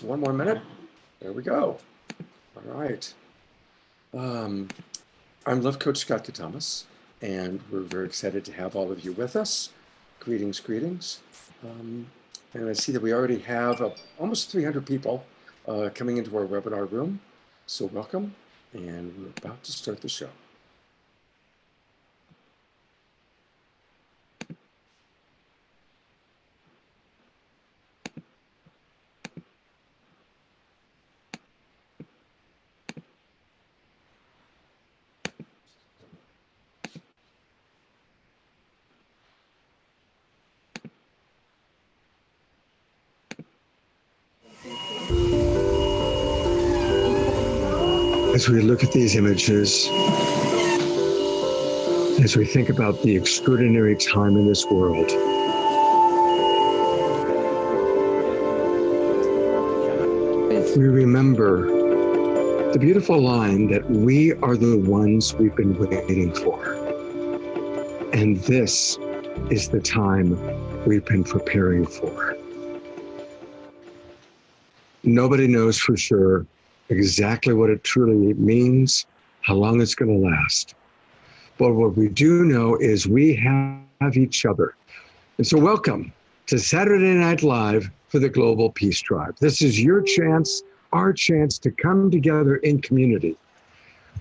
One more minute. There we go. All right. I'm Love Coach Scott Catamas, and we're very excited to have all of you with us. Greetings, greetings. And I see that we already have almost 300 people coming into our webinar room. So welcome, and we're about to start the show. As we look at these images, as we think about the extraordinary time in this world, we remember the beautiful line that we are the ones we've been waiting for. And this is the time we've been preparing for. Nobody knows for sure exactly what it truly means, how long it's going to last. But what we do know is we have each other. And so welcome to Saturday Night Live for the Global Peace Tribe. This is your chance, our chance to come together in community,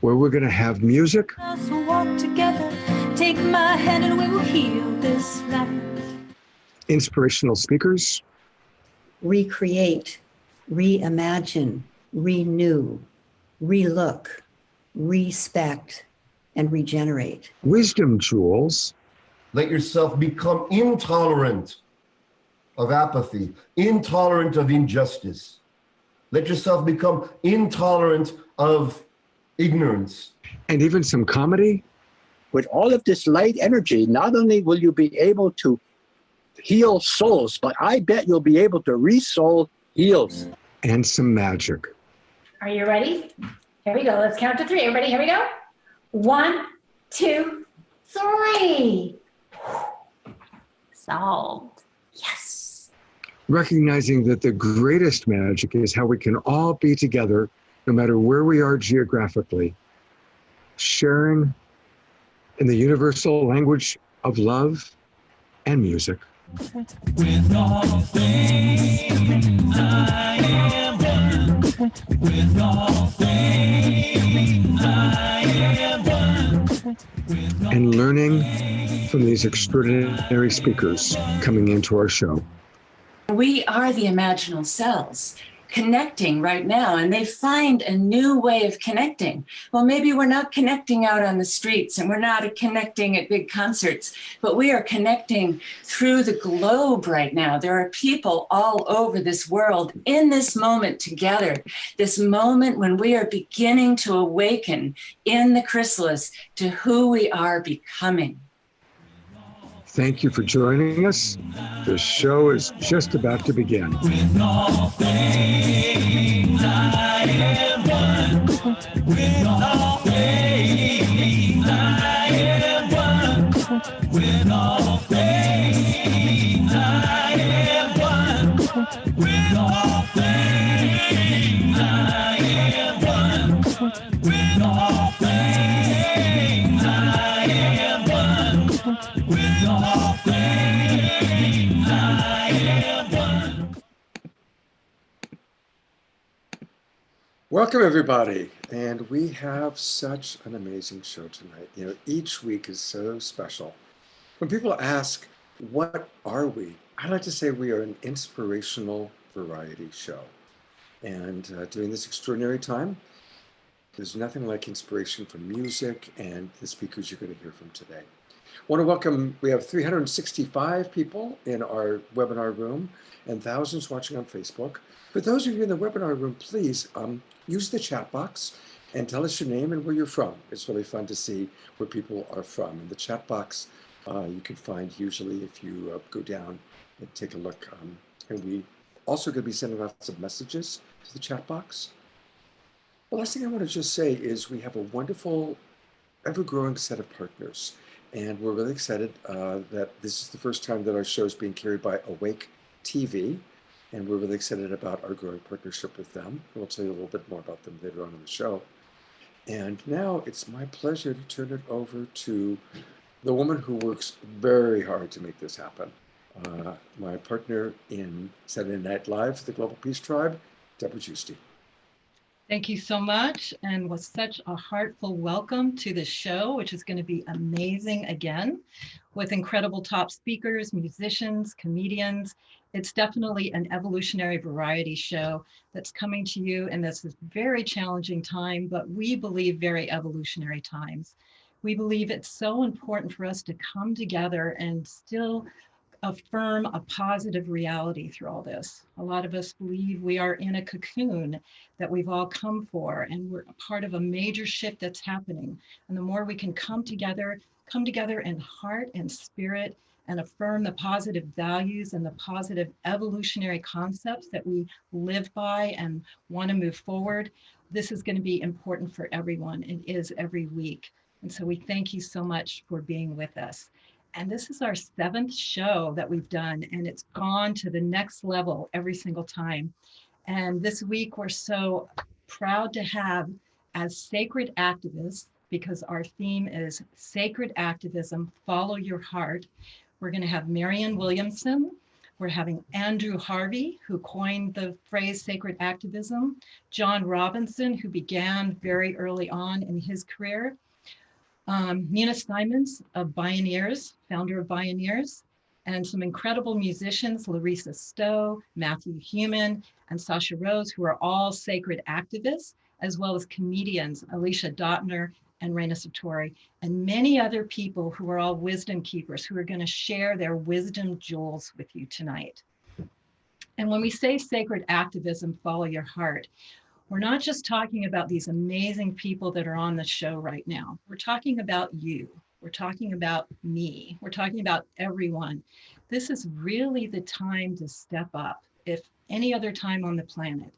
where we're going to have music. Let's walk together, take my hand and we will heal this land. Inspirational speakers. Recreate, reimagine, renew, relook, respect, and regenerate. Wisdom jewels. Let yourself become intolerant of apathy, intolerant of injustice. Let yourself become intolerant of ignorance. And even some comedy. With all of this light energy, not only will you be able to heal souls, but I bet you'll be able to re-soul heals. And some magic. Are you ready? Here we go. Let's count to 3. Everybody, here we go. 1, 2, 3. Solved. Yes. Recognizing that the greatest magic is how we can all be together, no matter where we are geographically, sharing in the universal language of love and music. With all things I am one. With all things I am one. And learning from these extraordinary speakers coming into our show. We are the imaginal cells connecting right now, and they find a new way of connecting. Well, maybe we're not connecting out on the streets and we're not connecting at big concerts, but we are connecting through the globe right now. There are people all over this world in this moment together, this moment when we are beginning to awaken in the chrysalis to who we are becoming. Thank you for joining us. The show is just about to begin. With all things I am one. With all things I am one. With all things I am one. With all things I am one. With all things I am one. With all things I am one. Welcome, everybody. And we have such an amazing show tonight. You know, each week is so special. When people ask, what are we? I like to say we are an inspirational variety show. And during this extraordinary time, there's nothing like inspiration from music and the speakers you're going to hear from today. I want to welcome, we have 365 people in our webinar room and thousands watching on Facebook. For those of you in the webinar room, please use the chat box and tell us your name and where you're from. It's really fun to see where people are from. In the chat box, you can find usually if you go down and take a look. And we also going to be sending lots of messages to the chat box. The last thing I want to just say is we have a wonderful, ever-growing set of partners. And we're really excited that this is the first time that our show is being carried by Awake TV. And we're really excited about our growing partnership with them. We'll tell you a little bit more about them later on in the show. And now it's my pleasure to turn it over to the woman who works very hard to make this happen. My partner in Saturday Night Live for the Global Peace Tribe, Debra Giusti. Thank you so much, and with such a heartful welcome to the show, which is going to be amazing again, with incredible top speakers, musicians, comedians. It's definitely an evolutionary variety show that's coming to you in this very challenging time, but we believe very evolutionary times. We believe it's so important for us to come together and still affirm a positive reality through all this. A lot of us believe we are in a cocoon that we've all come for, and we're a part of a major shift that's happening. And the more we can come together in heart and spirit and affirm the positive values and the positive evolutionary concepts that we live by and want to move forward, this is going to be important for everyone. It is every week. And so we thank you so much for being with us. And this is our 7th show that we've done, and it's gone to the next level every single time. And this week, we're so proud to have as sacred activists, because our theme is sacred activism, follow your heart. We're going to have Marianne Williamson. We're having Andrew Harvey, who coined the phrase sacred activism, John Robinson, who began very early on in his career, Nina Simons of Bioneers, founder of Bioneers, and some incredible musicians, Larisa Stowe, Matthew Human, and Sasha Rose, who are all sacred activists, as well as comedians, Alicia Dattner and Raina Satori, and many other people who are all wisdom keepers who are going to share their wisdom jewels with you tonight. And when we say sacred activism, follow your heart, we're not just talking about these amazing people that are on the show right now. We're talking about you. We're talking about me. We're talking about everyone. This is really the time to step up, if any other time on the planet.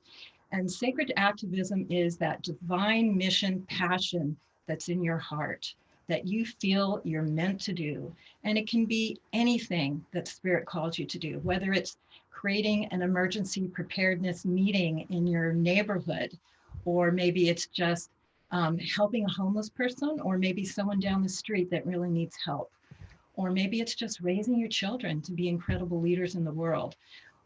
And sacred activism is that divine mission passion that's in your heart, that you feel you're meant to do. And it can be anything that Spirit calls you to do, whether it's creating an emergency preparedness meeting in your neighborhood, or maybe it's just helping a homeless person, or maybe someone down the street that really needs help, or maybe it's just raising your children to be incredible leaders in the world.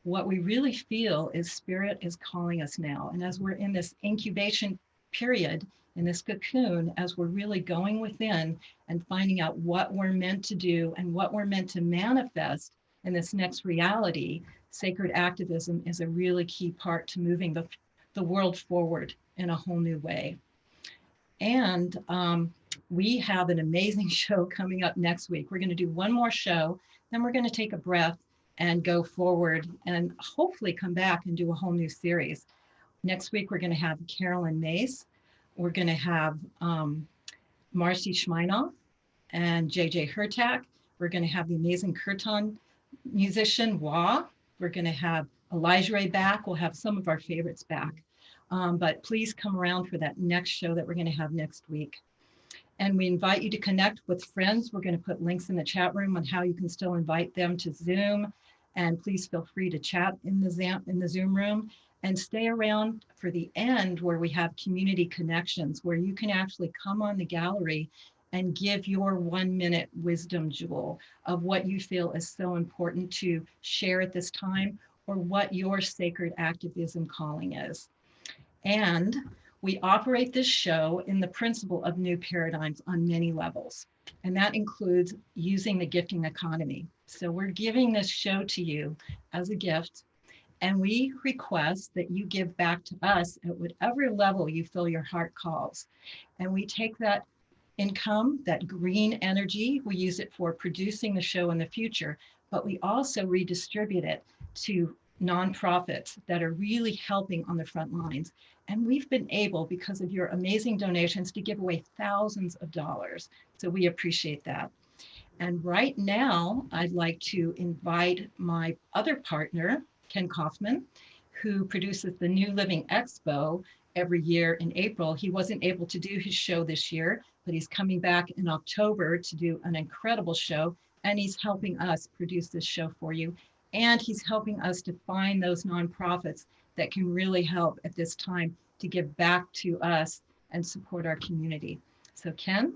What we really feel is Spirit is calling us now. And as we're in this incubation period, in this cocoon, as we're really going within and finding out what we're meant to do and what we're meant to manifest in this next reality, sacred activism is a really key part to moving the world forward in a whole new way. And we have an amazing show coming up next week. We're going to do one more show, then we're going to take a breath and go forward and hopefully come back and do a whole new series. Next week, we're going to have Carolyn Mace. We're going to have Marcy Schmeinoff and JJ Hurtak. We're going to have the amazing Kirtan musician Wah. We're going to have Elijah Ray back. We'll have some of our favorites back. But please come around for that next show that we're going to have next week. And we invite you to connect with friends. We're going to put links in the chat room on how you can still invite them to Zoom. And please feel free to chat in the Zoom room. And stay around for the end where we have community connections, where you can actually come on the gallery and give your 1-minute wisdom jewel of what you feel is so important to share at this time, or what your sacred activism calling is. And we operate this show in the principle of new paradigms on many levels. And that includes using the gifting economy. So we're giving this show to you as a gift. And we request that you give back to us at whatever level you feel your heart calls. And we take that income, that green energy, we use it for producing the show in the future, but we also redistribute it to nonprofits that are really helping on the front lines. And we've been able, because of your amazing donations, to give away thousands of dollars. So we appreciate that. And right now, I'd like to invite my other partner, Ken Kaufman, who produces the New Living Expo every year in April. He wasn't able to do his show this year, but he's coming back in October to do an incredible show, and he's helping us produce this show for you. And he's helping us to find those nonprofits that can really help at this time to give back to us and support our community. So Ken,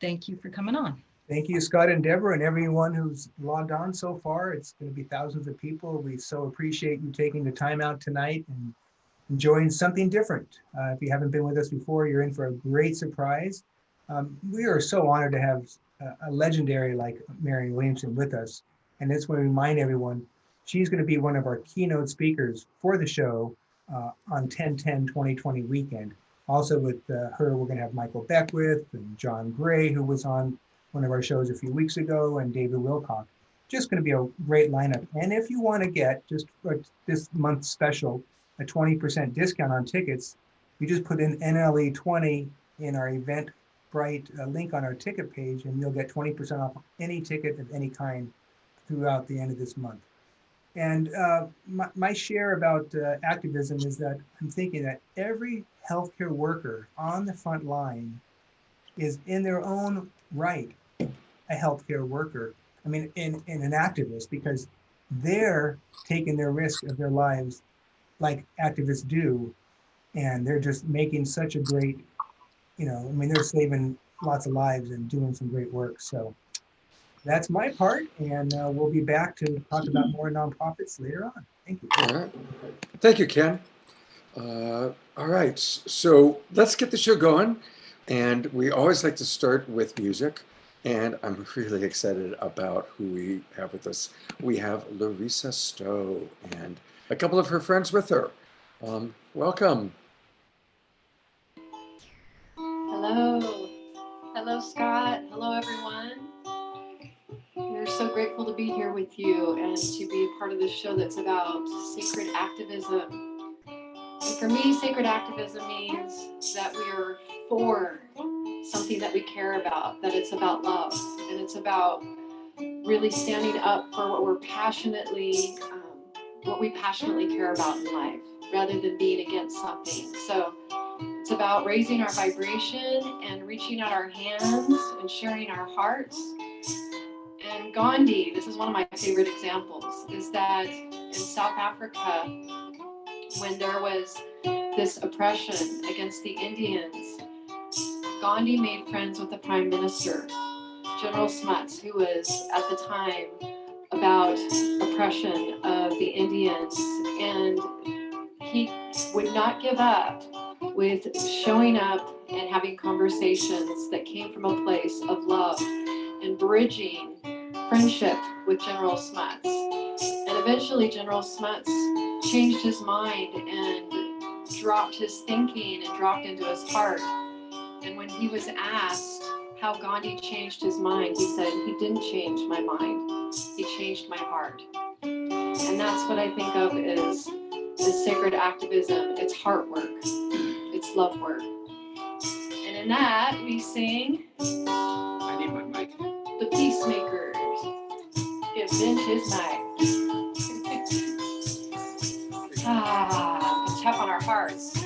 thank you for coming on. Thank you, Scott and Debra, and everyone who's logged on so far. It's going to be thousands of people. We so appreciate you taking the time out tonight and enjoying something different. If you haven't been with us before, you're in for a great surprise. We are so honored to have a legendary like Marianne Williamson with us. And that's when we remind everyone, she's going to be one of our keynote speakers for the show on 10/10/2020 weekend. Also with her, we're going to have Michael Beckwith and John Gray, who was on one of our shows a few weeks ago, and David Wilcock. Just going to be a great lineup. And if you want to get, just for this month's special, a 20% discount on tickets, you just put in NLE20 in our Eventbrite link on our ticket page, and you'll get 20% off any ticket of any kind throughout the end of this month. And my share about activism is that I'm thinking that every healthcare worker on the front line is in their own right a healthcare worker. I mean, in an activist, because they're taking their risk of their lives like activists do. And they're just making such a great, I mean, they're saving lots of lives and doing some great work. So that's my part. And we'll be back to talk about more nonprofits later on. Thank you. All right. Thank you, Ken. All right. So let's get the show going. And we always like to start with music. And I'm really excited about who we have with us. We have Larisa Stowe and a couple of her friends with her. Welcome. Hello. Hello, Scott. Hello, everyone. We're so grateful to be here with you and to be a part of this show that's about sacred activism. And for me, sacred activism means that we are for something that we care about, that it's about love, and it's about really standing up for what we passionately care about in life, rather than being against something. So it's about raising our vibration and reaching out our hands and sharing our hearts. And Gandhi, this is one of my favorite examples, is that in South Africa, when there was this oppression against the Indians, Gandhi made friends with the Prime Minister, General Smuts, who was at the time about oppression of the Indians, and he would not give up with showing up and having conversations that came from a place of love and bridging friendship with General Smuts. And eventually General Smuts changed his mind and dropped his thinking and dropped into his heart. And when he was asked how Gandhi changed his mind, he said, he didn't change my mind, he changed my heart. And that's what I think of as sacred activism. It's heart work, it's love work. And in that, we sing, I need my mic. The Peacemakers, Give Vent His Mic. Tap on our hearts.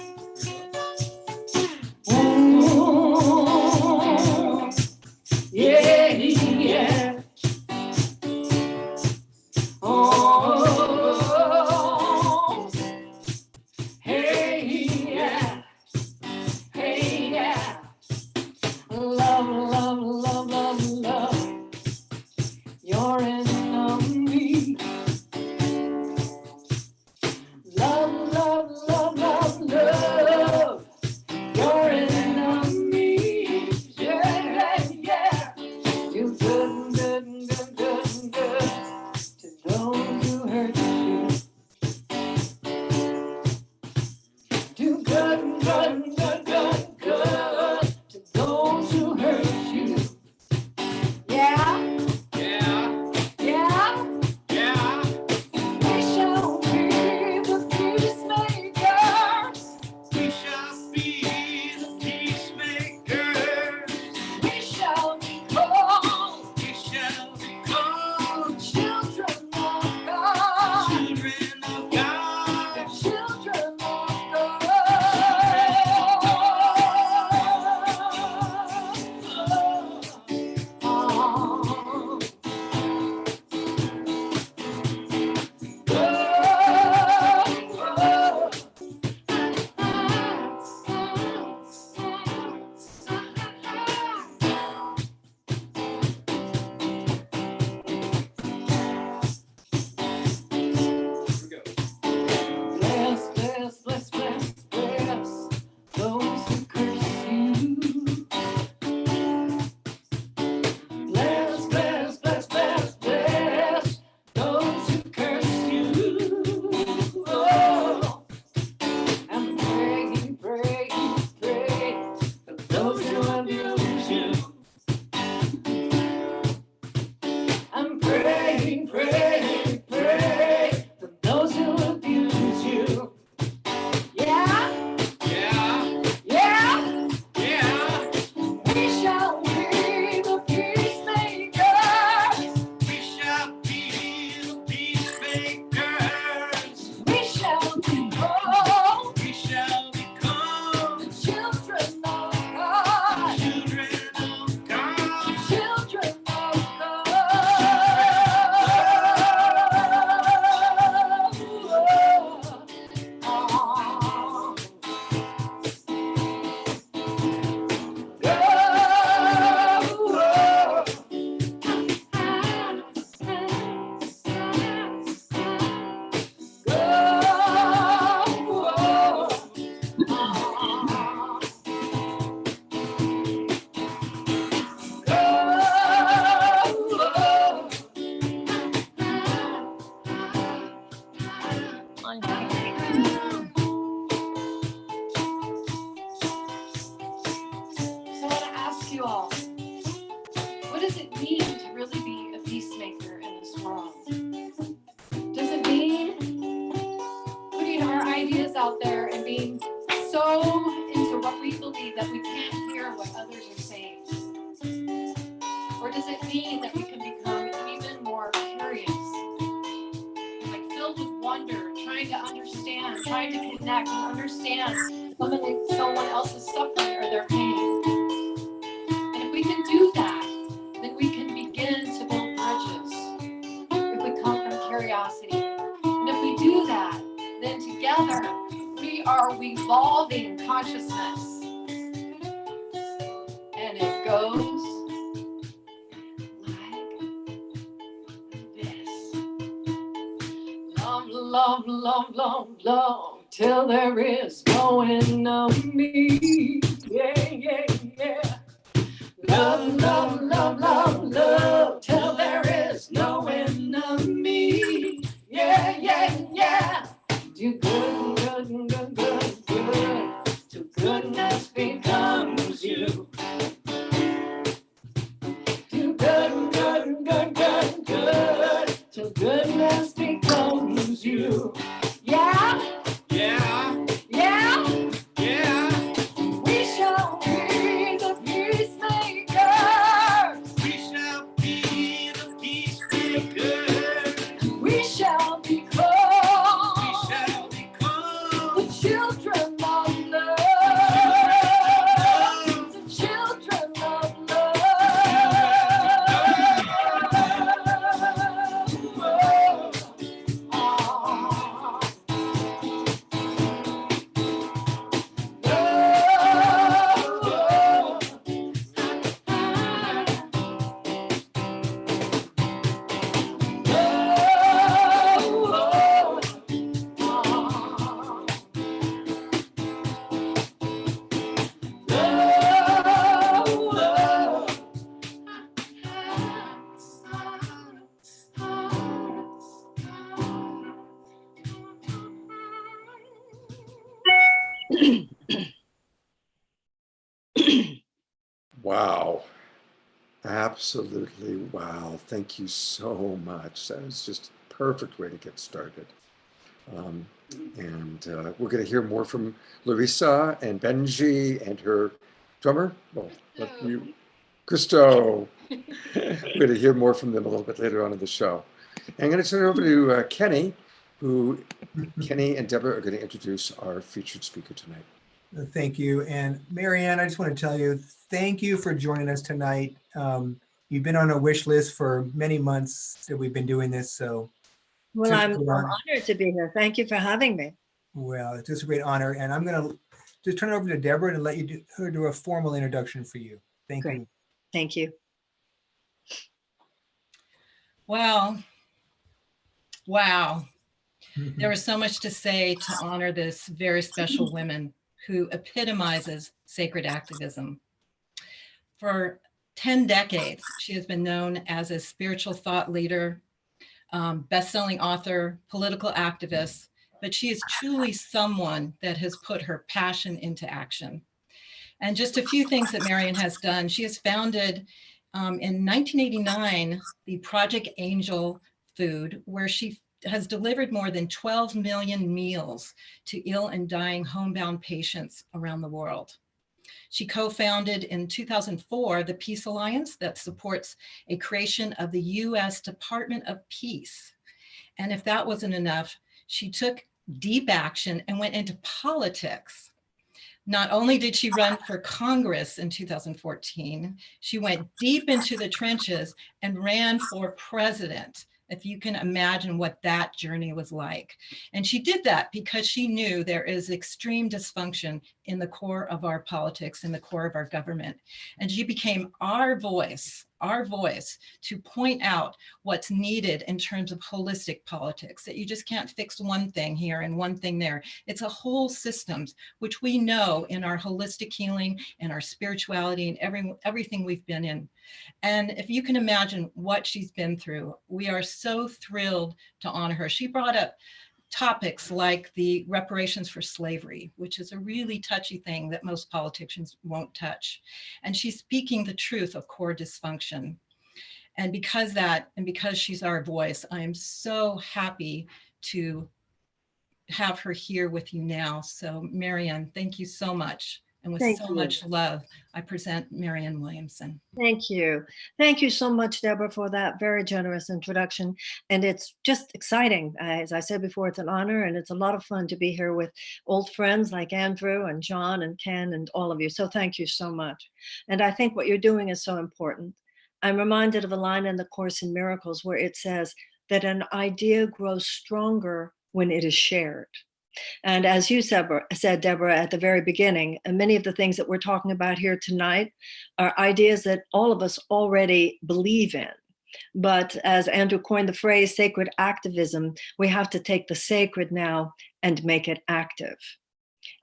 Yeah, yeah. Oh, hey, yeah. Hey, yeah. Love, love, love, love, love. You're in me. Love, love, love, love, love. getting so into what we believe that we can't hear what others are saying? Or does it mean that we can become even more curious, like filled with wonder, trying to understand, trying to connect and understand someone else's suffering or their pain? And if we can do that, then we can begin to build bridges if we come from curiosity. And if we do that, then together we are evolving consciousness. And it goes like this. Love, love, love, love, love, till there is no end of me. Yeah, yeah, yeah. Love, love, love, love, love, till there is no end of me. Yeah, yeah, yeah. Do good, good, good, good, good, till goodness becomes you. Do good, good, good, good, good, till goodness becomes you. Yeah? Yeah. Yeah? Yeah. We shall be the peacemakers. We shall be the peacemakers. We shall become. We shall become the children of love. The children of Wow. Absolutely. Wow. Thank you so much. That was just a perfect way to get started. We're going to hear more from Larisa and Benji and her drummer. Well, Christo. We're going to hear more from them a little bit later on in the show. I'm going to turn it over to Kenny and Debra are going to introduce our featured speaker tonight. Thank you. And Marianne, I just want to tell you, thank you for joining us tonight. You've been on a wish list for many months that we've been doing this. So, well, I'm honored to be here. Thank you for having me. Well, it's just a great honor. And I'm going to just turn it over to Debra to let you do a formal introduction for you. Thank you. Thank you. Wow. There was so much to say to honor this very special woman who epitomizes sacred activism. For 10 decades, she has been known as a spiritual thought leader, best-selling author, political activist, but she is truly someone that has put her passion into action. And just a few things that Marianne has done. She has founded in 1989, the Project Angel Food, where she has delivered more than 12 million meals to ill and dying homebound patients around the world. She co-founded in 2004 the Peace Alliance that supports a creation of the US Department of Peace. And if that wasn't enough, she took deep action and went into politics. Not only did she run for Congress in 2014, she went deep into the trenches and ran for president, if you can imagine what that journey was like. And she did that because she knew there is extreme dysfunction in the core of our politics, in the core of our government. And she became our voice to point out what's needed in terms of holistic politics, that you just can't fix one thing here and one thing there. It's a whole systems, which we know in our holistic healing and our spirituality and everything we've been in. And if you can imagine what she's been through, we are so thrilled to honor her. She brought up topics like the reparations for slavery, which is a really touchy thing that most politicians won't touch. And she's speaking the truth of core dysfunction. And because she's our voice, I am so happy to have her here with you now. So Marianne, thank you so much. And with Thank so you. much love, I present Marianne Williamson. Thank you. Thank you so much, Deborah, for that very generous introduction. And it's just exciting. As I said before, it's an honor and it's a lot of fun to be here with old friends like Andrew and John and Ken and all of you. So thank you so much. And I think what you're doing is so important. I'm reminded of a line in the Course in Miracles where it says that an idea grows stronger when it is shared. And as you said, Deborah, at the very beginning, and many of the things that we're talking about here tonight are ideas that all of us already believe in. But as Andrew coined the phrase sacred activism, we have to take the sacred now and make it active.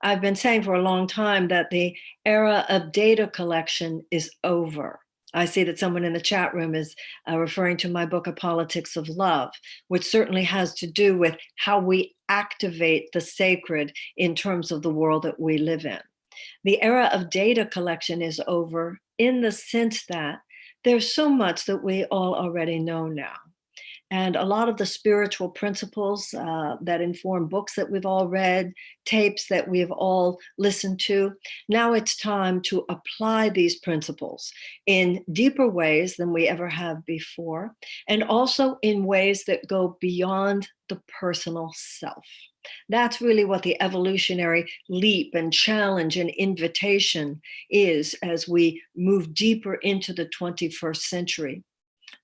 I've been saying for a long time that the era of data collection is over. I see that someone in the chat room is referring to my book, A Politics of Love, which certainly has to do with how we activate the sacred in terms of the world that we live in. The era of data collection is over in the sense that there's so much that we all already know now. And a lot of the spiritual principles that inform books that we've all read, tapes that we've all listened to, now it's time to apply these principles in deeper ways than we ever have before, and also in ways that go beyond the personal self. That's really what the evolutionary leap and challenge and invitation is as we move deeper into the 21st century.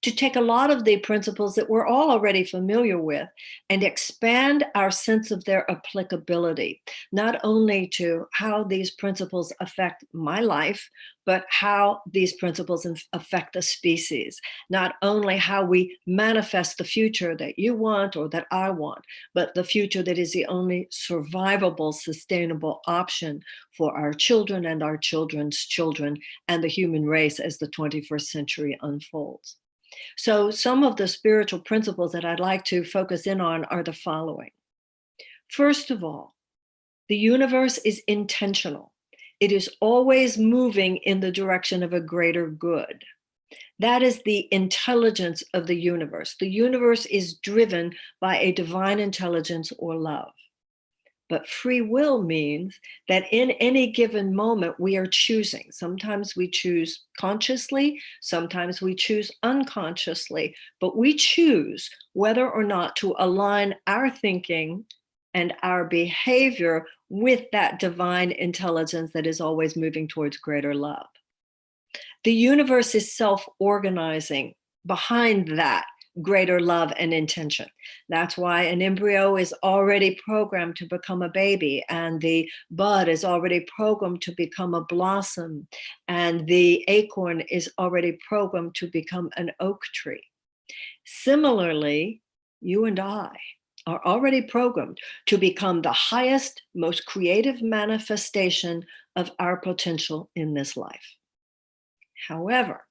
To take a lot of the principles that we're all already familiar with and expand our sense of their applicability, not only to how these principles affect my life, but how these principles affect the species. Not only how we manifest the future that you want or that I want, but the future that is the only survivable, sustainable option for our children and our children's children and the human race as the 21st century unfolds. So some of the spiritual principles that I'd like to focus in on are the following. First of all, the universe is intentional. It is always moving in the direction of a greater good. That is the intelligence of the universe. The universe is driven by a divine intelligence or love. But free will means that in any given moment, we are choosing. Sometimes we choose consciously, sometimes we choose unconsciously, but we choose whether or not to align our thinking and our behavior with that divine intelligence that is always moving towards greater love. The universe is self-organizing behind that greater love and intention. That's why an embryo is already programmed to become a baby, and the bud is already programmed to become a blossom, and the acorn is already programmed to become an oak tree. Similarly, you and I are already programmed to become the highest, most creative manifestation of our potential in this life. However,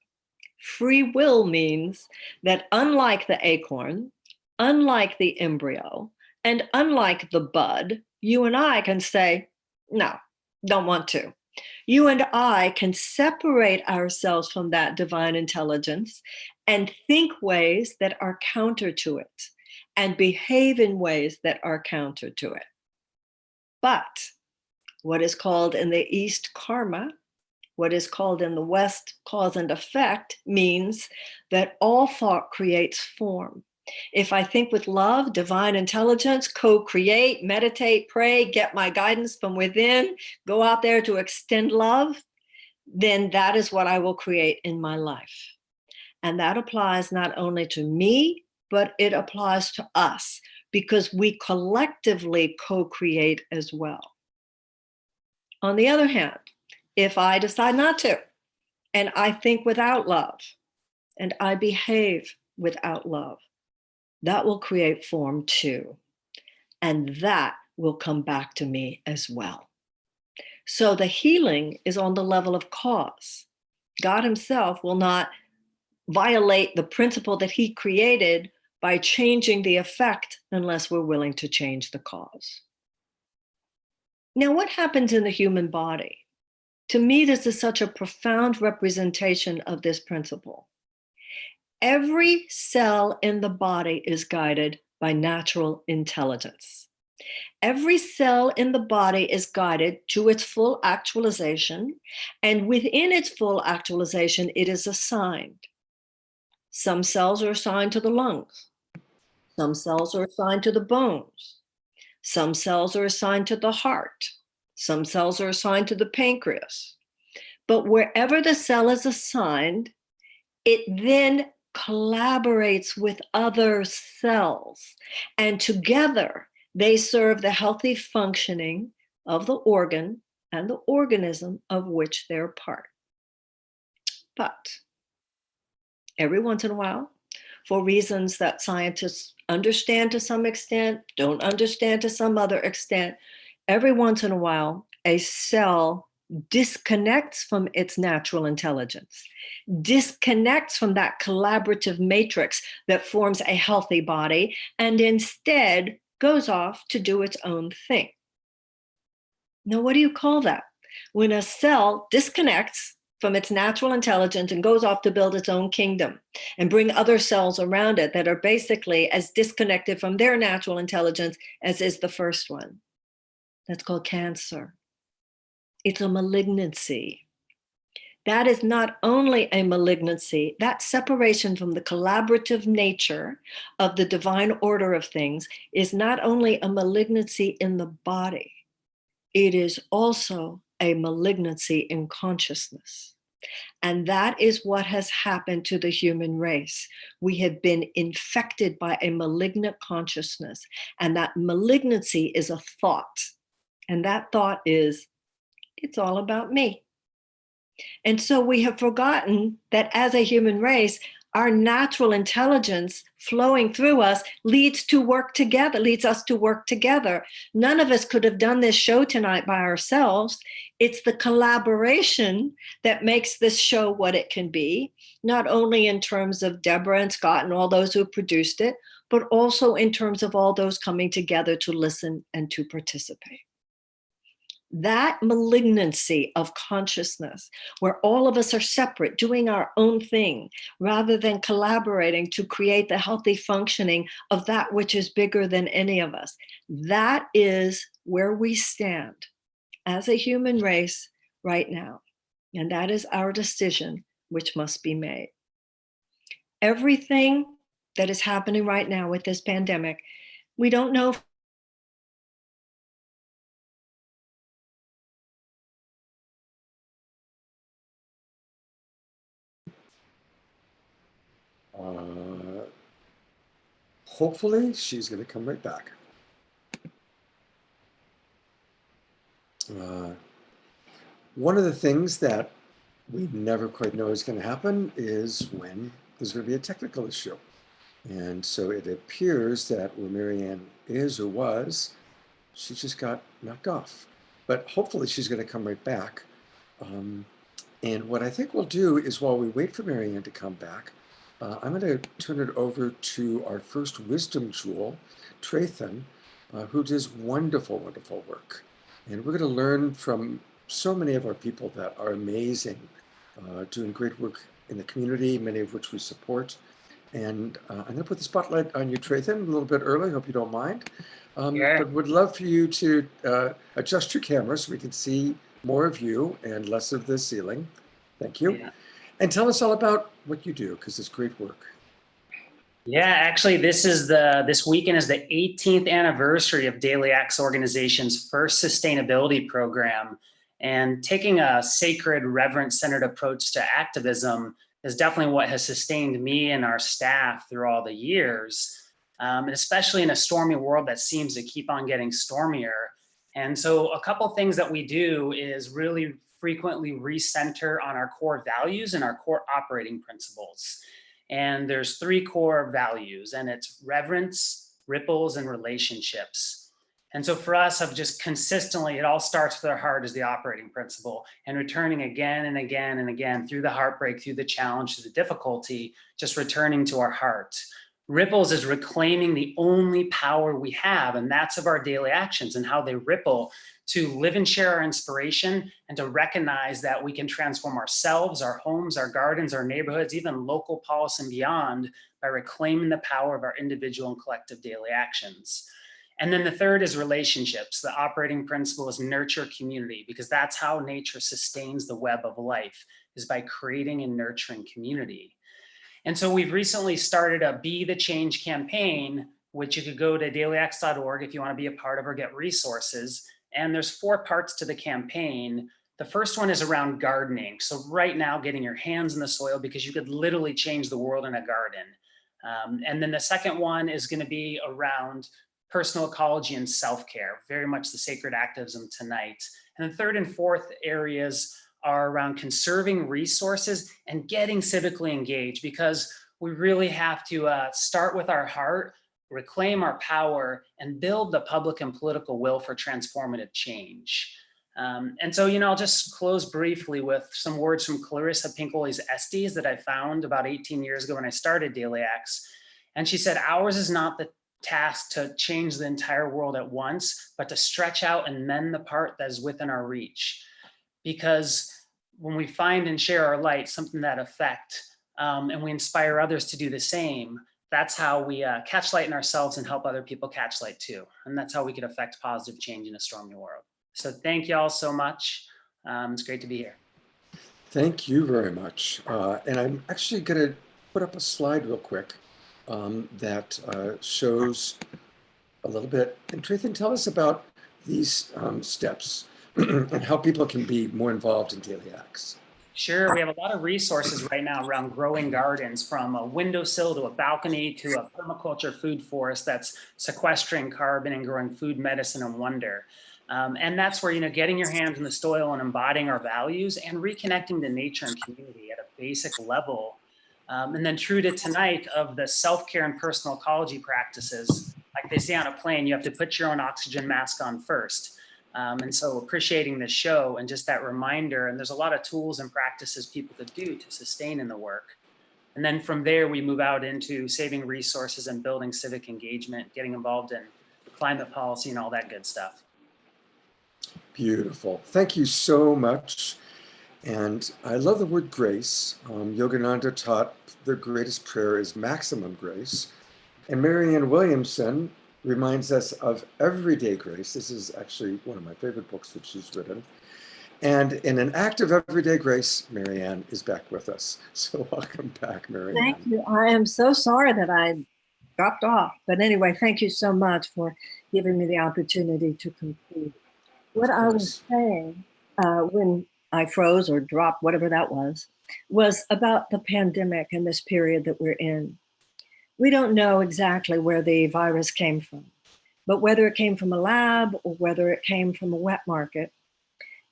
free will means that unlike the acorn, unlike the embryo, and unlike the bud, you and I can say, no, don't want to. You and I can separate ourselves from that divine intelligence and think ways that are counter to it and behave in ways that are counter to it. But what is called in the East karma, what is called in the West cause and effect, means that all thought creates form. If I think with love, divine intelligence, co-create, meditate, pray, get my guidance from within, go out there to extend love, then that is what I will create in my life. And that applies not only to me, but it applies to us because we collectively co-create as well. On the other hand, if I decide not to, and I think without love, and I behave without love, that will create form too. And that will come back to me as well. So the healing is on the level of cause. God himself will not violate the principle that he created by changing the effect unless we're willing to change the cause. Now, what happens in the human body? To me, this is such a profound representation of this principle. Every cell in the body is guided by natural intelligence. Every cell in the body is guided to its full actualization, and within its full actualization, it is assigned. Some cells are assigned to the lungs. Some cells are assigned to the bones. Some cells are assigned to the heart. Some cells are assigned to the pancreas. But wherever the cell is assigned, it then collaborates with other cells, and together they serve the healthy functioning of the organ and the organism of which they're part. But every once in a while, for reasons that scientists understand to some extent, don't understand to some other extent, every once in a while, a cell disconnects from its natural intelligence, disconnects from that collaborative matrix that forms a healthy body, and instead goes off to do its own thing. Now, what do you call that? When a cell disconnects from its natural intelligence and goes off to build its own kingdom and bring other cells around it that are basically as disconnected from their natural intelligence as is the first one. That's called cancer. It's a malignancy. That is not only a malignancy, that separation from the collaborative nature of the divine order of things is not only a malignancy in the body, it is also a malignancy in consciousness. And that is what has happened to the human race. We have been infected by a malignant consciousness, and that malignancy is a thought. And that thought is, it's all about me. And so we have forgotten that as a human race, our natural intelligence flowing through us leads us to work together. None of us could have done this show tonight by ourselves. It's the collaboration that makes this show what it can be, not only in terms of Debra and Scott and all those who produced it, but also in terms of all those coming together to listen and to participate. That malignancy of consciousness, where all of us are separate, doing our own thing, rather than collaborating to create the healthy functioning of that which is bigger than any of us, that is where we stand as a human race right now. And that is our decision, which must be made. Everything that is happening right now with this pandemic, we don't know if hopefully she's going to come right back. One of the things that we never quite know is going to happen is when there's going to be a technical issue. And so it appears that where Marianne is or was, she just got knocked off. But hopefully she's going to come right back. And what I think we'll do is, while we wait for Marianne to come back, I'm going to turn it over to our first wisdom jewel, Trathan, who does wonderful, wonderful work. And we're going to learn from so many of our people that are amazing, doing great work in the community, many of which we support. And I'm going to put the spotlight on you, Trathan, a little bit early. Hope you don't mind. But would love for you to adjust your camera so we can see more of you and less of the ceiling. Thank you. Yeah. And tell us all about what you do, because it's great work. Yeah, actually, this weekend is the 18th anniversary of Daily Acts Organization's first sustainability program. And taking a sacred, reverence-centered approach to activism is definitely what has sustained me and our staff through all the years, and especially in a stormy world that seems to keep on getting stormier. And so a couple things that we do is really frequently recenter on our core values and our core operating principles. And there's 3 core values, and it's reverence, ripples, and relationships. And so for us, I've just consistently, it all starts with our heart as the operating principle, and returning again and again and again through the heartbreak, through the challenge, through the difficulty, just returning to our heart. Ripples is reclaiming the only power we have, and that's of our daily actions and how they ripple to live and share our inspiration, and to recognize that we can transform ourselves, our homes, our gardens, our neighborhoods, even local policy and beyond, by reclaiming the power of our individual and collective daily actions. And then the third is relationships. The operating principle is nurture community, because that's how nature sustains the web of life, is by creating and nurturing community. And so we've recently started a Be the Change campaign, which you could go to dailyx.org if you want to be a part of or get resources. And there's 4 parts to the campaign. The first one is around gardening. So right now, getting your hands in the soil, because you could literally change the world in a garden. And then the second one is going to be around personal ecology and self-care, very much the sacred activism tonight. And the third and fourth areas are around conserving resources and getting civically engaged, because we really have to start with our heart, reclaim our power, and build the public and political will for transformative change. And so, I'll just close briefly with some words from Clarissa Pinkolay's Estes that I found about 18 years ago when I started Daily X. And she said, ours is not the task to change the entire world at once, but to stretch out and mend the part that is within our reach. Because when we find and share our light, something that affect, and we inspire others to do the same, that's how we catch light in ourselves and help other people catch light too. And that's how we could affect positive change in a stormy world. So thank you all so much. It's great to be here. Thank you very much. And I'm actually going to put up a slide real quick that shows a little bit. And Trathan, tell us about these steps and how people can be more involved in Daily X. Sure, we have a lot of resources right now around growing gardens, from a windowsill to a balcony to a permaculture food forest that's sequestering carbon and growing food, medicine, and wonder. And that's where, getting your hands in the soil and embodying our values and reconnecting to nature and community at a basic level. And then true to tonight, of the self-care and personal ecology practices, like they say on a plane, you have to put your own oxygen mask on first. And so appreciating the show and just that reminder, and there's a lot of tools and practices people could do to sustain in the work. And then from there, we move out into saving resources and building civic engagement, getting involved in climate policy and all that good stuff. Beautiful. Thank you so much. And I love the word grace. Yogananda taught the greatest prayer is maximum grace. And Marianne Williamson reminds us of everyday grace. This is actually one of my favorite books that she's written. And in an act of everyday grace, Marianne is back with us. So welcome back, Marianne. Thank you. I am so sorry that I dropped off. But anyway, thank you so much for giving me the opportunity to conclude. What I was saying when I froze or dropped, whatever that was about the pandemic and this period that we're in. We don't know exactly where the virus came from, but whether it came from a lab or whether it came from a wet market,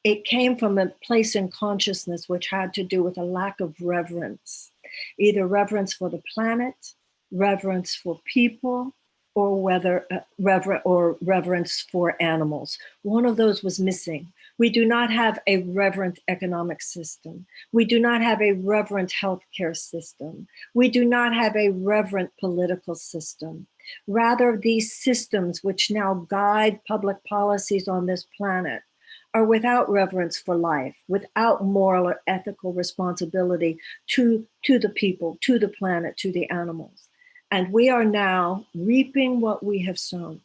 it came from a place in consciousness which had to do with a lack of reverence, either reverence for the planet, reverence for people, or whether reverence for animals. One of those was missing. We do not have a reverent economic system. We do not have a reverent healthcare system. We do not have a reverent political system. Rather, these systems which now guide public policies on this planet are without reverence for life, without moral or ethical responsibility to the people, to the planet, to the animals. And we are now reaping what we have sown.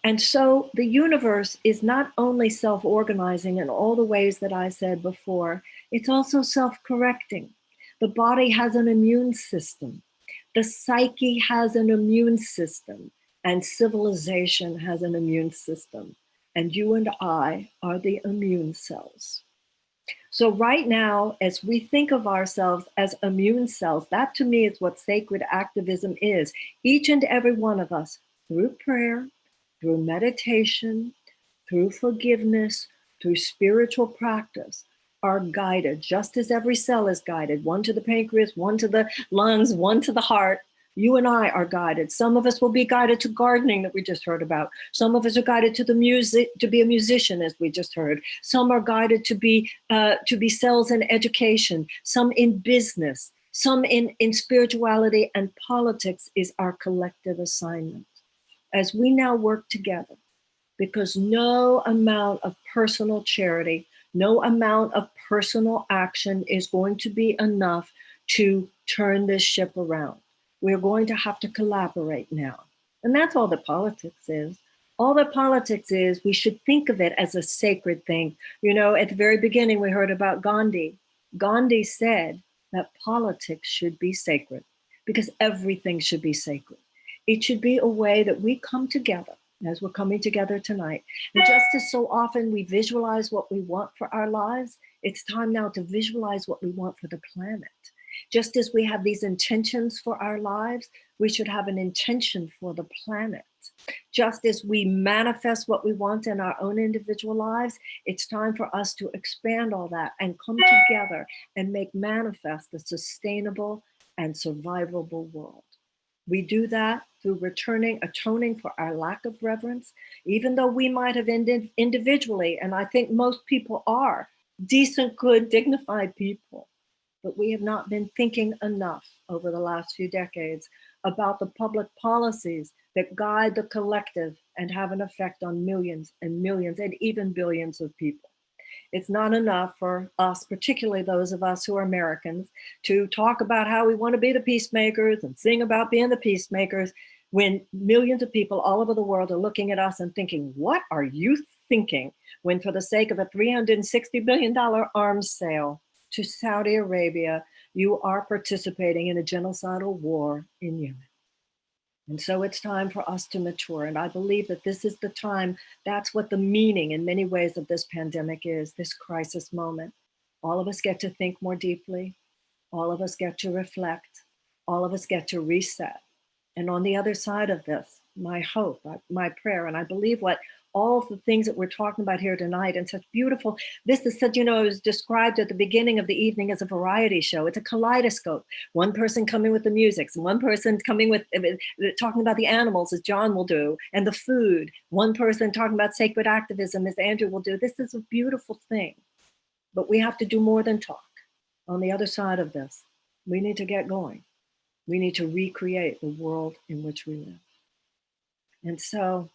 And so the universe is not only self-organizing in all the ways that I said before, it's also self-correcting. The body has an immune system. The psyche has an immune system, and civilization has an immune system. And you and I are the immune cells. So right now, as we think of ourselves as immune cells, that to me is what sacred activism is. Each and every one of us, through prayer, through meditation, through forgiveness, through spiritual practice, are guided, just as every cell is guided, one to the pancreas, one to the lungs, one to the heart. You and I are guided. Some of us will be guided to gardening that we just heard about. Some of us are guided to the music, to be a musician, as we just heard. Some are guided to be cells in education. Some in business. Some in spirituality, and politics is our collective assignment. As we now work together, because no amount of personal charity, no amount of personal action is going to be enough to turn this ship around. We're going to have to collaborate now. And that's all that politics is. All that politics is, we should think of it as a sacred thing. You know, at the very beginning, we heard about Gandhi. Gandhi said that politics should be sacred because everything should be sacred. It should be a way that we come together as we're coming together tonight. And just as so often we visualize what we want for our lives, it's time now to visualize what we want for the planet. Just as we have these intentions for our lives, we should have an intention for the planet. Just as we manifest what we want in our own individual lives, it's time for us to expand all that and come together and make manifest a sustainable and survivable world. We do that through atoning for our lack of reverence, even though we might have ended individually, and I think most people are decent, good, dignified people, but we have not been thinking enough over the last few decades about the public policies that guide the collective and have an effect on millions and millions and even billions of people. It's not enough for us, particularly those of us who are Americans, to talk about how we want to be the peacemakers and sing about being the peacemakers when millions of people all over the world are looking at us and thinking, what are you thinking? When for the sake of a $360 billion arms sale to Saudi Arabia, you are participating in a genocidal war in Yemen. And so it's time for us to mature. And I believe that this is the time, that's what the meaning in many ways of this pandemic is, this crisis moment. All of us get to think more deeply. All of us get to reflect. All of us get to reset. And on the other side of this, my hope, my prayer, and I believe what all of the things that we're talking about here tonight and such beautiful, this is such, you know, it was described at the beginning of the evening as a variety show. It's a kaleidoscope. One person coming with the music, and one person coming with, talking about the animals as John will do, and the food. One person talking about sacred activism as Andrew will do. This is a beautiful thing, but we have to do more than talk. On the other side of this, we need to get going. We need to recreate the world in which we live. And so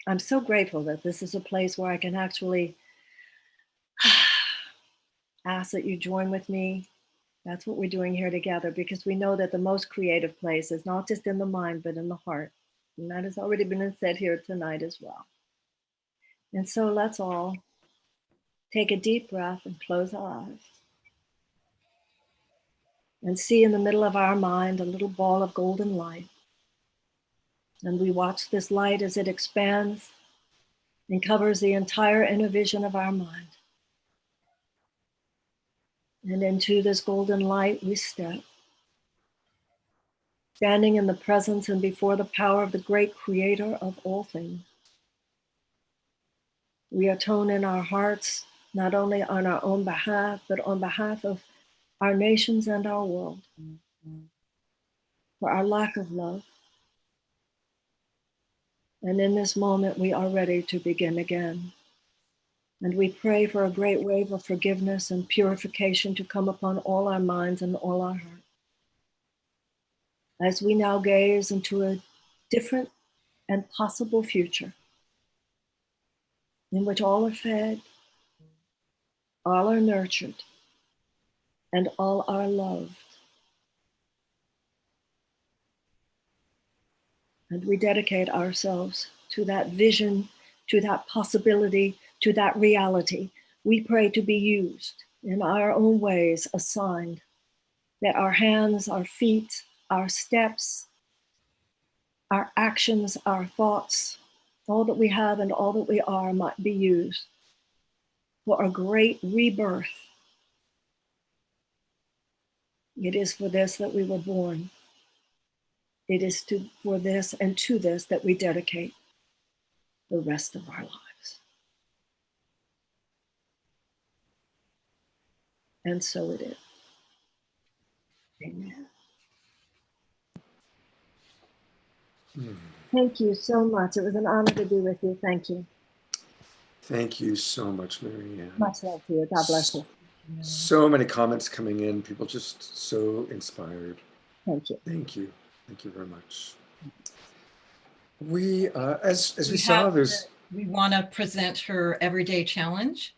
I'm so grateful that this is a place where I can actually ask that you join with me. That's what we're doing here together, because we know that the most creative place is not just in the mind, but in the heart. And that has already been said here tonight as well. And so let's all take a deep breath and close our eyes. And see in the middle of our mind a little ball of golden light. And we watch this light as it expands and covers the entire inner vision of our mind. And into this golden light we step, standing in the presence and before the power of the great creator of all things. We atone in our hearts, not only on our own behalf, but on behalf of our nations and our world, for our lack of love. And in this moment, we are ready to begin again. And we pray for a great wave of forgiveness and purification to come upon all our minds and all our hearts. As we now gaze into a different and possible future in which all are fed, all are nurtured, and all are loved. And we dedicate ourselves to that vision, to that possibility, to that reality. We pray to be used in our own ways assigned, that our hands, our feet, our steps, our actions, our thoughts, all that we have and all that we are might be used for a great rebirth. It is for this that we were born. It is for this and to this that we dedicate the rest of our lives. And so it is. Amen. Thank you so much. It was an honor to be with you. Thank you. Thank you so much, Marianne. Much love to you. God bless you. So many comments coming in. People just so inspired. Thank you. Thank you. Thank you very much. We, as we saw, we want to present her everyday challenge.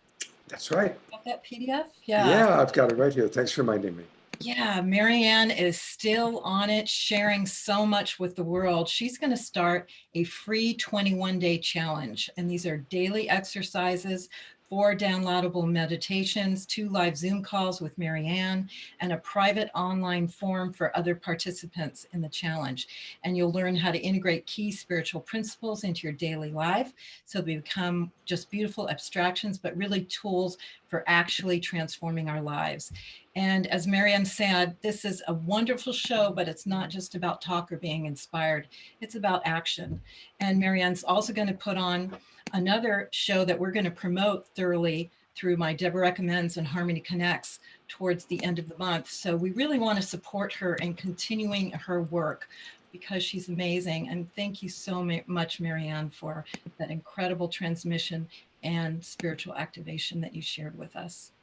That's right. Got that PDF? Yeah, I've got it right here. Thanks for reminding me. Yeah, Marianne is still on it, sharing so much with the world. She's going to start a free 21-day challenge. And these are daily exercises, 4 downloadable meditations, 2 live Zoom calls with Marianne, and a private online forum for other participants in the challenge. And you'll learn how to integrate key spiritual principles into your daily life so they become just beautiful abstractions, but really tools for actually transforming our lives. And as Marianne said, this is a wonderful show, but it's not just about talk or being inspired. It's about action. And Marianne's also going to put on another show that we're going to promote thoroughly through my Debra Recommends and Harmony Connects towards the end of the month. So we really want to support her in continuing her work because she's amazing. And thank you so much, Marianne, for that incredible transmission and spiritual activation that you shared with us.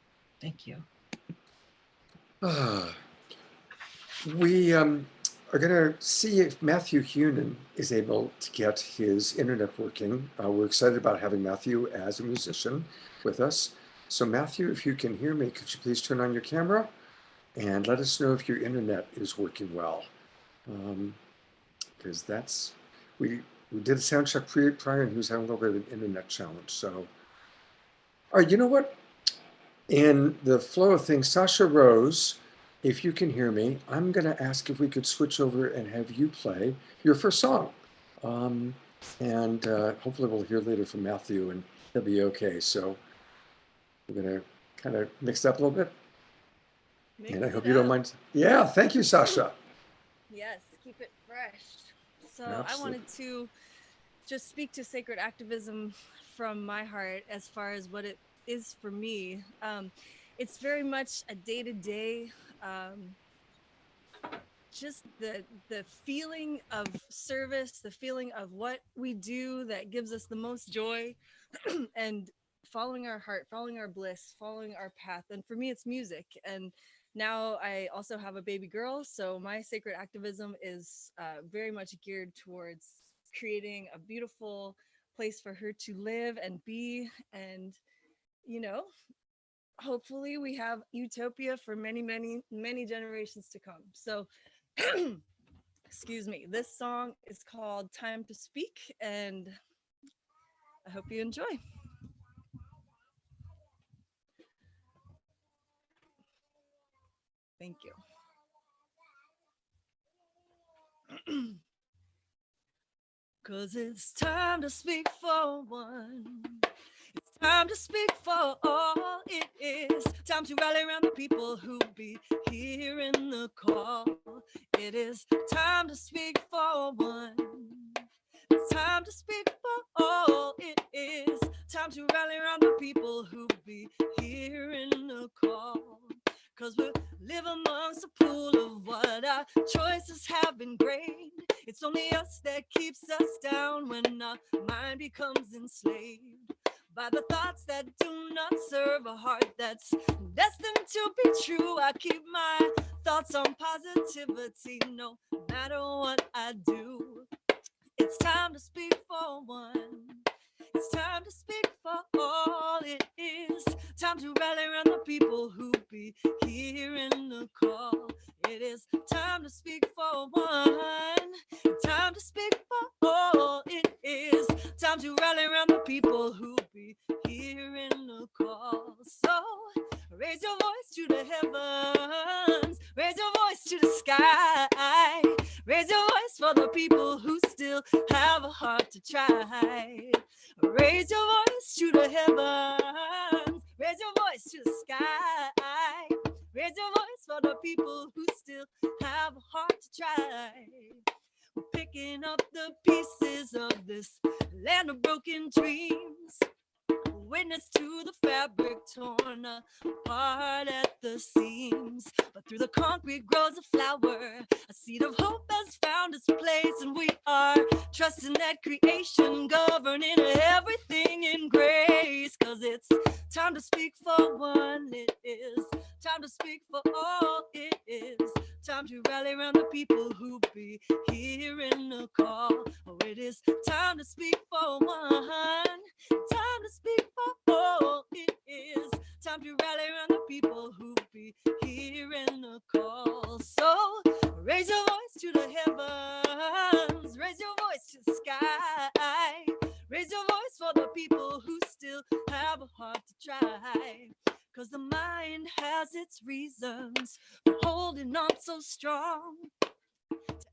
Thank you. We are going to see if Matthew Heunen is able to get his internet working. We're excited about having Matthew as a musician with us. So Matthew, if you can hear me, could you please turn on your camera and let us know if your internet is working well? Because we did a sound check prior and he was having a little bit of an internet challenge. So, all right, you know what? In the flow of things, Sasha Rose, if you can hear me, I'm going to ask if we could switch over and have you play your first song. And hopefully we'll hear later from Matthew and he'll be okay. So we're going to kind of mix it up a little bit. And I hope you don't mind. Yeah, thank you, Sasha. Yes, keep it fresh. So Absolutely. I wanted to just speak to sacred activism from my heart as far as what it is for me. It's very much a day-to-day, just the feeling of service, the feeling of what we do that gives us the most joy, and following our heart, following our bliss, following our path. And for me, it's music. And now I also have a baby girl, so my sacred activism is very much geared towards creating a beautiful place for her to live and be, and hopefully we have utopia for many, many, many generations to come. So excuse me, this song is called Time to Speak, and I hope you enjoy. Thank you. 'Cause it's time to speak for one. It's time to speak for all. It is time to rally around the people who be hearing the call. It is time to speak for one. It's time to speak for all. It is time to rally around the people who be hearing the call. 'Cause we live amongst a pool of what our choices have ingrained. It's only us that keeps us down when our mind becomes enslaved by the thoughts that do not serve a heart that's destined to be true. I keep my thoughts on positivity no matter what I do. It's time to speak for one. It's time to speak for all. It is time to rally around the people who be hearing the call. It is time to speak for one. Time to speak for all. It is time to rally around the people who be hearing the call. So raise your voice to the heavens. Raise your voice to the sky. Raise your voice for the people who still have a heart to try. Raise your voice to the heavens. Raise your voice to the sky. Raise your voice for the people who still have a heart to try. We're picking up the pieces of this land of broken dreams. Witness to the fabric torn apart at the seams. But through the concrete grows a flower. A seed of hope has found its place, and we are trusting that creation governing everything in grace. 'Cause it's time to speak for one. It is time to speak for all. It is time to rally around the people who be hearing the call. Oh, it is time to speak for one. Time to speak for all. It is time to rally around the people who be hearing the call. high. Cause the mind has its reasons for holding on so strong to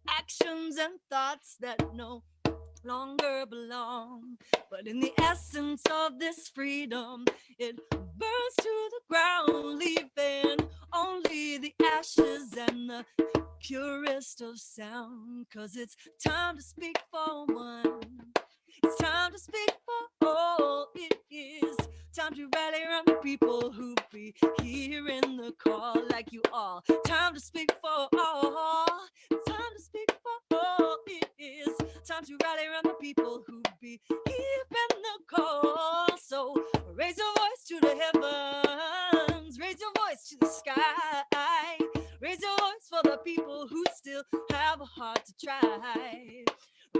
actions and thoughts that no longer belong. But in the essence of this freedom, it burns to the ground, leaving only the ashes and the purest of sound. Cause it's time to speak for one. It's time to speak for all. It is time to rally around the people who be hearing the call like you all. Time to speak for all. It's time to speak for all. It is time to rally around the people who be hearing the call. So raise your voice to the heavens, raise your voice to the sky, raise your voice for the people who still have a heart to try.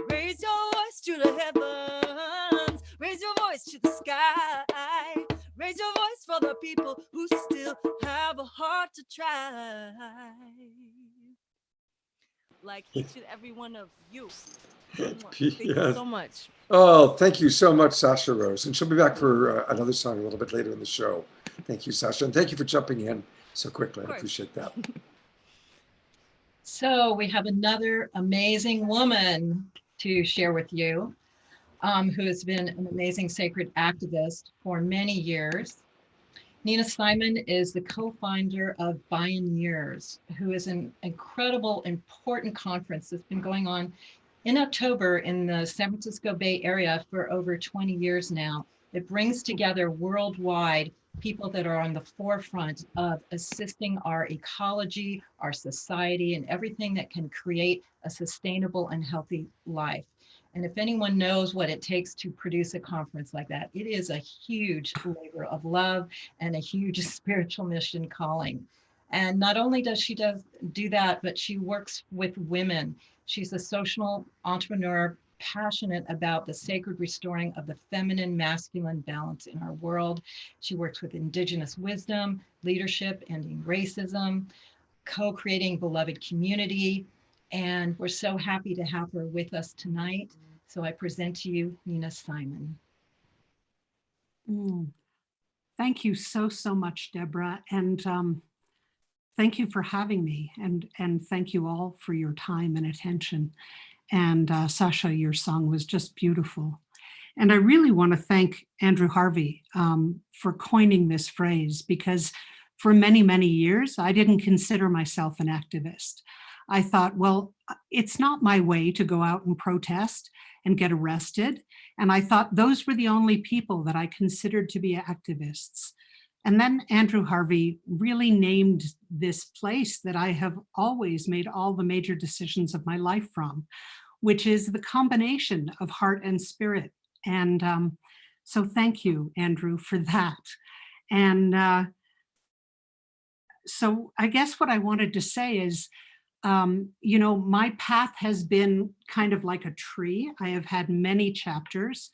Raise your voice to the heavens, raise your voice to the sky, raise your voice for the people who still have a heart to try. Like each and every one of you. Thank you so much. Oh, thank you so much, Sasha Rose. And she'll be back for another song a little bit later in the show. Thank you, Sasha. And thank you for jumping in so quickly. I appreciate that. So we have another amazing woman to share with you, who has been an amazing sacred activist for many years. Nina Simon is the co-founder of Bioneers, who is an incredible, important conference that's been going on in October in the San Francisco Bay Area for over 20 years now. It brings together worldwide people that are on the forefront of assisting our ecology, our society, and everything that can create a sustainable and healthy life. And if anyone knows what it takes to produce a conference like that, it is a huge labor of love and a huge spiritual mission calling. And not only does she do that, but she works with women. She's a social entrepreneur, passionate about the sacred restoring of the feminine masculine balance in our world. She works with Indigenous wisdom, leadership, ending racism, co-creating beloved community. And we're so happy to have her with us tonight. So I present to you Nina Simon. Thank you so much, Debra. And thank you for having me. And thank you all for your time and attention. And Sasha, your song was just beautiful. And I really want to thank Andrew Harvey for coining this phrase, because for many, many years, I didn't consider myself an activist. I thought, well, it's not my way to go out and protest and get arrested. And I thought those were the only people that I considered to be activists. And then Andrew Harvey really named this place that I have always made all the major decisions of my life from, which is the combination of heart and spirit. And so thank you, Andrew, for that. And so I guess what I wanted to say is, you know, my path has been kind of like a tree. I have had many chapters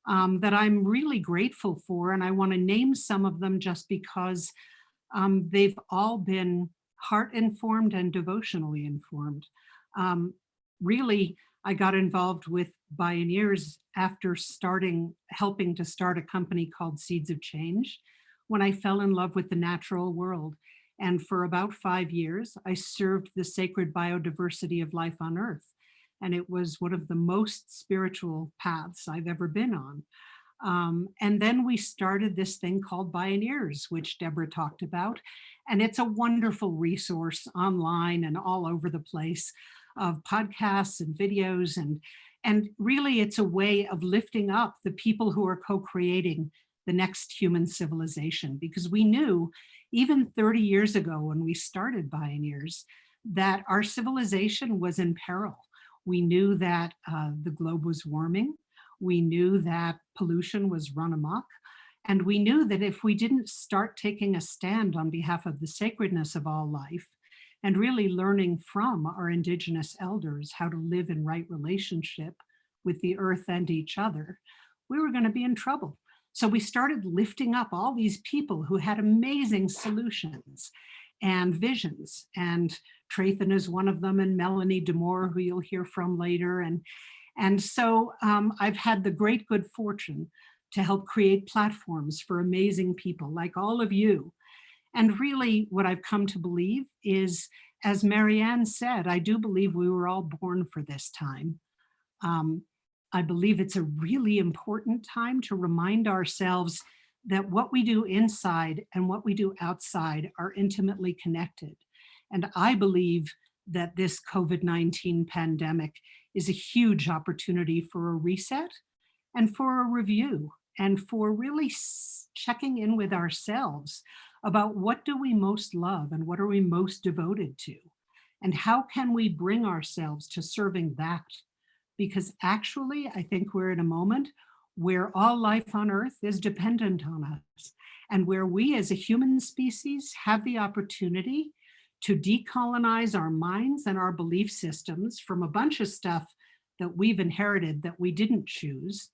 that I'm really grateful for. And I want to name some of them just because they've all been heart-informed and devotionally informed. Really, I got involved with Bioneers after helping to start a company called Seeds of Change, when I fell in love with the natural world. And for about 5 years, I served the sacred biodiversity of life on Earth. And it was one of the most spiritual paths I've ever been on. And then we started this thing called Bioneers, which Debra talked about. And it's a wonderful resource online and all over the place of podcasts and videos. And really, it's a way of lifting up the people who are co-creating the next human civilization, because we knew even 30 years ago when we started Bioneers that our civilization was in peril. We knew that the globe was warming. We knew that pollution was run amok. And we knew that if we didn't start taking a stand on behalf of the sacredness of all life and really learning from our Indigenous elders how to live in right relationship with the earth and each other, we were going to be in trouble. So we started lifting up all these people who had amazing solutions and visions. And Trathan is one of them, and Melanie DeMore, who you'll hear from later. And so I've had the great good fortune to help create platforms for amazing people like all of you. And really what I've come to believe is, as Marianne said, I do believe we were all born for this time. I believe it's a really important time to remind ourselves that what we do inside and what we do outside are intimately connected. And I believe that this COVID-19 pandemic is a huge opportunity for a reset and for a review and for really checking in with ourselves about what do we most love and what are we most devoted to, and how can we bring ourselves to serving that? Because actually, I think we're in a moment where all life on Earth is dependent on us, and where we as a human species have the opportunity to decolonize our minds and our belief systems from a bunch of stuff that we've inherited that we didn't choose,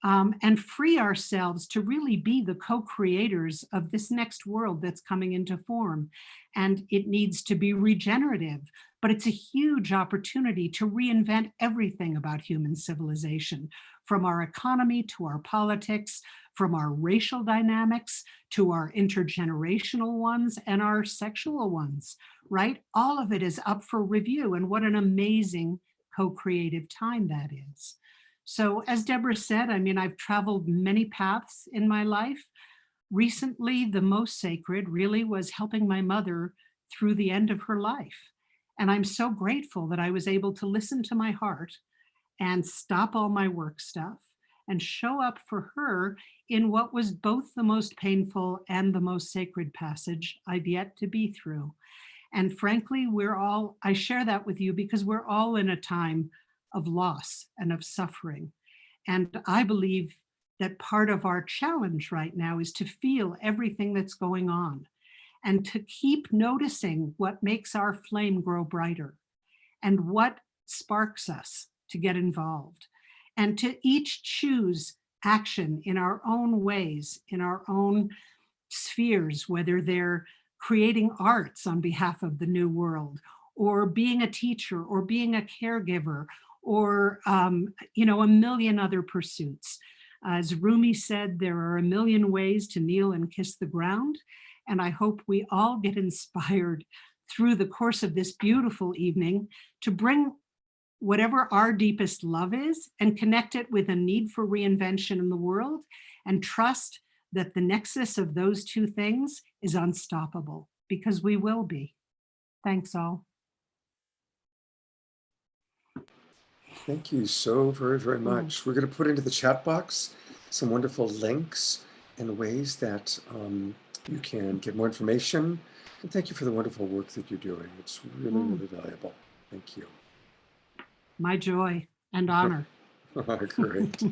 and free ourselves to really be the co-creators of this next world that's coming into form. And it needs to be regenerative, but it's a huge opportunity to reinvent everything about human civilization, from our economy to our politics, from our racial dynamics to our intergenerational ones and our sexual ones, right? All of it is up for review, and what an amazing co-creative time that is. So as Debra said, I mean, I've traveled many paths in my life. Recently, the most sacred really was helping my mother through the end of her life. And I'm so grateful that I was able to listen to my heart and stop all my work stuff and show up for her in what was both the most painful and the most sacred passage I've yet to be through. And frankly, I share that with you because we're all in a time of loss and of suffering. And I believe that part of our challenge right now is to feel everything that's going on and to keep noticing what makes our flame grow brighter and what sparks us to get involved, and to each choose action in our own ways, in our own spheres, whether they're creating arts on behalf of the new world, or being a teacher, or being a caregiver, or you know, a million other pursuits. As Rumi said, there are a million ways to kneel and kiss the ground. And I hope we all get inspired through the course of this beautiful evening to bring whatever our deepest love is and connect it with a need for reinvention in the world, and trust that the nexus of those two things is unstoppable, because we will be. Thanks all. Thank you so very, very much. We're going to put into the chat box some wonderful links and ways that you can get more information. And thank you for the wonderful work that you're doing. It's really, really valuable. Thank you. My joy and honor. Great.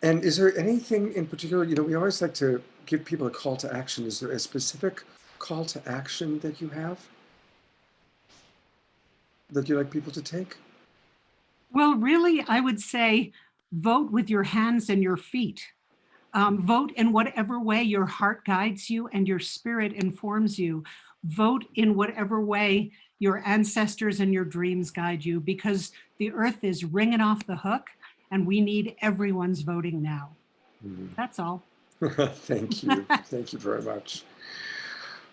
And is there anything in particular, you know, we always like to give people a call to action. Is there a specific call to action that you have that you'd like people to take? Well, really, I would say vote with your hands and your feet. Vote in whatever way your heart guides you and your spirit informs you. Vote in whatever way your ancestors and your dreams guide you, because the earth is ringing off the hook and we need everyone's voting now. That's all. Thank you. Thank you very much.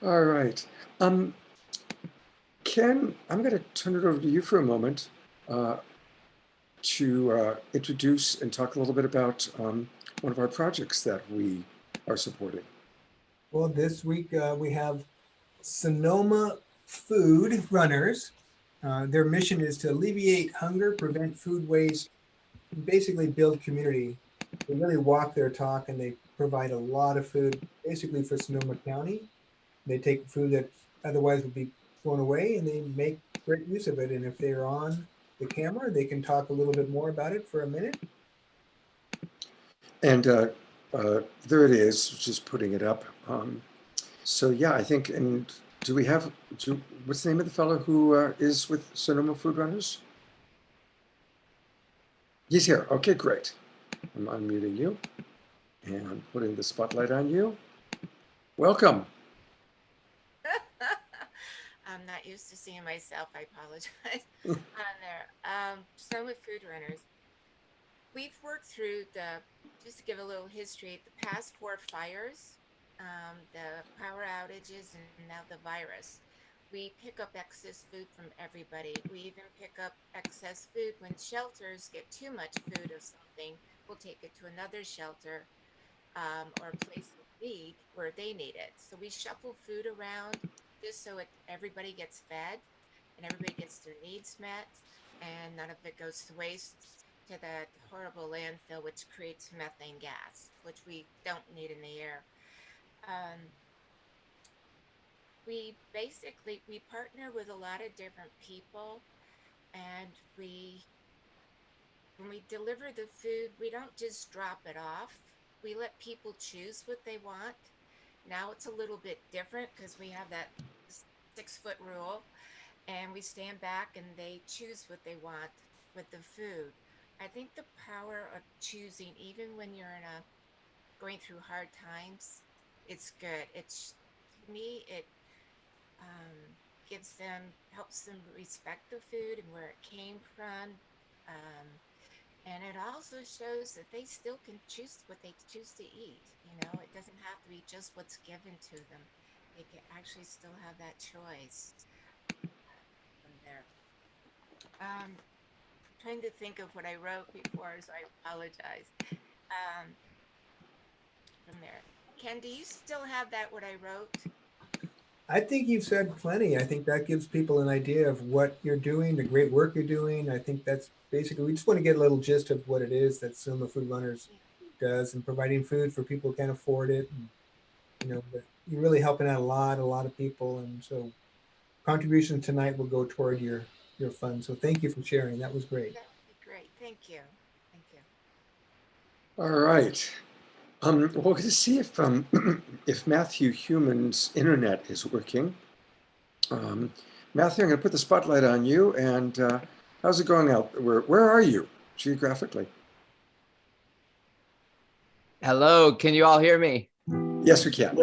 All right. Ken, I'm going to turn it over to you for a moment to introduce and talk a little bit about one of our projects that we are supporting. Well, this week we have Sonoma Food Runners. Their mission is to alleviate hunger, prevent food waste, and basically build community. They really walk their talk, and they provide a lot of food basically for Sonoma County. They take food that otherwise would be thrown away, and they make great use of it. And if they're on the camera, they can talk a little bit more about it for a minute. And there it is, just putting it up. So yeah, I think, and do we have, what's the name of the fellow who is with Sonoma Food Runners? He's here. Okay, great. I'm unmuting you and putting the spotlight on you. Welcome. I'm not used to seeing myself. I apologize on there. Sonoma Food Runners. we've worked through just to give a little history, the past 4 fires, the power outages, and now the virus. We pick up excess food from everybody. We even pick up excess food when shelters get too much food of something. We'll take it to another shelter or a place of need where they need it. So we shuffle food around just so everybody gets fed and everybody gets their needs met, and none of it goes to waste to that horrible landfill, which creates methane gas, which we don't need in the air. We partner with a lot of different people, and when we deliver the food, we don't just drop it off. We let people choose what they want. Now it's a little bit different because we have that 6-foot rule, and we stand back and they choose what they want with the food. I think the power of choosing, even when you're going through hard times, it's good. To me, it helps them respect the food and where it came from. And it also shows that they still can choose what they choose to eat. It doesn't have to be just what's given to them. They can actually still have that choice from there. Trying to think of what I wrote before, so I apologize. From there. Ken, do you still have that, what I wrote? I think you've said plenty. I think that gives people an idea of what you're doing, the great work you're doing. I think that's basically, we just want to get a little gist of what it is that Sonoma Food Runners does, and providing food for people who can't afford it. And, but you're really helping out a lot of people. And so contribution tonight will go toward your fund. So thank you for sharing. That was great. That would be great. Thank you. Thank you. All right. We're going to see if Matthew Human's internet is working. Matthew, I'm going to put the spotlight on you. And how's it going out? Where are you geographically? Hello, can you all hear me? Yes, we can.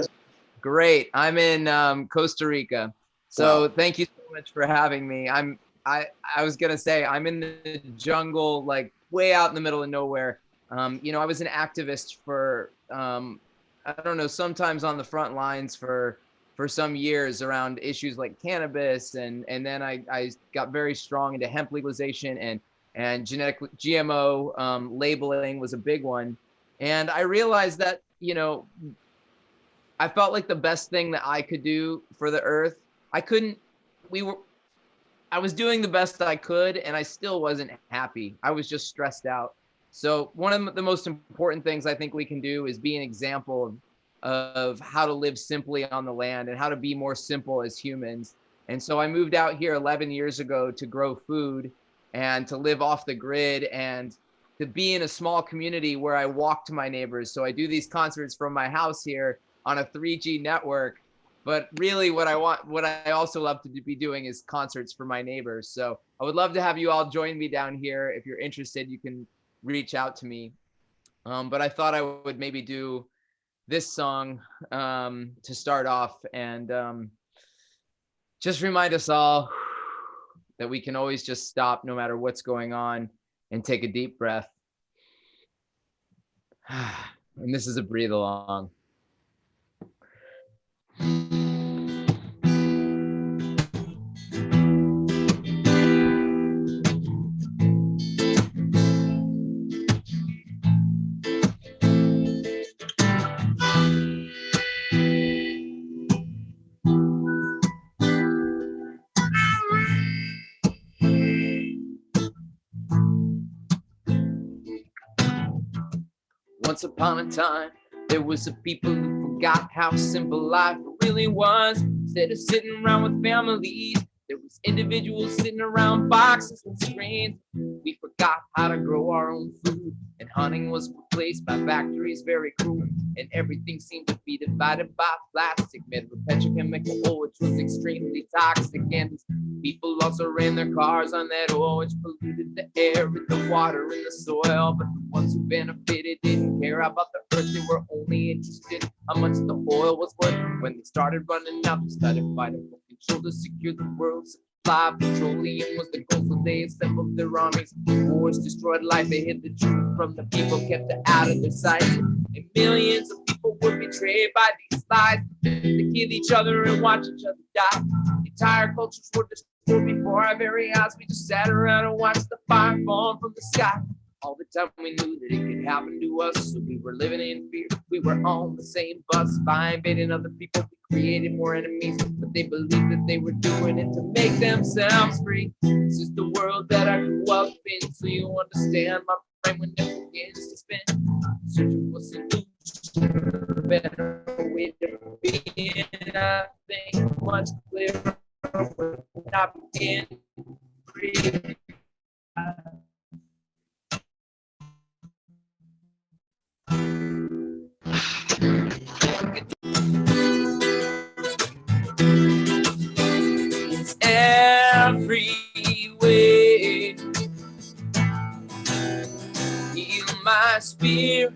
Great. I'm in Costa Rica. So Thank you so much for having me. I was going to say, I'm in the jungle, like way out in the middle of nowhere. I was an activist for, I don't know, sometimes on the front lines for some years around issues like cannabis. And then I got very strong into hemp legalization, and genetic GMO labeling was a big one. And I realized that, I felt like the best thing that I could do for the earth, I was doing the best I could, and I still wasn't happy. I was just stressed out. So one of the most important things I think we can do is be an example of how to live simply on the land and how to be more simple as humans. And so I moved out here 11 years ago to grow food and to live off the grid and to be in a small community where I walk to my neighbors. So I do these concerts from my house here on a 3G network. But really what I also love to be doing is concerts for my neighbors. So I would love to have you all join me down here. If you're interested, you can reach out to me. But I thought I would maybe do this song to start off and just remind us all that we can always just stop no matter what's going on and take a deep breath. And this is a breathe along. Once upon a time, there was a people who forgot how simple life really was. Instead of sitting around with families, there was individuals sitting around boxes and screens. We forgot how to grow our own food, and hunting was replaced by factories very cruel. And everything seemed to be divided by plastic, made with petrochemical oil, which was extremely toxic. And people also ran their cars on that oil, which polluted the air and the water and the soil. But the ones who benefited didn't care about the earth. They were only interested in how much the oil was worth. When they started running out, they started fighting for control to secure the world's supply. Petroleum was the goal, so they assembled their armies. Wars destroyed life, they hid the truth from the people, kept it out of their sight. And millions of people were betrayed by these lies. They kill each other and watch each other die. Entire cultures were destroyed before our very eyes. We just sat around and watched the fire fall from the sky. All the time we knew that it could happen to us, so we were living in fear. We were on the same bus, by invading other people. We created more enemies, but they believed that they were doing it to make themselves free. This is the world that I grew up in, so you understand my brain when it begins to spin. Searching for solutions, a better way to be, and I think much clearer when I begin to breathe. It's every way. Heal my spirit,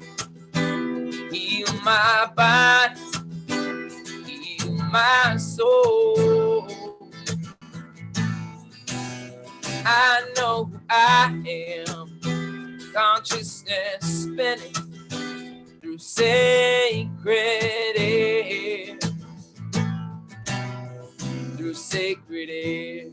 heal my body, heal my soul. I know who I am, consciousness spinning through sacred air, through sacred air.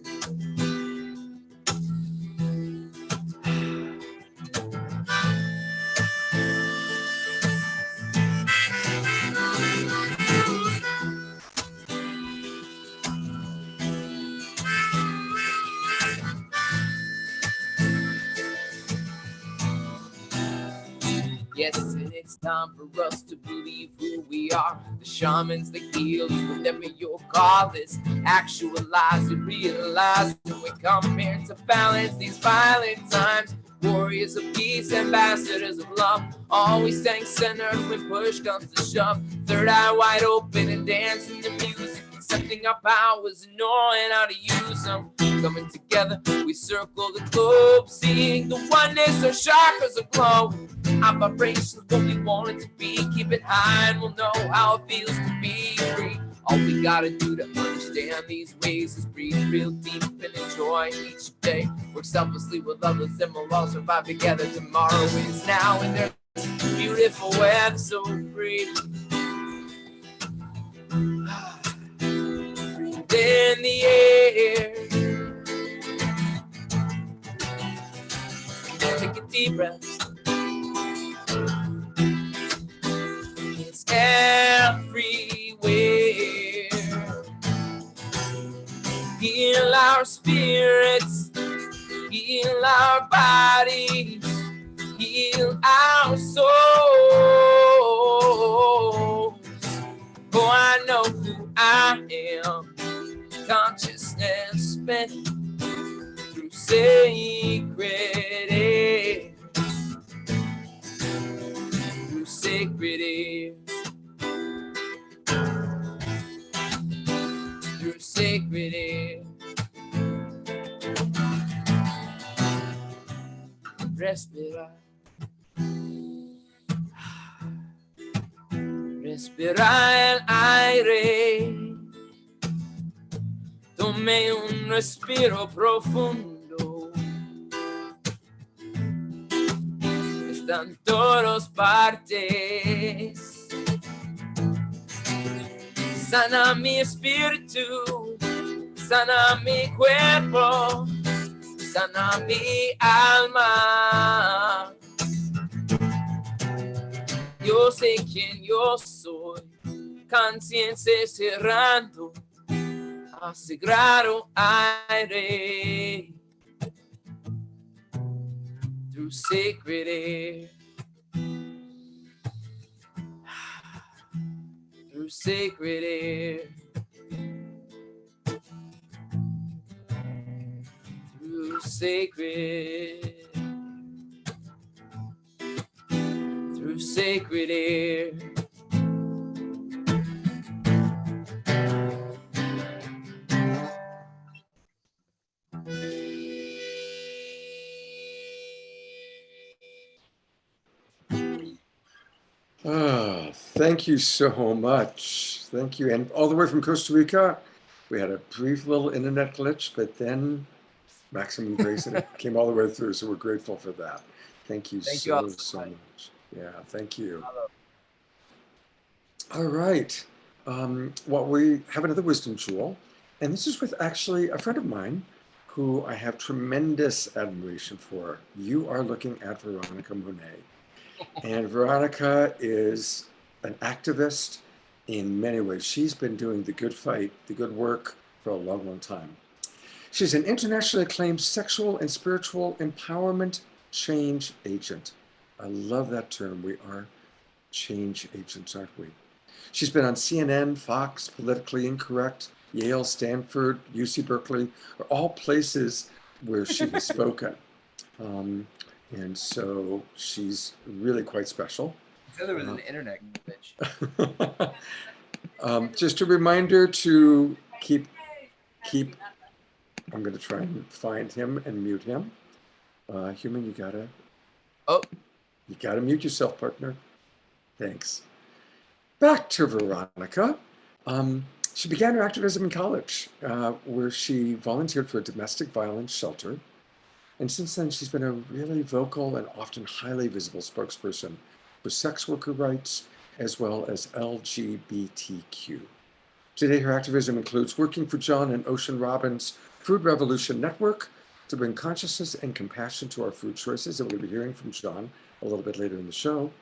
Yes, and it's time for us to believe who we are. The shamans, the healers, whatever your call is. Actualize and realize that we come here to balance these violent times. Warriors of peace, ambassadors of love, always staying centered when push comes to shove. Third eye wide open and dancing to music, accepting our powers and knowing how to use them. Coming together, we circle the globe, seeing the oneness, our chakras are glowing. Our vibrations what we want it to be. Keep it high and we'll know how it feels to be free. All we gotta do to understand these ways is breathe real deep and enjoy each day. Work selflessly with others and we'll all survive together. Tomorrow is now and there's beautiful weather, so breathe. Breathe in the air. Take a deep breath. It's everywhere. Heal our spirits, heal our bodies, heal our souls. Oh, I know who I am. Consciousness spinning through sacred air. Through sacred air. Through sacred air. Respirar. Respirar el aire. Tome un respiro profundo. Están todos partes. Sana mi espíritu, sana mi cuerpo, sana mi alma. Yo sé quién yo soy, conciencia cerrando a sagrado aire. Through sacred air. Through sacred air. Through sacred. Through sacred air. Oh, thank you so much. Thank you. And all the way from Costa Rica, We had a brief little internet glitch, but then Maximum Grace and it came all the way through. So we're grateful for that. Thank you so much. Yeah, thank you. All right. Well, we have another wisdom jewel, and this is with actually a friend of mine who I have tremendous admiration for. You are looking at Veronica Monet. And Veronica is an activist in many ways. She's been doing the good fight, the good work for a long, long time. She's an internationally acclaimed sexual and spiritual empowerment change agent. I love that term. We are change agents, aren't we? She's been on CNN, Fox, Politically Incorrect, Yale, Stanford, UC Berkeley, are all places where she has spoken. And so she's really quite special. He said there was an internet glitch. Just a reminder to keep, I'm going to try and find him and mute him. Human, you gotta mute yourself, partner. Thanks. Back to Veronica. She began her activism in college, where she volunteered for a domestic violence shelter. And since then, she's been a really vocal and often highly visible spokesperson for sex worker rights, as well as LGBTQ. Today, her activism includes working for John and Ocean Robbins' Food Revolution Network to bring consciousness and compassion to our food choices. And we're going to be hearing from John a little bit later in the show.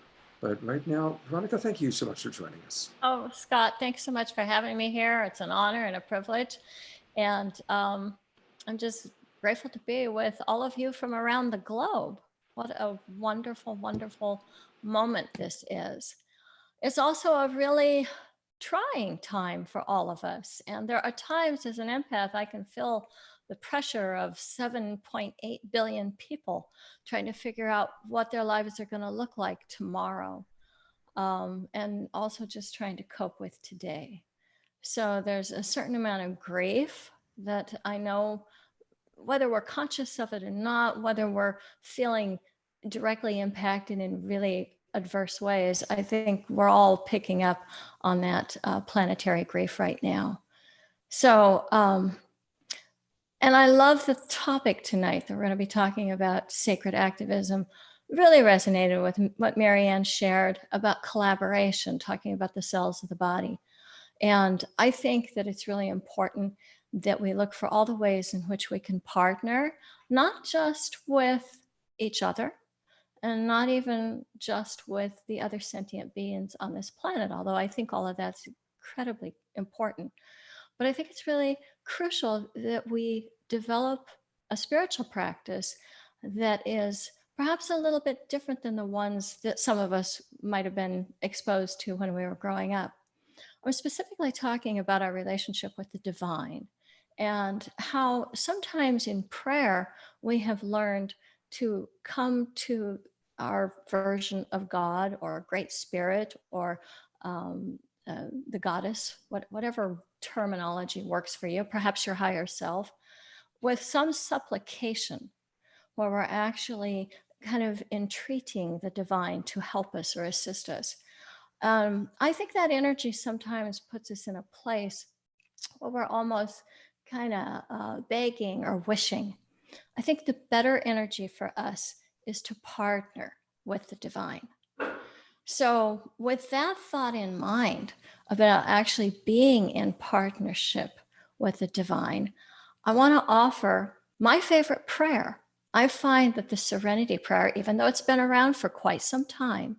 But right now, Veronica, thank you so much for joining us. Oh, Scott, thanks so much for having me here. It's an honor and a privilege. And I'm just grateful to be with all of you from around the globe. What a wonderful, wonderful moment this is. It's also a really trying time for all of us. And there are times as an empath, I can feel the pressure of 7.8 billion people trying to figure out what their lives are going to look like tomorrow. And also just trying to cope with today. So there's a certain amount of grief that I know, whether we're conscious of it or not, whether we're feeling directly impacted in really adverse ways, I think we're all picking up on that planetary grief right now. So, and I love the topic tonight that we're going to be talking about sacred activism. Really resonated with what Marianne shared about collaboration, talking about the cells of the body. And I think that it's really important that we look for all the ways in which we can partner, not just with each other, and not even just with the other sentient beings on this planet, although I think all of that's incredibly important. But I think it's really crucial that we develop a spiritual practice that is perhaps a little bit different than the ones that some of us might have been exposed to when we were growing up. I'm specifically talking about our relationship with the divine and how sometimes in prayer we have learned to come to our version of God or a great spirit or the goddess, whatever terminology works for you, perhaps your higher self, with some supplication where we're actually kind of entreating the divine to help us or assist us. I think that energy sometimes puts us in a place where we're almost kind of begging or wishing. I think the better energy for us is to partner with the divine. So with that thought in mind about actually being in partnership with the divine, I want to offer my favorite prayer. I find that the Serenity Prayer, even though it's been around for quite some time,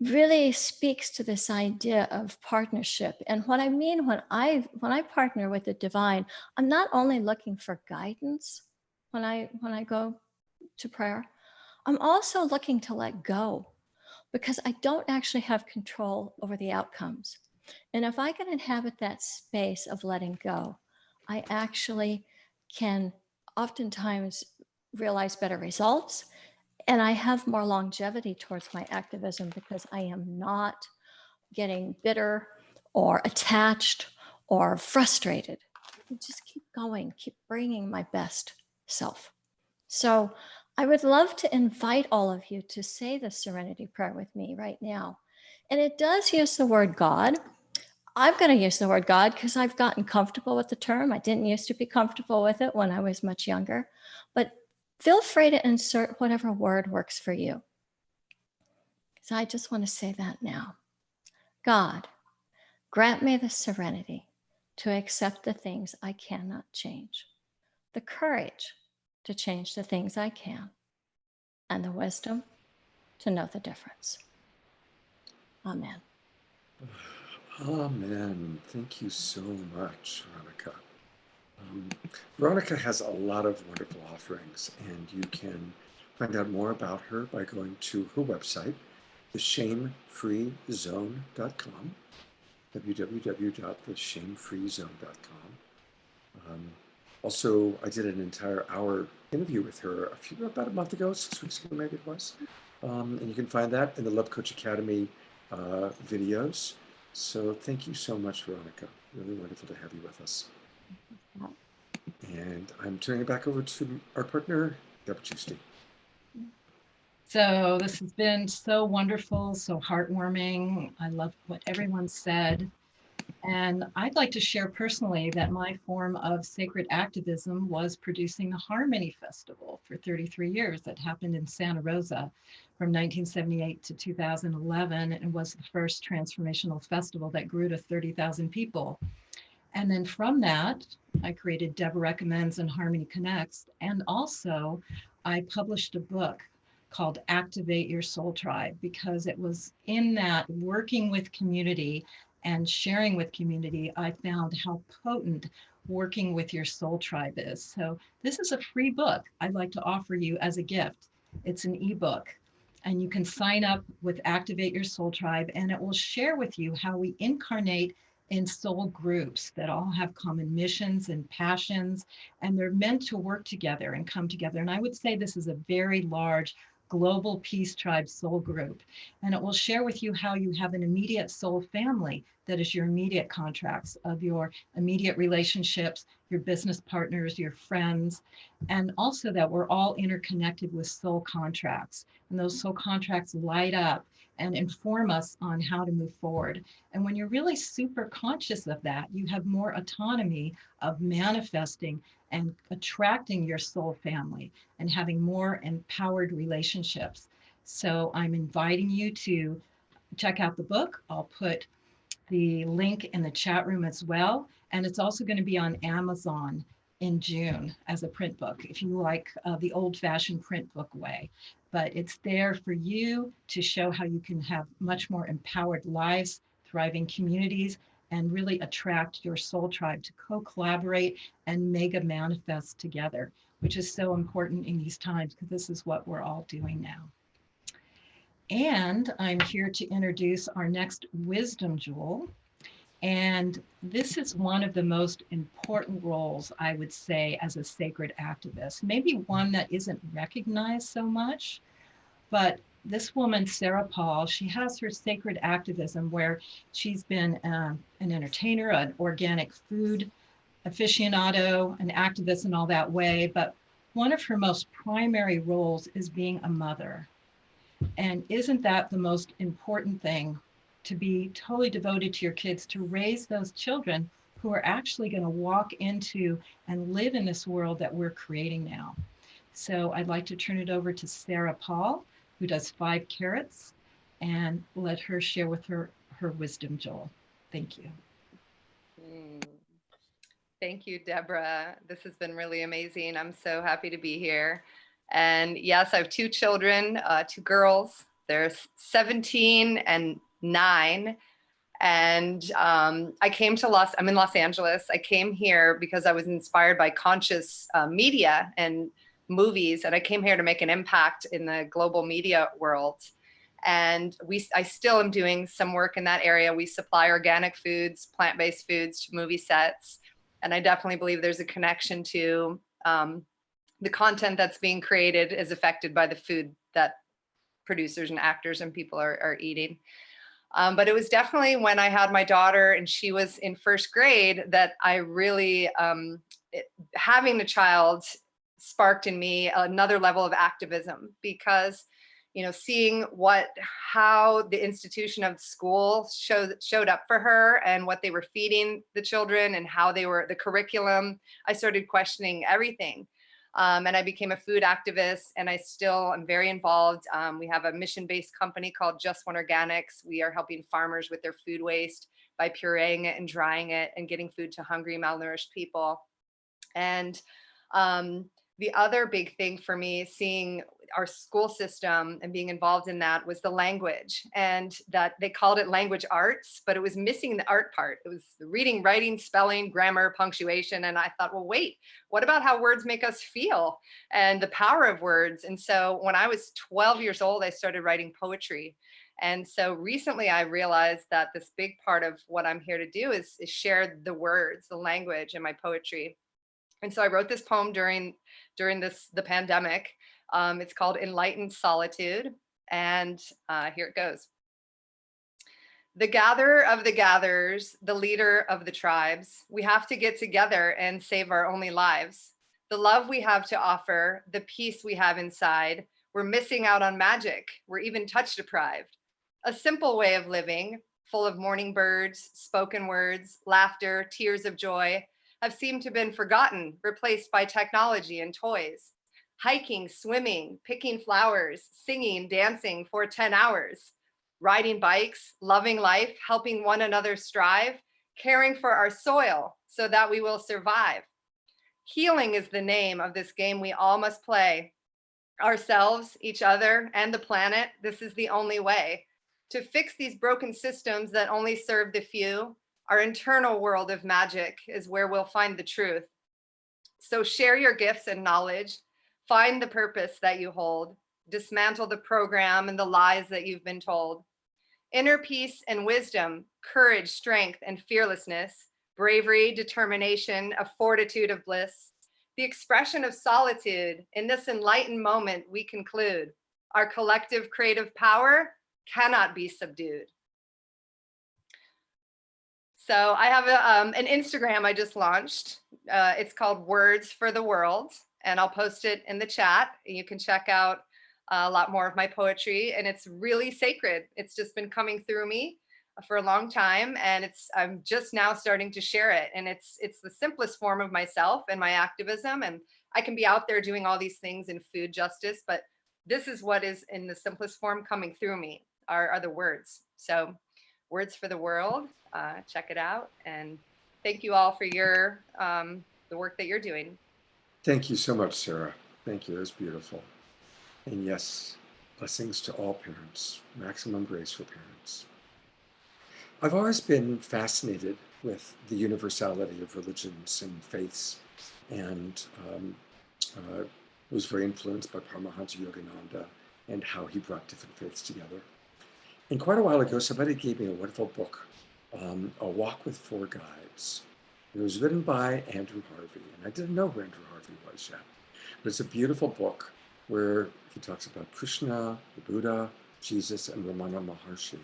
really speaks to this idea of partnership. And what I mean when I partner with the divine, I'm not only looking for guidance when I go to prayer, I'm also looking to let go, because I don't actually have control over the outcomes. And if I can inhabit that space of letting go, I actually can oftentimes realize better results. And I have more longevity towards my activism because I am not getting bitter or attached or frustrated. I just keep going, keep bringing my best self. So I would love to invite all of you to say the Serenity Prayer with me right now. And it does use the word God. I'm going to use the word God because I've gotten comfortable with the term. I didn't used to be comfortable with it when I was much younger, but feel free to insert whatever word works for you. So I just want to say that now. God, grant me the serenity to accept the things I cannot change, the courage to change the things I can, and the wisdom to know the difference. Amen. Amen. Thank you so much, Veronica. Veronica has a lot of wonderful offerings, and you can find out more about her by going to her website, theshamefreezone.com, www.theshamefreezone.com. Also, I did an entire hour interview with her about a month ago, 6 weeks ago, maybe it was. And you can find that in the Love Coach Academy videos. So thank you so much, Veronica. Really wonderful to have you with us. And I'm turning it back over to our partner, Debra Giusti. So this has been so wonderful, so heartwarming. I love what everyone said. And I'd like to share personally that my form of sacred activism was producing the Harmony Festival for 33 years that happened in Santa Rosa from 1978 to 2011, and was the first transformational festival that grew to 30,000 people. And then from that, I created Debra Recommends and Harmony Connects. And also I published a book called Activate Your Soul Tribe, because it was in that working with community and sharing with community, I found how potent working with your soul tribe is. So this is a free book I'd like to offer you as a gift. It's an ebook, and you can sign up with Activate Your Soul Tribe, and it will share with you how we incarnate in soul groups that all have common missions and passions, and they're meant to work together and come together. And I would say this is a very large global peace tribe soul group. And it will share with you how you have an immediate soul family that is your immediate contracts of your immediate relationships, your business partners, your friends, and also that we're all interconnected with soul contracts. And those soul contracts light up and inform us on how to move forward. And when you're really super conscious of that, you have more autonomy of manifesting and attracting your soul family and having more empowered relationships. So I'm inviting you to check out the book. I'll put the link in the chat room as well. And it's also going to be on Amazon in June as a print book, if you like the old-fashioned print book way. But it's there for you to show how you can have much more empowered lives, thriving communities, and really attract your soul tribe to co-collaborate and mega manifest together, which is so important in these times, because this is what we're all doing now. And I'm here to introduce our next wisdom jewel. And this is one of the most important roles, I would say, as a sacred activist, maybe one that isn't recognized so much, but this woman, Sarah Paul, she has her sacred activism where she's been an entertainer, an organic food aficionado, an activist in all that way. But one of her most primary roles is being a mother. And isn't that the most important thing? To be totally devoted to your kids, to raise those children who are actually going to walk into and live in this world that we're creating now. So I'd like to turn it over to Sarah Paul, who does 5 carats, and let her share with her wisdom jewel. Thank you. Thank you, Debra. This has been really amazing. I'm so happy to be here. And yes, I have 2 children, 2 girls. They're 17 and 9. And I came to I'm in Los Angeles. I came here because I was inspired by conscious media and movies. And I came here to make an impact in the global media world. And I still am doing some work in that area. We supply organic foods, plant-based foods to movie sets. And I definitely believe there's a connection to the content that's being created is affected by the food that producers and actors and people are eating. But it was definitely when I had my daughter and she was in 1st grade that I really, having a child sparked in me another level of activism, because seeing how the institution of school showed up for her and what they were feeding the children and how the curriculum, I started questioning everything. And I became a food activist, and I still am very involved. We have a mission-based company called Just One Organics. We are helping farmers with their food waste by pureeing it and drying it and getting food to hungry, malnourished people. And the other big thing for me, seeing our school system and being involved in that, was the language, and that they called it language arts, but it was missing the art part. It was the reading, writing, spelling, grammar, punctuation. And I thought, well, wait, what about how words make us feel and the power of words? And so when I was 12 years old, I started writing poetry. And so recently I realized that this big part of what I'm here to do is share the words, the language in my poetry. And so I wrote this poem during the pandemic. It's called Enlightened Solitude. And here it goes. The gatherer of the gatherers, the leader of the tribes, we have to get together and save our only lives. The love we have to offer, the peace we have inside, we're missing out on magic. We're even touch deprived. A simple way of living, full of morning birds, spoken words, laughter, tears of joy, have seemed to have been forgotten, replaced by technology and toys. Hiking, swimming, picking flowers, singing, dancing for 10 hours. Riding bikes, loving life, helping one another strive, caring for our soil so that we will survive. Healing is the name of this game we all must play. Ourselves, each other, and the planet, this is the only way. To fix these broken systems that only serve the few, our internal world of magic is where we'll find the truth. So share your gifts and knowledge, find the purpose that you hold, dismantle the program and the lies that you've been told. Inner peace and wisdom, courage, strength, and fearlessness, bravery, determination, a fortitude of bliss. The expression of solitude, in this enlightened moment, we conclude, our collective creative power cannot be subdued. So I have an Instagram I just launched. It's called Words for the World, and I'll post it in the chat. You can check out a lot more of my poetry, and it's really sacred. It's just been coming through me for a long time, and I'm just now starting to share it. And it's the simplest form of myself and my activism. And I can be out there doing all these things in food justice, but this is what is in the simplest form coming through me are the words. So Words for the World, check it out. And thank you all for your the work that you're doing. Thank you so much, Sarah. Thank you. It was beautiful. And yes, blessings to all parents, maximum grace for parents. I've always been fascinated with the universality of religions and faiths, and was very influenced by Paramahansa Yogananda and how he brought different faiths together. And quite a while ago, somebody gave me a wonderful book, A Walk with Four Guides. It was written by Andrew Harvey, and I didn't know who Andrew Harvey was yet. But it's a beautiful book where he talks about Krishna, the Buddha, Jesus, and Ramana Maharshi.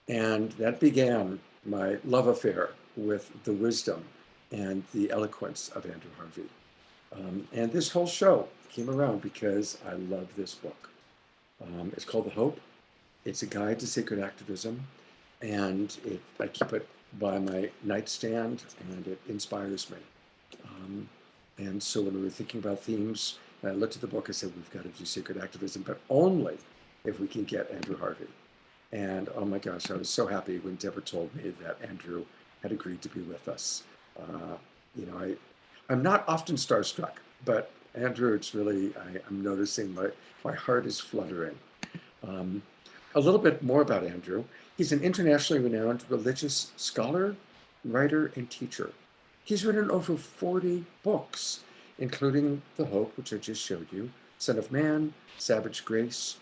And that began my love affair with the wisdom and the eloquence of Andrew Harvey. And this whole show came around because I love this book. It's called The Hope. It's a guide to sacred activism, and I keep it by my nightstand, and it inspires me. And so when we were thinking about themes, I looked at the book and said, we've got to do sacred activism, but only if we can get Andrew Harvey. And oh my gosh, I was so happy when Debra told me that Andrew had agreed to be with us. I'm not often starstruck, but Andrew, it's really, I'm noticing my heart is fluttering. A little bit more about Andrew. He's an internationally renowned religious scholar, writer, and teacher. He's written over 40 books, including The Hope, which I just showed you, Son of Man, Savage Grace.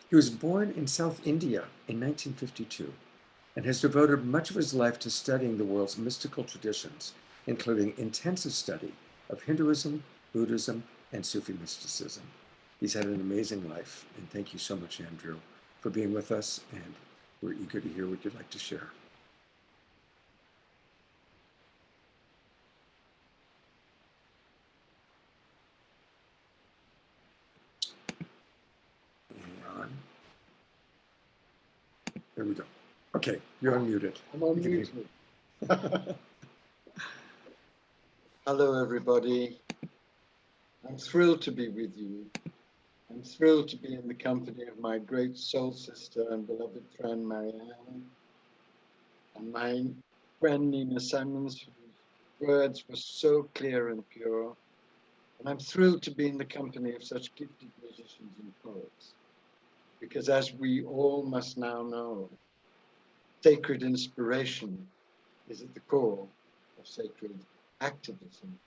He was born in South India in 1952 and has devoted much of his life to studying the world's mystical traditions, including intensive study of Hinduism, Buddhism, and Sufi mysticism. He's had an amazing life, and thank you so much, Andrew, for being with us, and we're eager to hear what you'd like to share. There we go. Okay, you're unmuted. I'm unmuted. Hello, everybody. I'm thrilled to be with you. I'm thrilled to be in the company of my great soul sister and beloved friend, Marianne, and my friend, Nina Simons, whose words were so clear and pure. And I'm thrilled to be in the company of such gifted musicians and poets, because as we all must now know, sacred inspiration is at the core of sacred activism.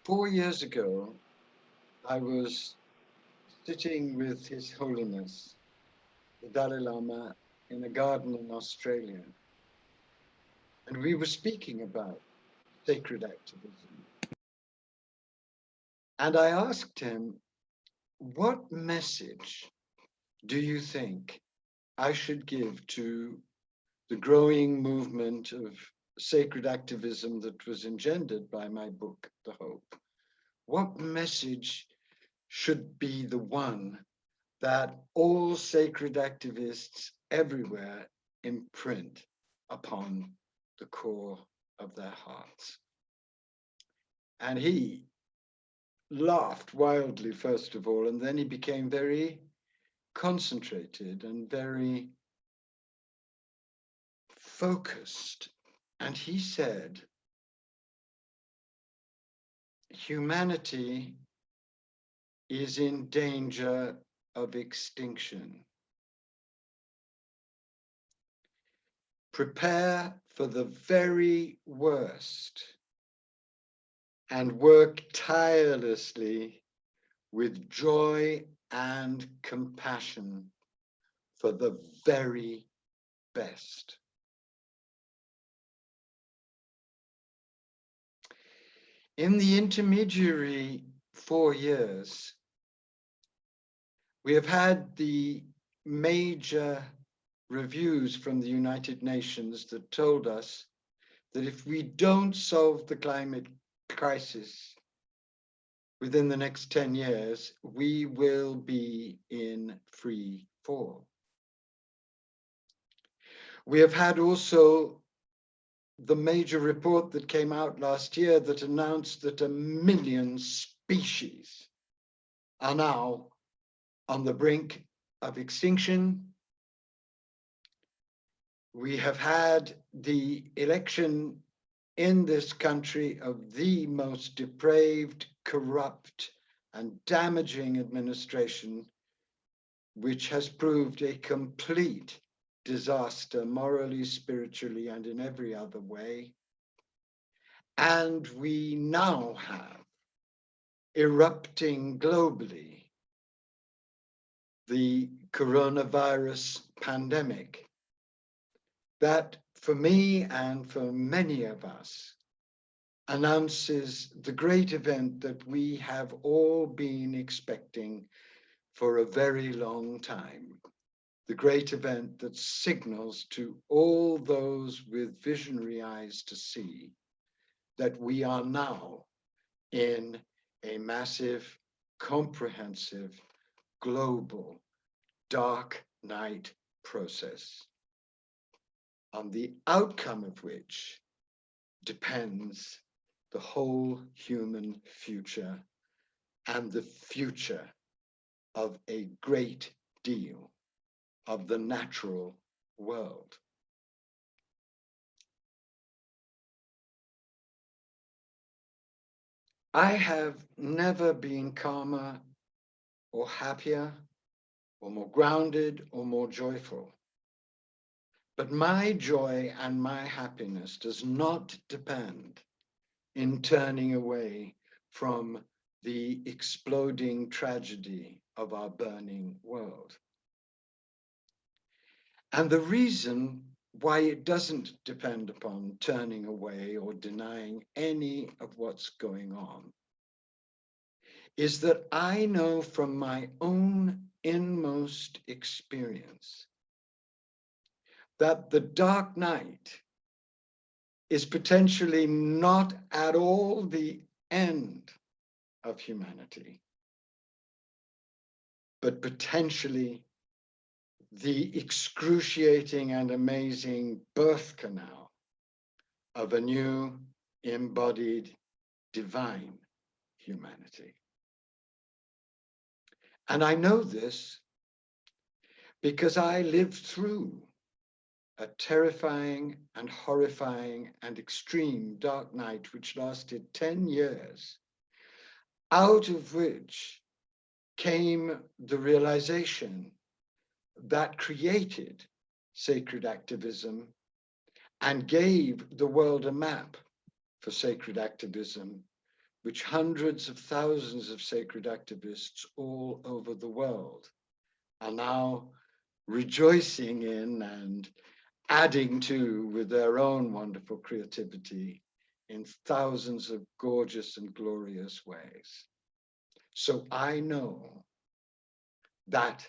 Four years ago, I was sitting with His Holiness, the Dalai Lama, in a garden in Australia. And we were speaking about sacred activism. And I asked him, what message do you think I should give to the growing movement of sacred activism that was engendered by my book, The Hope? What message should be the one that all sacred activists everywhere imprint upon the core of their hearts? And he laughed wildly, first of all, and then he became very concentrated and very focused. And he said, humanity is in danger of extinction. Prepare for the very worst and work tirelessly with joy and compassion for the very best. In the intermediary 4 years, we have had the major reviews from the United Nations that told us that if we don't solve the climate crisis within the next 10 years, we will be in free fall. We have had also the major report that came out last year that announced that 1 million species are now on the brink of extinction. We have had the election in this country of the most depraved, corrupt, and damaging administration, which has proved a complete disaster morally, spiritually, and in every other way. And we now have erupting globally the coronavirus pandemic that, for me and for many of us, announces the great event that we have all been expecting for a very long time. The great event that signals to all those with visionary eyes to see that we are now in a massive, comprehensive, global, dark night process, on the outcome of which depends the whole human future and the future of a great deal of the natural world. I have never been calmer or happier or more grounded or more joyful. But my joy and my happiness does not depend in turning away from the exploding tragedy of our burning world. And the reason why it doesn't depend upon turning away or denying any of what's going on is that I know from my own inmost experience that the dark night is potentially not at all the end of humanity, but potentially the excruciating and amazing birth canal of a new embodied divine humanity. And I know this because I lived through a terrifying and horrifying and extreme dark night which lasted 10 years, out of which came the realization that created sacred activism and gave the world a map for sacred activism, which hundreds of thousands of sacred activists all over the world are now rejoicing in and adding to with their own wonderful creativity in thousands of gorgeous and glorious ways. So I know that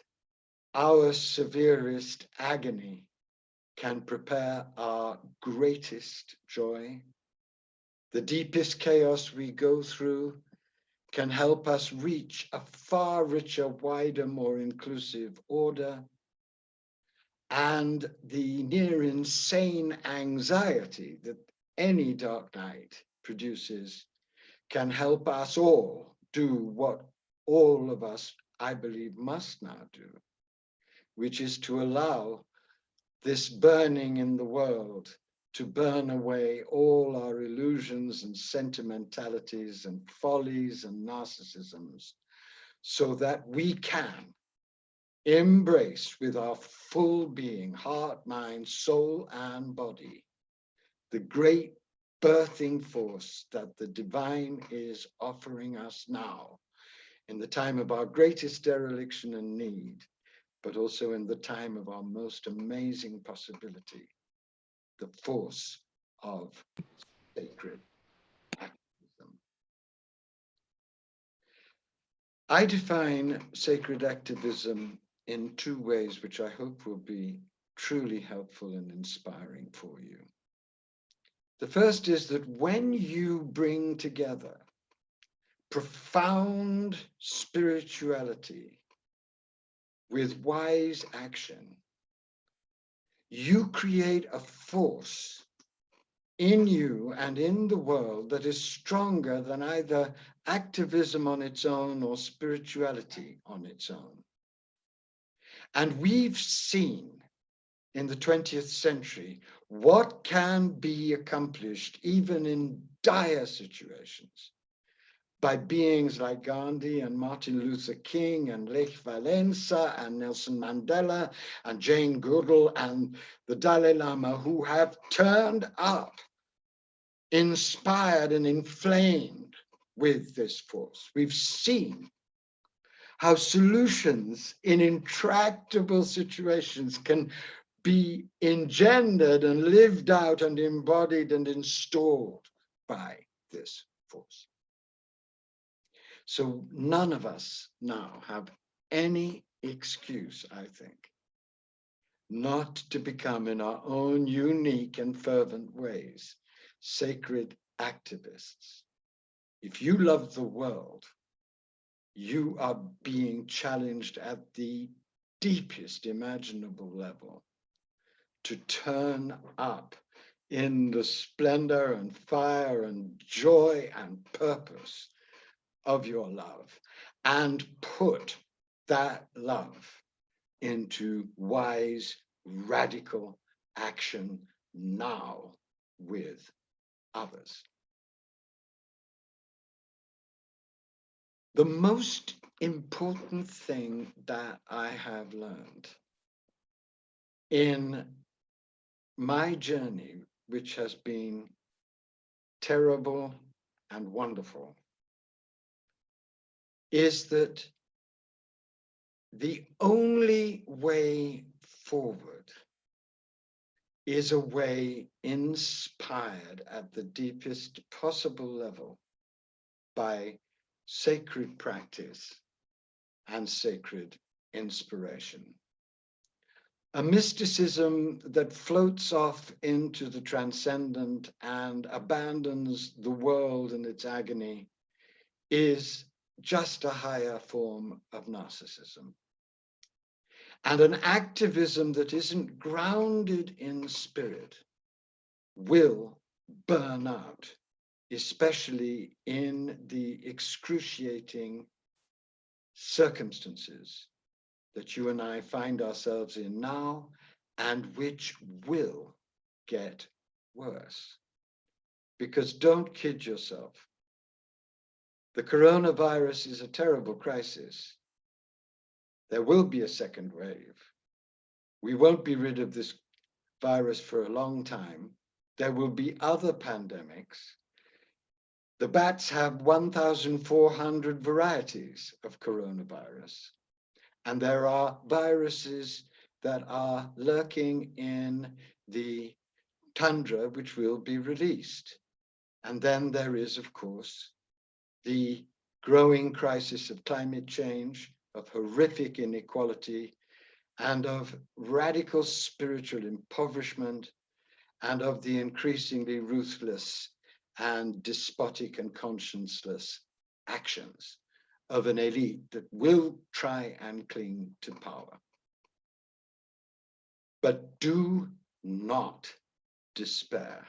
our severest agony can prepare our greatest joy. The deepest chaos we go through can help us reach a far richer, wider, more inclusive order. And the near insane anxiety that any dark night produces can help us all do what all of us, I believe, must now do, which is to allow this burning in the world to burn away all our illusions and sentimentalities and follies and narcissisms, so that we can embrace with our full being, heart, mind, soul, and body, the great birthing force that the divine is offering us now in the time of our greatest dereliction and need, but also in the time of our most amazing possibility, the force of sacred activism. I define sacred activism in two ways, which I hope will be truly helpful and inspiring for you. The first is that when you bring together profound spirituality with wise action, you create a force in you and in the world that is stronger than either activism on its own or spirituality on its own. And we've seen in the 20th century what can be accomplished even in dire situations by beings like Gandhi and Martin Luther King and Lech Walesa and Nelson Mandela and Jane Goodall and the Dalai Lama, who have turned up, inspired and inflamed with this force. We've seen how solutions in intractable situations can be engendered and lived out and embodied and installed by this force. So none of us now have any excuse, I think, not to become in our own unique and fervent ways sacred activists. If you love the world, you are being challenged at the deepest imaginable level to turn up in the splendor and fire and joy and purpose of your love and put that love into wise, radical action now with others. The most important thing that I have learned in my journey, which has been terrible and wonderful, is that the only way forward is a way inspired at the deepest possible level by sacred practice and sacred inspiration. A mysticism that floats off into the transcendent and abandons the world and its agony is just a higher form of narcissism. And an activism that isn't grounded in spirit will burn out, especially in the excruciating circumstances that you and I find ourselves in now, and which will get worse. Because don't kid yourself. The coronavirus is a terrible crisis. There will be a second wave. We won't be rid of this virus for a long time. There will be other pandemics. The bats have 1,400 varieties of coronavirus. And there are viruses that are lurking in the tundra, which will be released. And then there is, of course, the growing crisis of climate change, of horrific inequality, and of radical spiritual impoverishment, and of the increasingly ruthless and despotic and conscienceless actions of an elite that will try and cling to power. But do not despair,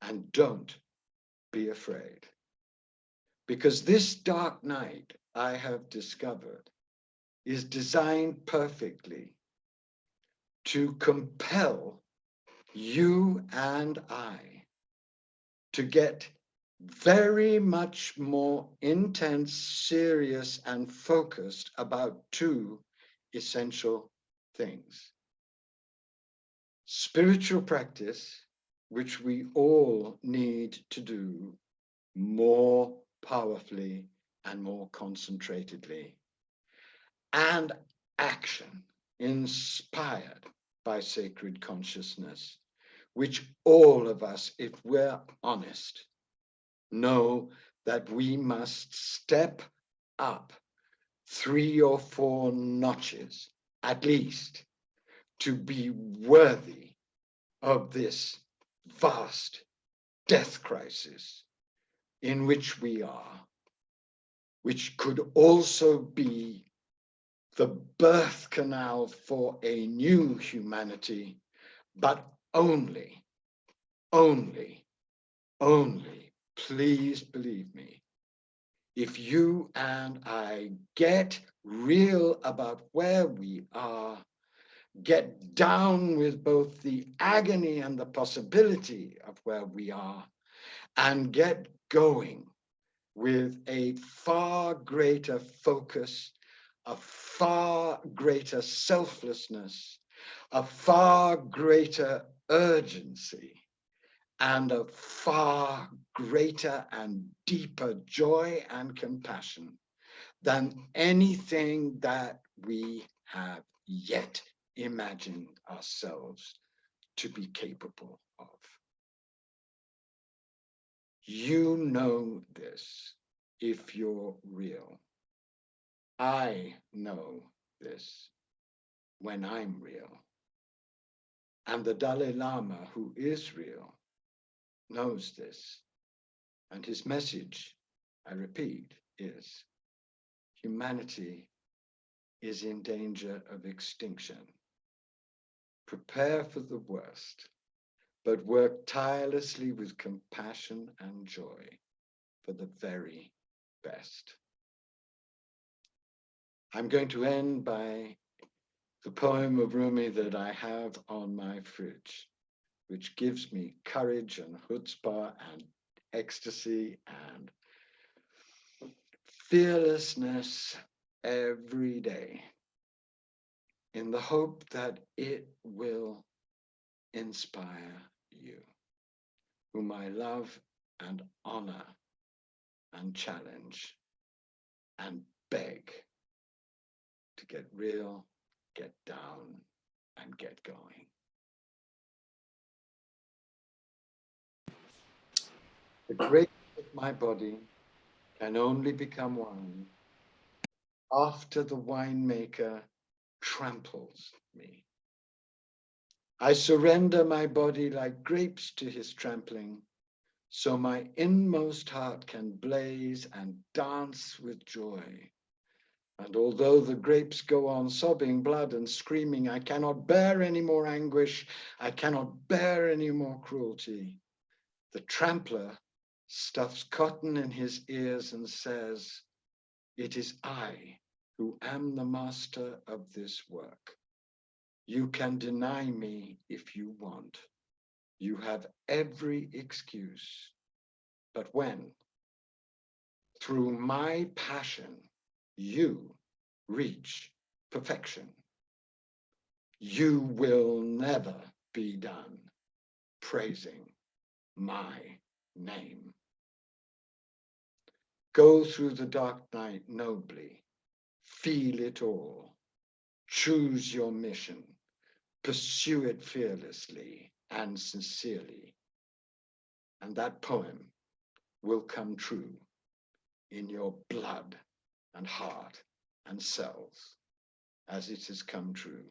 and don't be afraid. Because this dark night, I have discovered, is designed perfectly to compel you and I to get very much more intense, serious, and focused about two essential things. Spiritual practice, which we all need to do more powerfully and more concentratedly, and action inspired by sacred consciousness, which all of us, if we're honest, know that we must step up 3 or 4 notches, at least, to be worthy of this vast death crisis in which we are, which could also be the birth canal for a new humanity, but only, please believe me, if you and I get real about where we are, get down with both the agony and the possibility of where we are, and get going with a far greater focus, a far greater selflessness, a far greater urgency, and a far greater and deeper joy and compassion than anything that we have yet imagined ourselves to be capable of. You know this if you're real. I know this when I'm real. And the Dalai Lama, who is real, knows this. And his message, I repeat, is humanity is in danger of extinction. Prepare for the worst, but work tirelessly with compassion and joy for the very best. I'm going to end by the poem of Rumi that I have on my fridge, which gives me courage and chutzpah and ecstasy and fearlessness every day, in the hope that it will inspire you, whom I love and honor and challenge and beg to get real, get down, and get going. The greatness of my body can only become wine after the winemaker tramples me. I surrender my body like grapes to his trampling, so my inmost heart can blaze and dance with joy And although the grapes go on sobbing blood and screaming, I cannot bear any more anguish, I cannot bear any more cruelty, the trampler stuffs cotton in his ears and says, it is I who am the master of this work. You can deny me if you want. You have every excuse. But when, through my passion, you reach perfection, you will never be done praising my name. Go through the dark night nobly, feel it all, choose your mission, pursue it fearlessly and sincerely, and that poem will come true in your blood and heart and cells, as it has come true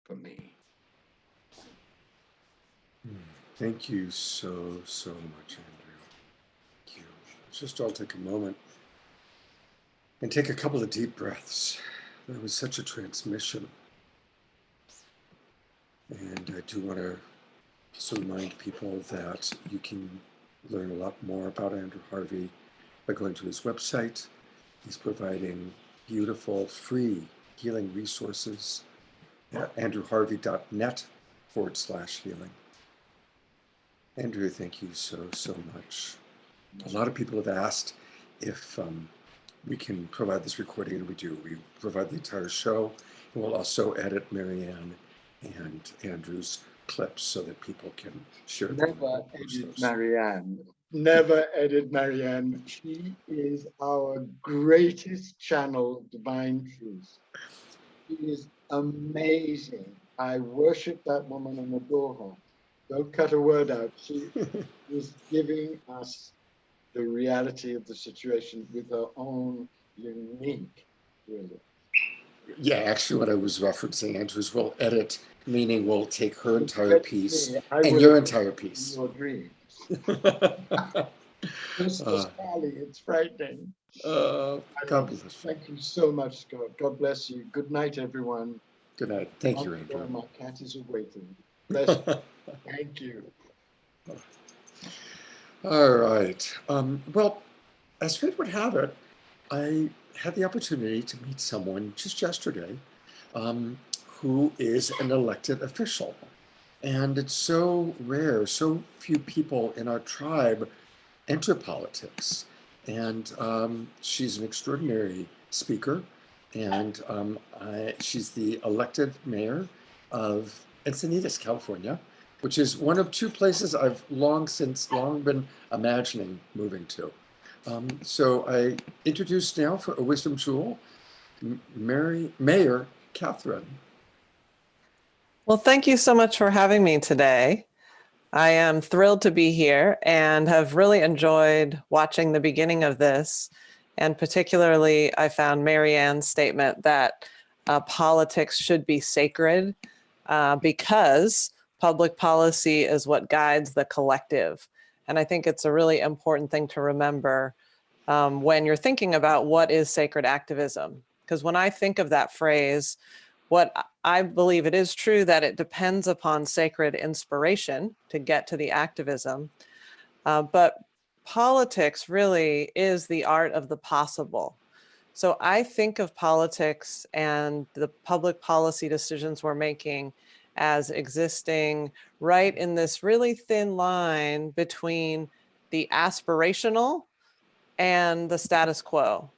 for me. Thank you so much, Andrew. Thank you. Let's just all take a moment and take a couple of deep breaths. That was such a transmission. And I do want to also remind people that you can learn a lot more about Andrew Harvey by going to his website. He's providing beautiful, free healing resources at andrewharvey.net/healing. Andrew, thank you so much. A lot of people have asked if we can provide this recording, and we do. We provide the entire show, and we'll also edit Marianne and Andrew's clips so that people can share them. Never edit Marianne. Never edit Marianne. She is our greatest channel of divine truth. She is amazing. I worship that woman and adore her. Don't cut a word out. She is giving us the reality of the situation with her own unique brilliance. Yeah, actually what I was referencing, Andrew, is we'll edit, meaning we'll take her entire piece and your entire piece. Your dreams. It's frightening. God bless you. Thank you so much, Scott. God bless you. Good night, everyone. Good night. Thank you, Andrew. My cat is awaiting. Bless you. Thank you. All right. Well, as fate would have it, I had the opportunity to meet someone just yesterday who is an elected official. And it's so rare, so few people in our tribe enter politics. And she's an extraordinary speaker. And she's the elected mayor of Encinitas, California, which is one of two places I've long been imagining moving to. So I introduce now for a wisdom jewel, Mayor Catherine. Well, thank you so much for having me today. I am thrilled to be here and have really enjoyed watching the beginning of this. And particularly, I found Marianne's statement that politics should be sacred because public policy is what guides the collective. And I think it's a really important thing to remember when you're thinking about what is sacred activism. Because when I think of that phrase, what I believe it is true that it depends upon sacred inspiration to get to the activism. But politics really is the art of the possible. So I think of politics and the public policy decisions we're making as existing right in this really thin line between the aspirational and the status quo.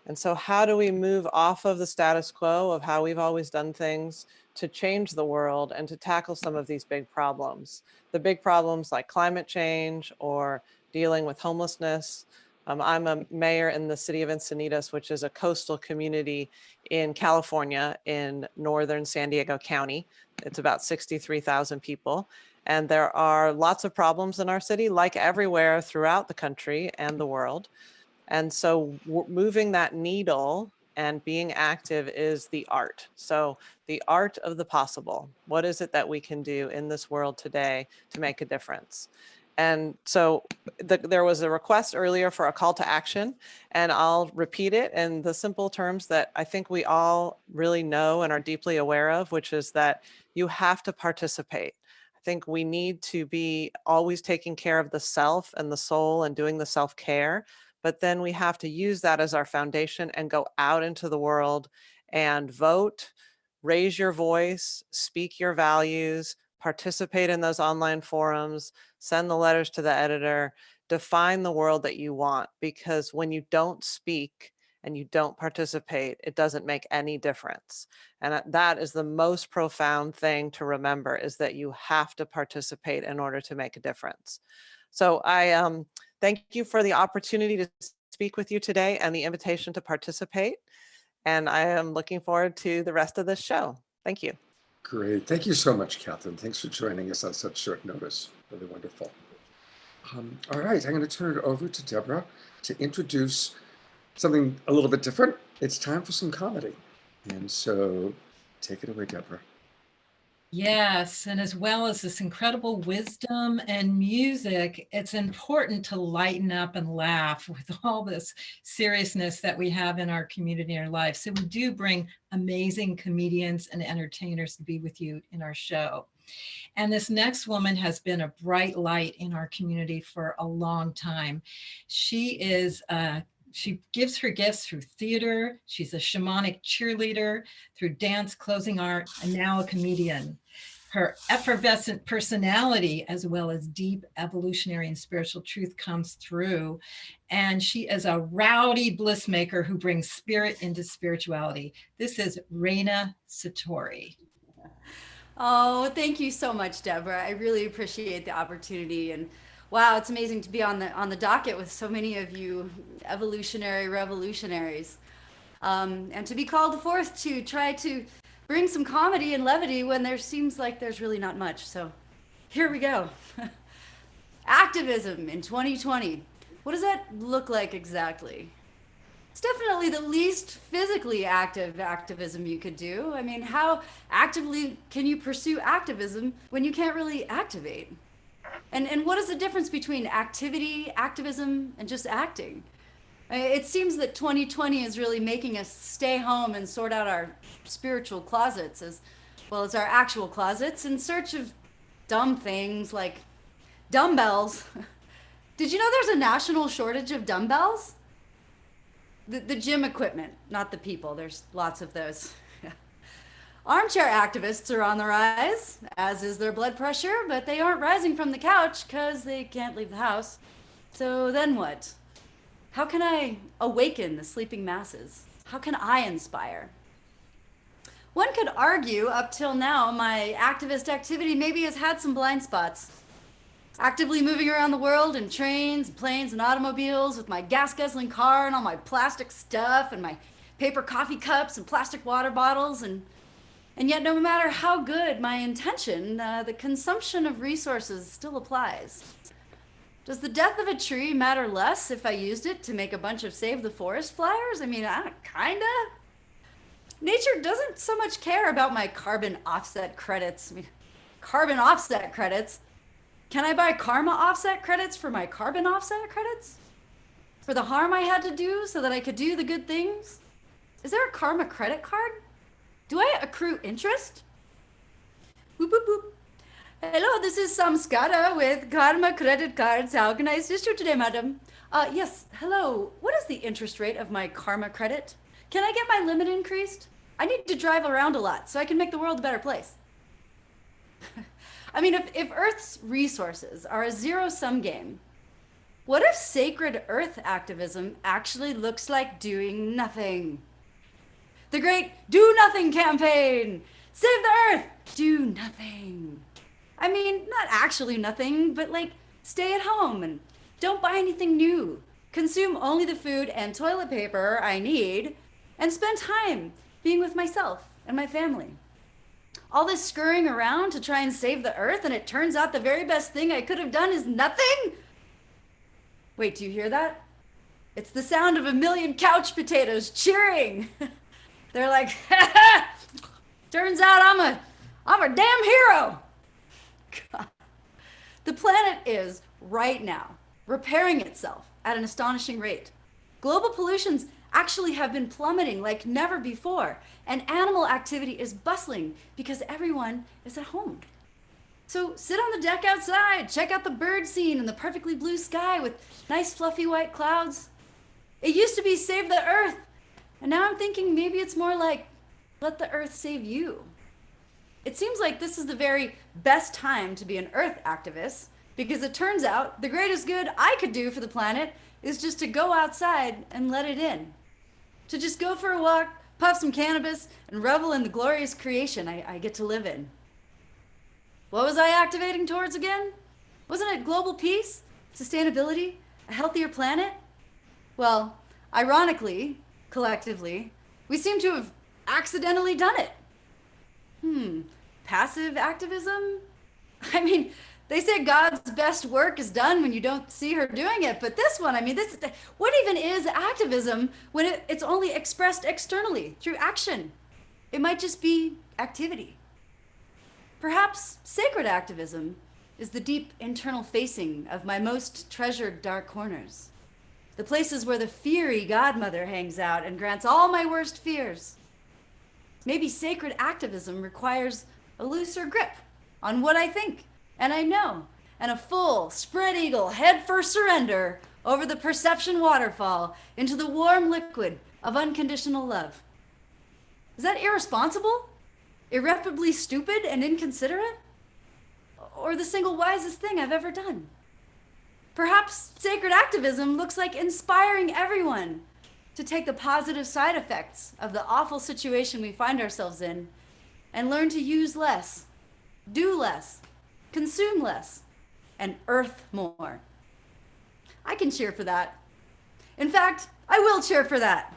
And so how do we move off of the status quo of how we've always done things to change the world and to tackle some of these big problems? The big problems like climate change or dealing with homelessness. I'm a mayor in the city of Encinitas, which is a coastal community in California in northern San Diego County. It's about 63,000 people. And there are lots of problems in our city, like everywhere throughout the country and the world. And so moving that needle and being active is the art. So the art of the possible. What is it that we can do in this world today to make a difference? And so there was a request earlier for a call to action, and I'll repeat it in the simple terms that I think we all really know and are deeply aware of, which is that you have to participate. I think we need to be always taking care of the self and the soul and doing the self-care, but then we have to use that as our foundation and go out into the world and vote, raise your voice, speak your values, participate in those online forums, send the letters to the editor, define the world that you want, because when you don't speak and you don't participate, it doesn't make any difference. And that is the most profound thing to remember, is that you have to participate in order to make a difference. So I thank you for the opportunity to speak with you today and the invitation to participate. And I am looking forward to the rest of this show. Thank you. Great. Thank you so much, Catherine. Thanks for joining us on such short notice. Really wonderful. All right, I'm going to turn it over to Debra to introduce something a little bit different. It's time for some comedy. And so take it away, Debra. Yes, and as well as this incredible wisdom and music, it's important to lighten up and laugh with all this seriousness that we have in our community and our life. So we do bring amazing comedians and entertainers to be with you in our show. And this next woman has been a bright light in our community for a long time. She gives her gifts through theater. She's a shamanic cheerleader, through dance, closing art, and now a comedian. Her effervescent personality, as well as deep evolutionary and spiritual truth, comes through. And she is a rowdy bliss maker who brings spirit into spirituality. This is Raina Satori. Oh, thank you so much, Debra. I really appreciate the opportunity. And wow, it's amazing to be on the docket with so many of you evolutionary revolutionaries. And to be called forth to try to bring some comedy and levity when there seems like there's really not much. So here we go. Activism in 2020. What does that look like exactly? It's definitely the least physically active activism you could do. I mean, how actively can you pursue activism when you can't really activate? And what is the difference between activity, activism, and just acting? It seems that 2020 is really making us stay home and sort out our spiritual closets as well as our actual closets in search of dumb things like dumbbells. Did you know there's a national shortage of dumbbells? The gym equipment, not the people. There's lots of those. Armchair activists are on the rise, as is their blood pressure, but they aren't rising from the couch because they can't leave the house. So then what? How can I awaken the sleeping masses? How can I inspire? One could argue up till now my activist activity maybe has had some blind spots. Actively moving around the world in trains, planes, and automobiles with my gas-guzzling car and all my plastic stuff and my paper coffee cups and plastic water bottles. And yet, no matter how good my intention, the consumption of resources still applies. Does the death of a tree matter less if I used it to make a bunch of Save the Forest flyers? I mean, kinda. Nature doesn't so much care about my carbon offset credits. I mean, carbon offset credits? Can I buy karma offset credits for my carbon offset credits? For the harm I had to do so that I could do the good things? Is there a karma credit card? Do I accrue interest? Boop, boop, boop. Hello, this is Samskara with Karma Credit Cards. How can I assist you today, madam? Yes, hello. What is the interest rate of my karma credit? Can I get my limit increased? I need to drive around a lot so I can make the world a better place. I mean, if Earth's resources are a zero-sum game, what if sacred Earth activism actually looks like doing nothing? The great Do Nothing campaign! Save the Earth! Do nothing. I mean, not actually nothing, but like stay at home and don't buy anything new. Consume only the food and toilet paper I need and spend time being with myself and my family. All this scurrying around to try and save the Earth, and it turns out the very best thing I could have done is nothing? Wait, do you hear that? It's the sound of a million couch potatoes cheering. They're like, turns out I'm a damn hero. God. The planet is right now, repairing itself at an astonishing rate. Global pollutions actually have been plummeting like never before, and animal activity is bustling because everyone is at home. So sit on the deck outside, check out the bird scene and the perfectly blue sky with nice fluffy white clouds. It used to be save the earth, and now I'm thinking maybe it's more like let the earth save you. It seems like this is the very best time to be an earth activist, because it turns out the greatest good I could do for the planet is just to go outside and let it in. To just go for a walk, puff some cannabis, and revel in the glorious creation I get to live in. What was I activating towards again? Wasn't it global peace, sustainability, a healthier planet? Well, ironically, collectively, we seem to have accidentally done it. Passive activism? I mean, they say God's best work is done when you don't see her doing it, but this one, I mean, what even is activism when it's only expressed externally through action? It might just be activity. Perhaps sacred activism is the deep internal facing of my most treasured dark corners, the places where the fiery godmother hangs out and grants all my worst fears. Maybe sacred activism requires a looser grip on what I think and I know, and a full spread eagle head first surrender over the perception waterfall into the warm liquid of unconditional love. Is that irresponsible? Irreparably stupid and inconsiderate? Or the single wisest thing I've ever done? Perhaps sacred activism looks like inspiring everyone to take the positive side effects of the awful situation we find ourselves in and learn to use less, do less, consume less, and earth more. I can cheer for that. In fact, I will cheer for that.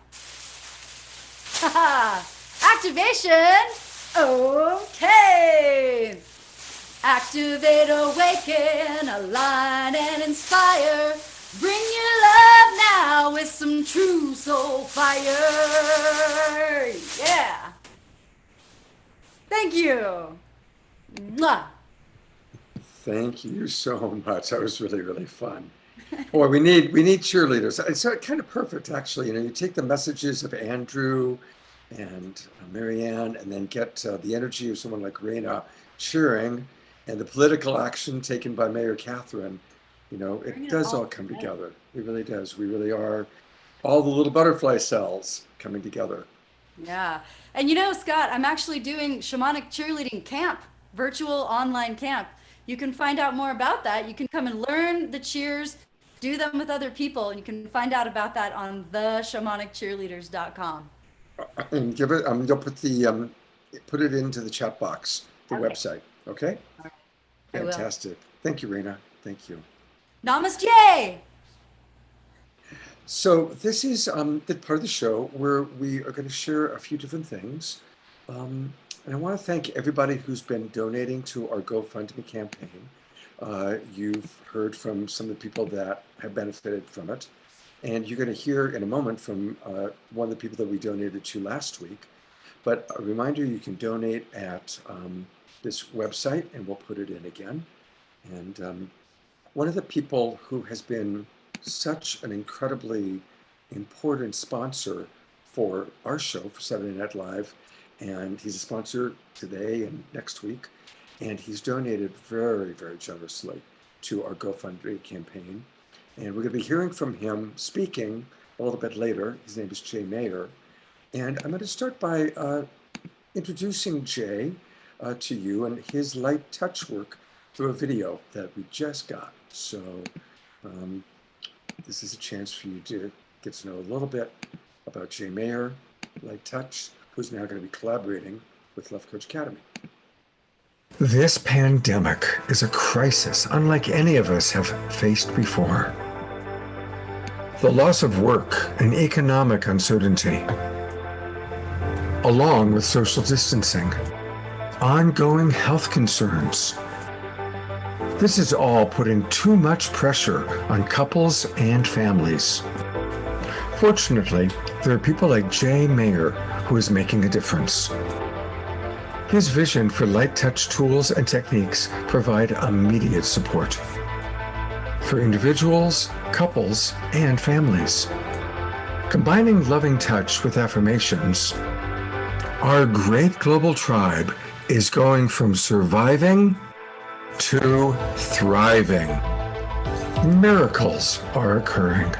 Activation! Okay! Activate, awaken, align, and inspire. Bring your love now with some true soul fire. Yeah! Thank you. Mwah. Thank you so much. That was really, really fun. Boy, we need cheerleaders. It's kind of perfect, actually. You know, you take the messages of Andrew and Marianne, and then get the energy of someone like Raina cheering, and the political action taken by Mayor Catherine. You know, it does all come together. It really does. We really are all the little butterfly cells coming together. Yeah. And you know, Scott, I'm actually doing shamanic cheerleading camp, virtual online camp. You can find out more about that. You can come and learn the cheers, do them with other people, and you can find out about that on theshamaniccheerleaders.com. And give it, you'll put it into the chat box, the website, okay? Fantastic. Thank you, Raina. Thank you. Namaste. So this is the part of the show where we are going to share a few different things. And I want to thank everybody who's been donating to our GoFundMe campaign. You've heard from some of the people that have benefited from it. And you're going to hear in a moment from one of the people that we donated to last week. But a reminder, you can donate at this website, and we'll put it in again. And one of the people who has been such an incredibly important sponsor for our show, for Saturday Night Live, and he's a sponsor today and next week, and he's donated very, very generously to our GoFundMe campaign. And we're going to be hearing from him speaking a little bit later. His name is Jay Mayer. And I'm going to start by introducing Jay to you and his light touch work through a video that we just got. So this is a chance for you to get to know a little bit about Jay Mayer, Light Touch, who's now going to be collaborating with Love Coach Academy. This pandemic is a crisis unlike any of us have faced before. The loss of work and economic uncertainty, along with social distancing, ongoing health concerns. This is all putting too much pressure on couples and families. Fortunately, there are people like Jay Mayer who is making a difference. His vision for light touch tools and techniques provide immediate support. for individuals, couples, and families. Combining loving touch with affirmations, our great global tribe is going from surviving to thriving. Miracles are occurring.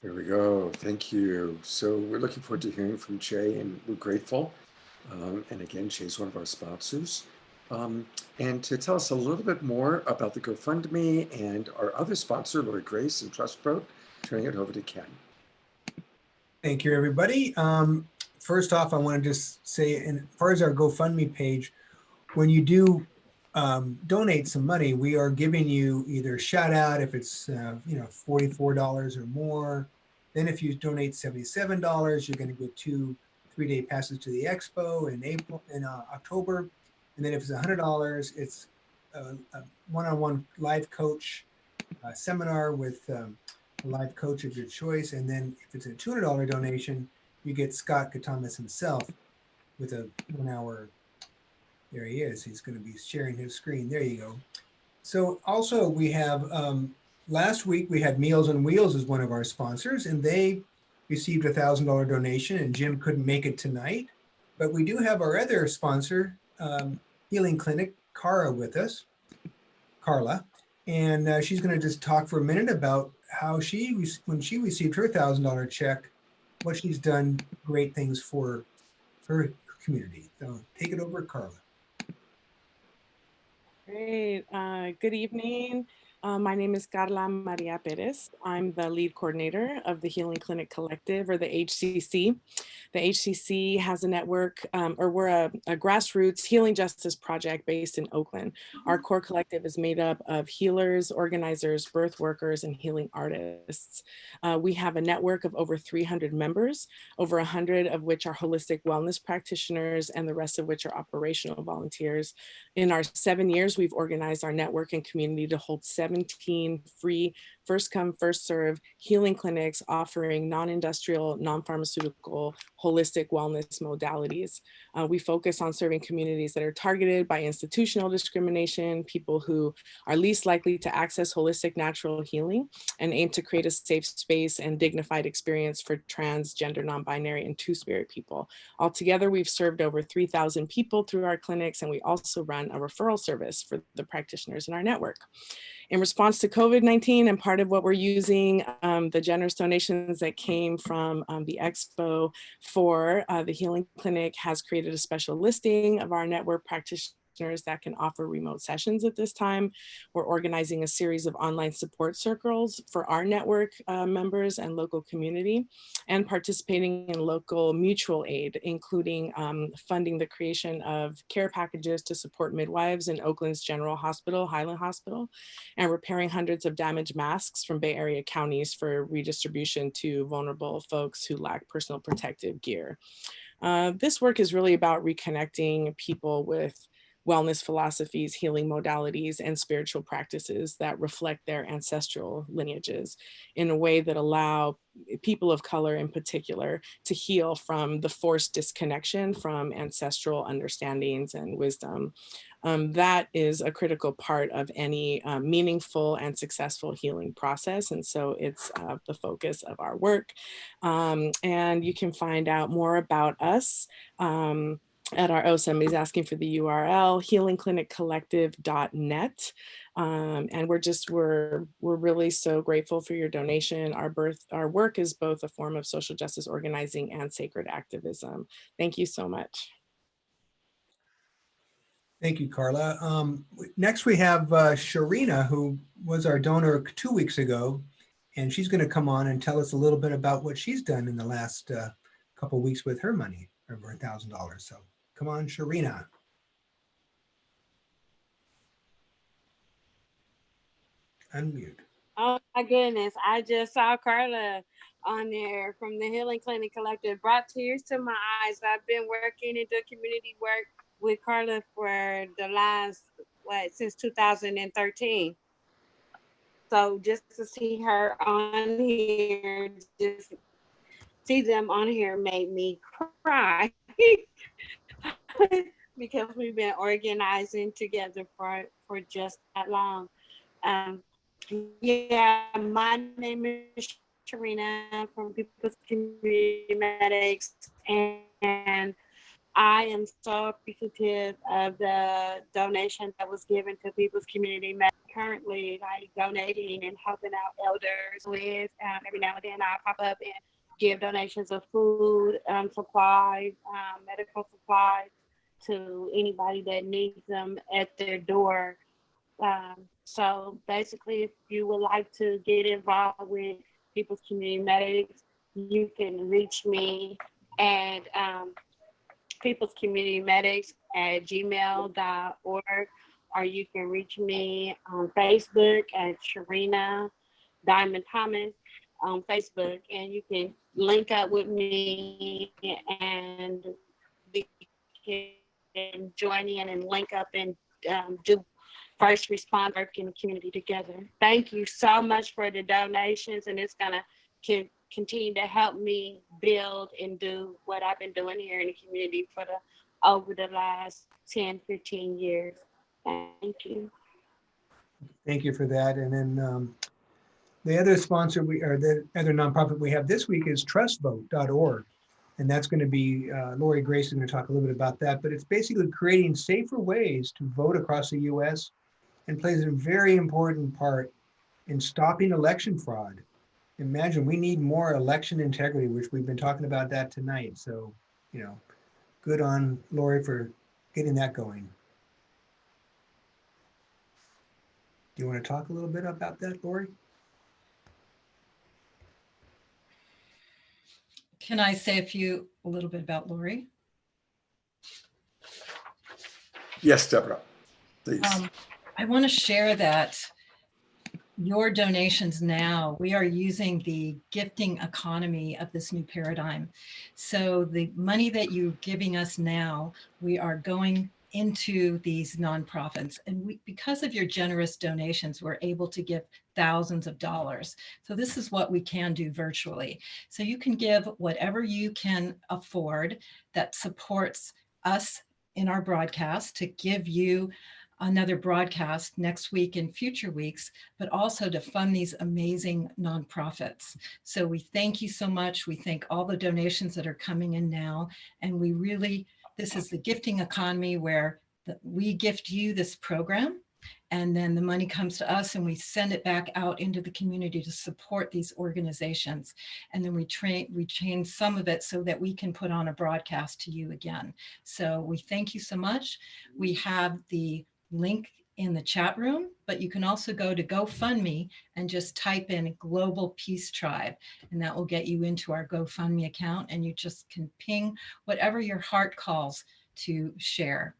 There we go. Thank you. So we're looking forward to hearing from Jay, and we're grateful. And again, Jay's one of our sponsors. And to tell us a little bit more about the GoFundMe and our other sponsor, Lori Grace and Trust Vote, turning it over to Ken. Thank you, everybody. First off, I want to just say, as far as our GoFundMe page, when you do donate some money, we are giving you either a shout out if it's $44 or more. Then if you donate $77, you're going to get 2 3-day passes to the Expo in October. And then if it's $100, it's a one-on-one live coach seminar with a live coach of your choice. And then if it's a $200 donation, you get Scott Catamas himself with a 1-hour. There he is. He's going to be sharing his screen. There you go. So also we have, last week we had Meals on Wheels as one of our sponsors, and they received a $1,000 donation, and Jim couldn't make it tonight. But we do have our other sponsor, Healing Clinic, Carla, with us, and she's going to just talk for a minute about how when she received her $1,000 check, what she's done great things for her community. So take it over, Carla. Great. Good evening. My name is Carla Maria Perez. I'm the lead coordinator of the Healing Clinic Collective, or the HCC. The HCC has a network, or we're a grassroots healing justice project based in Oakland. Our core collective is made up of healers, organizers, birth workers, and healing artists. We have a network of over 300 members, over 100 of which are holistic wellness practitioners, and the rest of which are operational volunteers. In our 7 years, we've organized our network and community to hold 17 free, first come, first serve healing clinics offering non-industrial, non-pharmaceutical, holistic wellness modalities. We focus on serving communities that are targeted by institutional discrimination, people who are least likely to access holistic natural healing, and aim to create a safe space and dignified experience for trans, gender, non-binary, and two-spirit people. Altogether, we've served over 3,000 people through our clinics, and we also run a referral service for the practitioners in our network. In response to COVID-19, and part of what we're using, the generous donations that came from the Expo for the Healing Clinic has created a special listing of our network practitioners that can offer remote sessions at this time. We're organizing a series of online support circles for our network members and local community, and participating in local mutual aid, including funding the creation of care packages to support midwives in Oakland's General Hospital, Highland Hospital, and repairing hundreds of damaged masks from Bay Area counties for redistribution to vulnerable folks who lack personal protective gear. This work is really about reconnecting people with wellness philosophies, healing modalities, and spiritual practices that reflect their ancestral lineages in a way that allow people of color in particular to heal from the forced disconnection from ancestral understandings and wisdom. That is a critical part of any meaningful and successful healing process. And so it's the focus of our work. And you can find out more about us at our, somebody's asking for the URL, healingcliniccollective.net. And we're really so grateful for your donation. Our work is both a form of social justice organizing and sacred activism. Thank you so much. Thank you, Carla. Next we have Sharina, who was our donor 2 weeks ago, and she's going to come on and tell us a little bit about what she's done in the last couple of weeks with her money, over $1,000. So come on, Sharina. Unmute. Oh my goodness, I just saw Carla on there from the Healing Clinic Collective. Brought tears to my eyes. I've been working and doing community work with Carla for the last, since 2013. So just to see her on here, just see them on here made me cry. because we've been organizing together for just that long. Um, yeah, my name is Sharina from People's Community Medics, and I am so appreciative of the donation that was given to People's Community Medics. Currently, like donating and helping out elders with every now and then I pop up and give donations of food, supplies, medical supplies to anybody that needs them at their door. So basically, if you would like to get involved with People's Community Medics, you can reach me at People's Community Medics at gmail.org, or you can reach me on Facebook at Sharina Diamond Thomas on Facebook, and you can link up with me and we can join in and link up and do first respond work in the community together. Thank you so much for the donations, and it's gonna continue to help me build and do what I've been doing here in the community for over the last 10, 15 years. Thank you. Thank you for that. And then the other sponsor the other nonprofit we have this week is trustvote.org. And that's going to be, Lori Grace is going to talk a little bit about that, but it's basically creating safer ways to vote across the US and plays a very important part in stopping election fraud. Imagine, we need more election integrity, which we've been talking about that tonight. So, you know, good on Lori for getting that going. Do you want to talk a little bit about that, Lori? Can I say a little bit about Lori? Yes, Deborah, please. I want to share that your donations now, we are using the gifting economy of this new paradigm. So the money that you're giving us now, we are going into these nonprofits. And because of your generous donations, we're able to give thousands of dollars. So this is what we can do virtually. So you can give whatever you can afford that supports us in our broadcast to give you another broadcast next week and future weeks, but also to fund these amazing nonprofits. So we thank you so much. We thank all the donations that are coming in now. And we really, this is the gifting economy where we gift you this program, and then the money comes to us and we send it back out into the community to support these organizations. And then we retain some of it so that we can put on a broadcast to you again. So we thank you so much. We have the link in the chat room, but you can also go to GoFundMe and just type in Global Peace Tribe, and that will get you into our GoFundMe account, and you just can ping whatever your heart calls to share.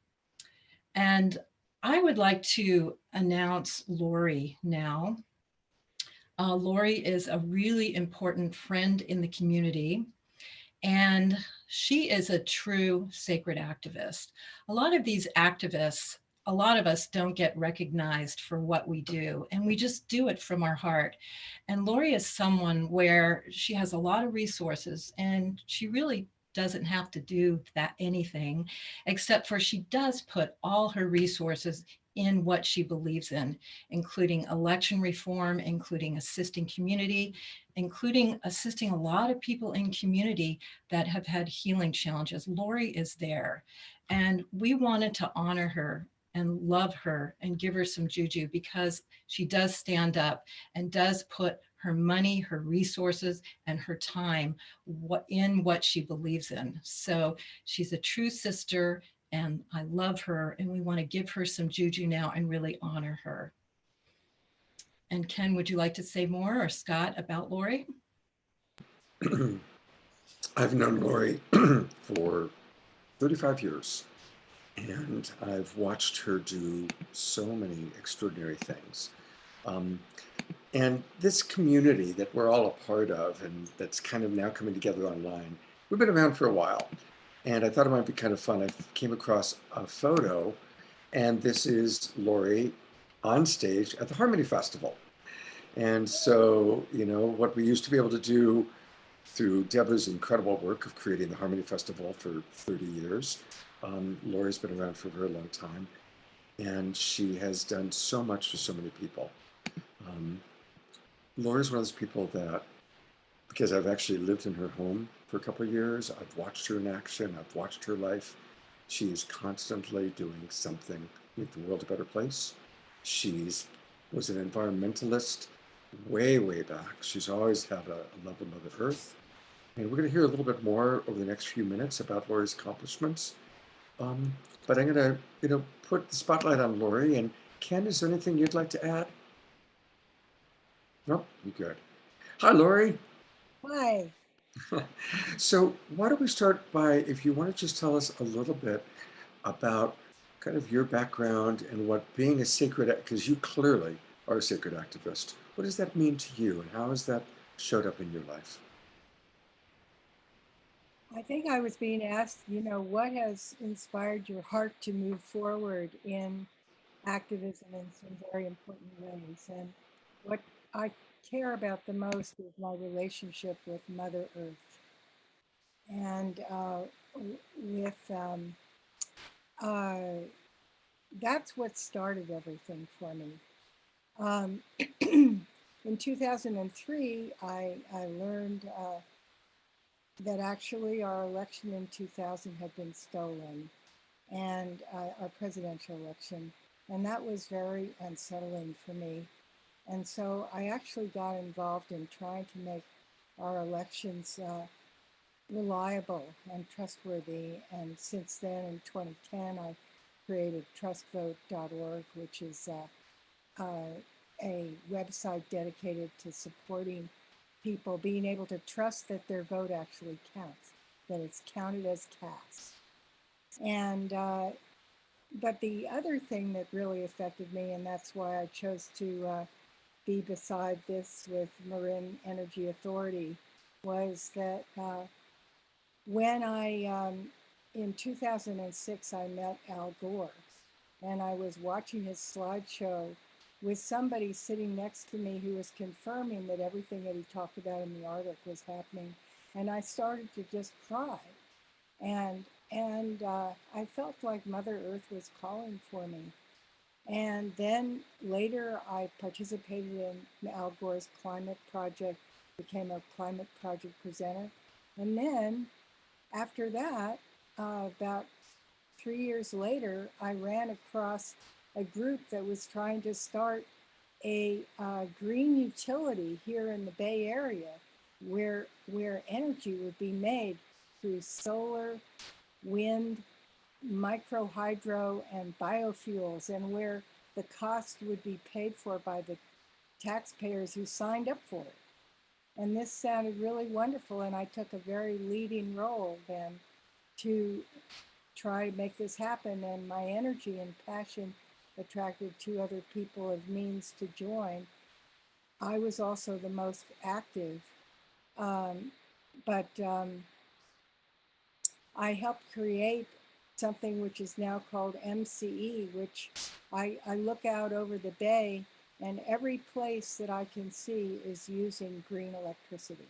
And I would like to announce Lori now. Lori is a really important friend in the community, and she is a true sacred activist. A lot of these activists, a lot of us don't get recognized for what we do, and we just do it from our heart. And Lori is someone where she has a lot of resources, and she really doesn't have to do anything, except for she does put all her resources in what she believes in, including election reform, including assisting community, including assisting a lot of people in community that have had healing challenges. Lori is there, and we wanted to honor her and love her and give her some juju because she does stand up and does put her money, her resources, and her time in what she believes in. So she's a true sister, and I love her, and we want to give her some juju now and really honor her. And Ken, would you like to say more, or Scott, about Lori? I've known Lori for 35 years. And I've watched her do so many extraordinary things. And this community that we're all a part of, and that's kind of now coming together online, we've been around for a while. And I thought it might be kind of fun. I came across a photo, and this is Lori on stage at the Harmony Festival. And so, you know, what we used to be able to do through Debra's incredible work of creating the Harmony Festival for 30 years. Lori's been around for a very long time, and she has done so much for so many people. Lori's one of those people that, because I've actually lived in her home for a couple of years, I've watched her in action, I've watched her life. She is constantly doing something to make the world a better place. Was an environmentalist way, way back. She's always had a love of Mother Earth. And we're going to hear a little bit more over the next few minutes about Lori's accomplishments. But I'm going to, put the spotlight on Lori. And Ken, is there anything you'd like to add? No, you're good. Hi, Lori. Hi. So why don't we start by, if you want to just tell us a little bit about kind of your background and what being a sacred, because you clearly are a sacred activist. What does that mean to you, and how has that showed up in your life? I think I was being asked, what has inspired your heart to move forward in activism in some very important ways? And what I care about the most is my relationship with Mother Earth. And that's what started everything for me. In 2003, I learned that actually our election in 2000 had been stolen, and our presidential election. And that was very unsettling for me. And so I actually got involved in trying to make our elections reliable and trustworthy. And since then, in 2010, I created trustvote.org, which is a website dedicated to supporting people being able to trust that their vote actually counts, that it's counted as cast. And but the other thing that really affected me, and that's why I chose to be beside this with Marin Energy Authority, was that when in 2006, I met Al Gore, and I was watching his slideshow with somebody sitting next to me who was confirming that everything that he talked about in the article was happening. And I started to just cry. And I felt like Mother Earth was calling for me. And then later I participated in Al Gore's climate project, became a climate project presenter. And then after that, about 3 years later, I ran across a group that was trying to start a green utility here in the Bay Area where energy would be made through solar, wind, micro hydro, and biofuels, and where the cost would be paid for by the taxpayers who signed up for it. And this sounded really wonderful, and I took a very leading role then to try to make this happen, and my energy and passion attracted 2 other people of means to join. I was also the most active, but I helped create something which is now called MCE, which I look out over the bay, and every place that I can see is using green electricity.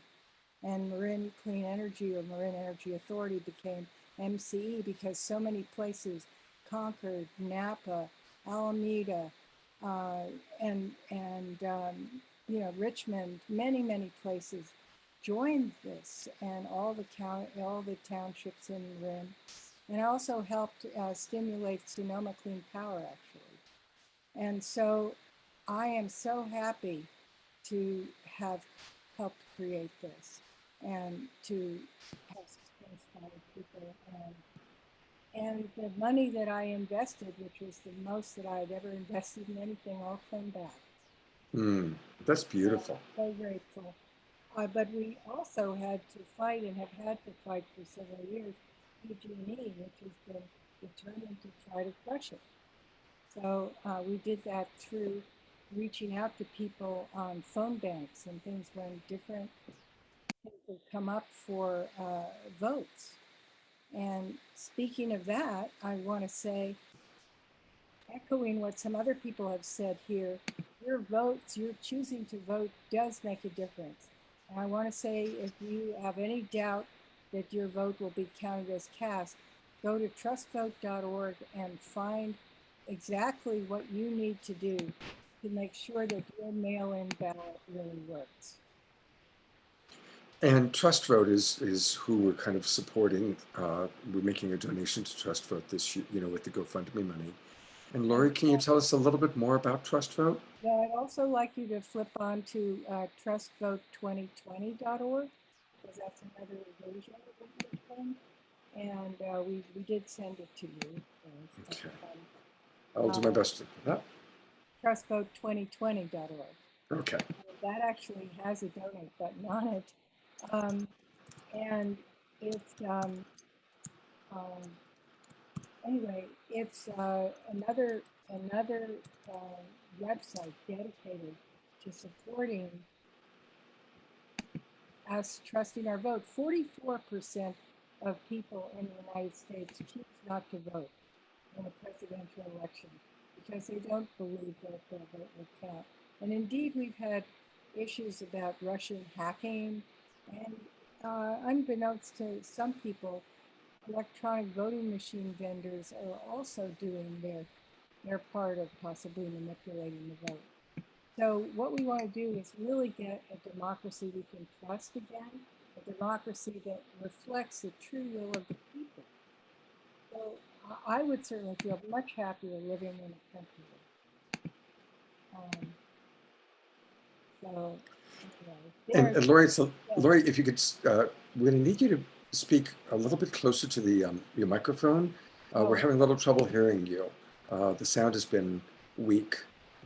And Marin Clean Energy, or Marin Energy Authority, became MCE because so many places, Concord, Napa, Alameda, and Richmond, many places joined this, and all the townships in Marin. And I also helped stimulate Sonoma Clean Power, actually. And so I am so happy to have helped create this and to have inspired people. And the money that I invested, which was the most that I had ever invested in anything, all came back. That's beautiful. So grateful. But we also had to fight, and have had to fight for several years, PG&E, which has been determined to try to crush it. So we did that through reaching out to people on phone banks and things when different people come up for votes. And speaking of that, I want to say, echoing what some other people have said here, your votes, your choosing to vote does make a difference. And I want to say, if you have any doubt that your vote will be counted as cast, go to trustvote.org and find exactly what you need to do to make sure that your mail-in ballot really works. And Trust Vote is who we're kind of supporting. We're making a donation to Trust Vote this year, with the GoFundMe money. And Lori, can you tell us a little bit more about Trust Vote? Yeah, I'd also like you to flip on to trustvote2020.org, because that's another version of the thing. And we did send it to you. Okay. I'll do my best to do that. Trustvote2020.org. Okay. That actually has a donate button on it. And it's, anyway, it's another website dedicated to supporting us trusting our vote. 44% of people in the United States choose not to vote in a presidential election because they don't believe that their vote will count. And indeed, we've had issues about Russian hacking, and unbeknownst to some people, electronic voting machine vendors are also doing their part of possibly manipulating the vote. So what we want to do is really get a democracy we can trust again, a democracy that reflects the true will of the people. So I would certainly feel much happier living in a country. And Lori, Lori, if you could, we're going to need you to speak a little bit closer to the your microphone. We're having a little trouble hearing you. The sound has been weak.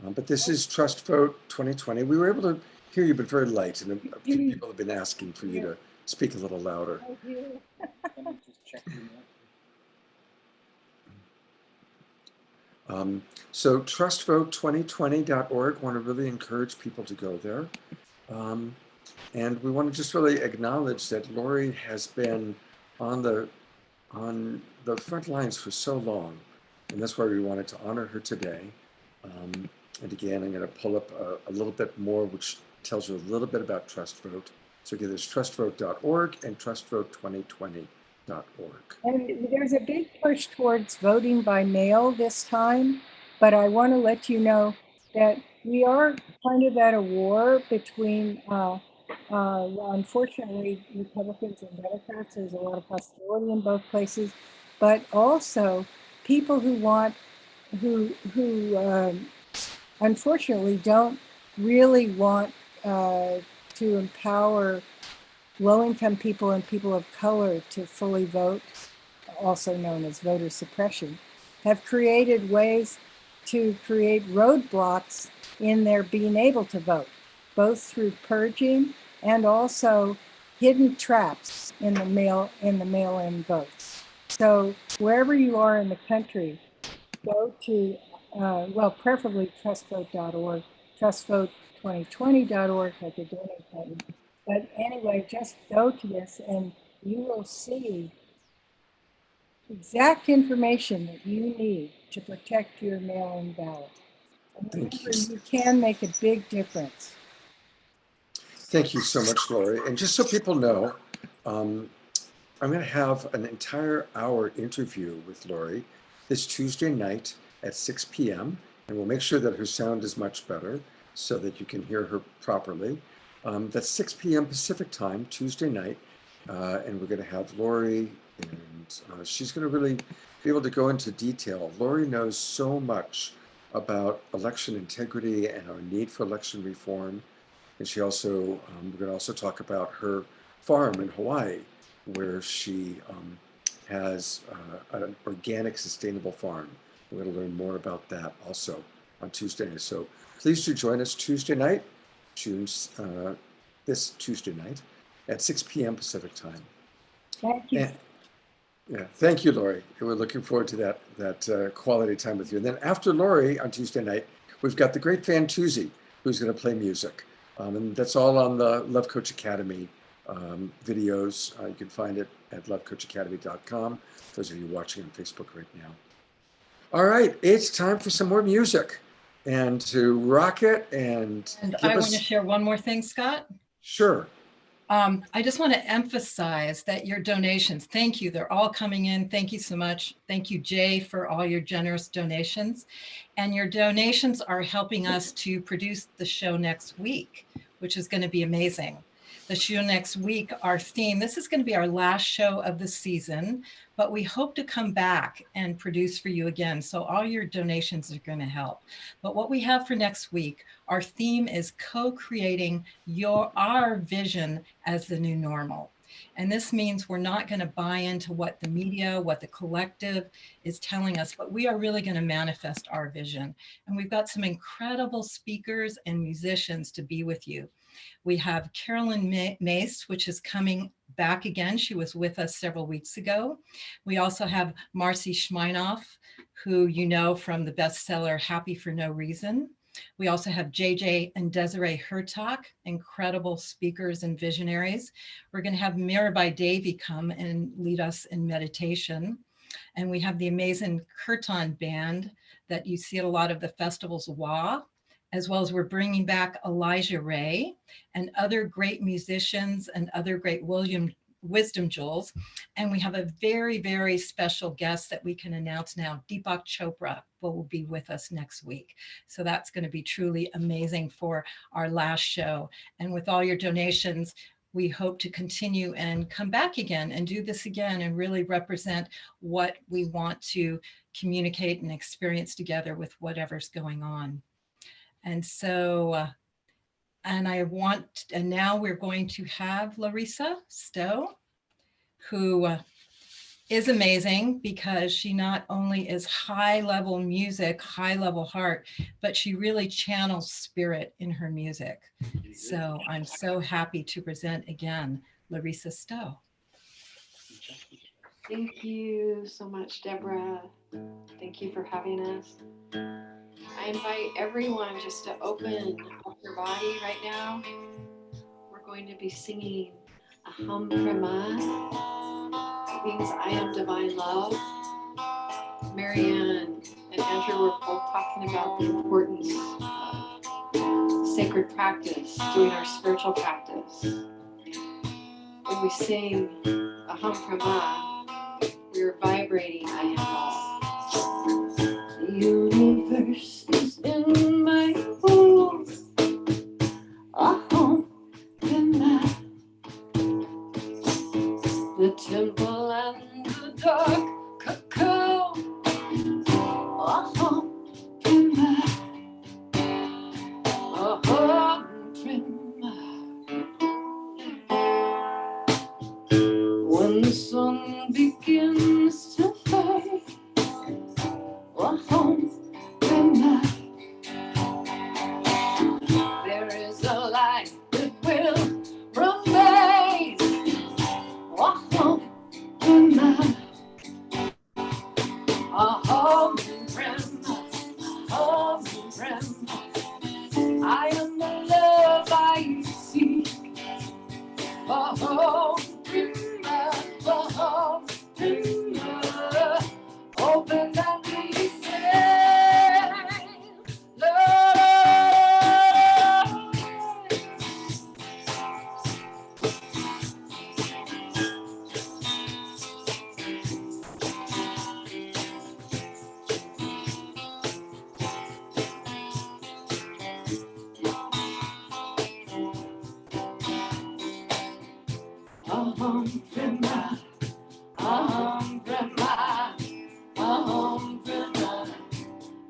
But this is Trust Vote 2020. We were able to hear you, but very light. And a few people have been asking for you to speak a little louder. So trustvote2020.org, want to really encourage people to go there. And we want to just really acknowledge that Lori has been on the front lines for so long. And that's why we wanted to honor her today. And again, I'm going to pull up a little bit more, which tells you a little bit about Trust Vote. So again, there's trustvote.org and trustvote2020.org. And there's a big push towards voting by mail this time, but I want to let you know that we are kind of at a war between, unfortunately, Republicans and Democrats. There's a lot of hostility in both places, but also people who want, who unfortunately don't really want to empower low-income people and people of color to fully vote, also known as voter suppression, have created ways to create roadblocks in their being able to vote, both through purging and also hidden traps in the mail-in votes. So wherever you are in the country, go to, well, preferably trustvote.org, trustvote2020.org, like a donate button. But anyway, just go to this and you will see exact information that you need to protect your mail-in ballot. And remember, you can make a big difference. Thank you so much, Lori. And just so people know, I'm going to have an entire hour interview with Lori this Tuesday night at 6 p.m. And we'll make sure that her sound is much better so that you can hear her properly. That's 6 p.m. Pacific time, Tuesday night. And we're going to have Lori, and she's going to really be able to go into detail. Lori knows so much about election integrity and our need for election reform. And she also, we're going to also talk about her farm in Hawaii, where she has an organic, sustainable farm. We're going to learn more about that also on Tuesday. So please do join us Tuesday night, this Tuesday night at 6 p.m. Pacific time. Thank you. And, yeah, thank you, Lori. We're looking forward to that quality time with you. And then after Lori on Tuesday night, we've got the great Fantuzzi, who's going to play music. And that's all on the Love Coach Academy videos. You can find it at lovecoachacademy.com. Those of you watching on Facebook right now. All right, it's time for some more music and to rock it and I want to share one more thing, Scott. Sure. I just want to emphasize that your donations, thank you. They're all coming in. Thank you so much. Thank you, Jay, for all your generous donations. And your donations are helping us to produce the show next week, which is going to be amazing. The show next week, our theme, this is going to be our last show of the season, but we hope to come back and produce for you again. So all your donations are going to help. But what we have for next week, our theme is co-creating our vision as the new normal. And this means we're not going to buy into what the media, what the collective is telling us, but we are really going to manifest our vision. And we've got some incredible speakers and musicians to be with you. We have Carolyn Mace, which is coming back again. She was with us several weeks ago. We also have Marcy Schmeinoff, who you know from the bestseller Happy for No Reason. We also have JJ and Desiree Hertak, incredible speakers and visionaries. We're going to have Mirabai Devi come and lead us in meditation. And we have the amazing Kirtan band that you see at a lot of the festivals, as well as we're bringing back Elijah Ray and other great musicians and other great wisdom jewels. And we have a very, very special guest that we can announce now, Deepak Chopra will be with us next week. So that's going to be truly amazing for our last show. And with all your donations, we hope to continue and come back again and do this again and really represent what we want to communicate and experience together with whatever's going on. And so, and now we're going to have Larisa Stowe, who is amazing because she not only is high-level music, high-level heart, but she really channels spirit in her music. So I'm so happy to present again, Larisa Stowe. Thank you so much, Debra. Thank you for having us. I invite everyone just to open up your body right now. We're going to be singing Aham Brahma. It means I am divine love. Marianne and Andrew were both talking about the importance of sacred practice, doing our spiritual practice. When we sing Aham Brahma, we are vibrating I am love. The universe is in my world. Aham Brahma. The temple and the dark cacao. Aham Brahma. Aham Brahma. When the sun begins to fade. Aham Brahma. There is a light that will remain. Aham Brahma. Aham Brahma. Aham Brahma. I am the love I seek. Aham Brahma. Aham Brahma. Open and be saved. Aham Brahma. Aham Brahma. Aham Brahma.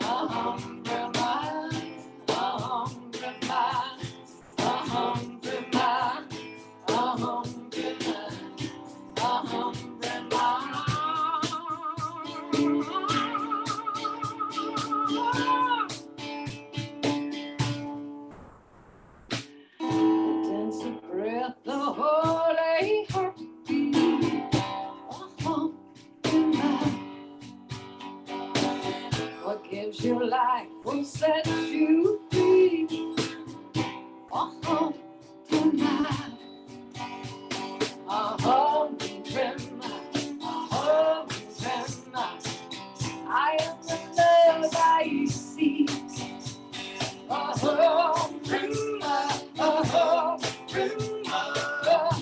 Aham Brahma. Aham Brahma. Aham Brahma. Aham Brahma. Aham Brahma. The dancing breath, the holy heartbeat. Aham Brahma. What gives you life will set you free. Aham Brahma. Aham Brahma. Aham Brahma. I am the love I seek. Aham Brahma. Aham Brahma.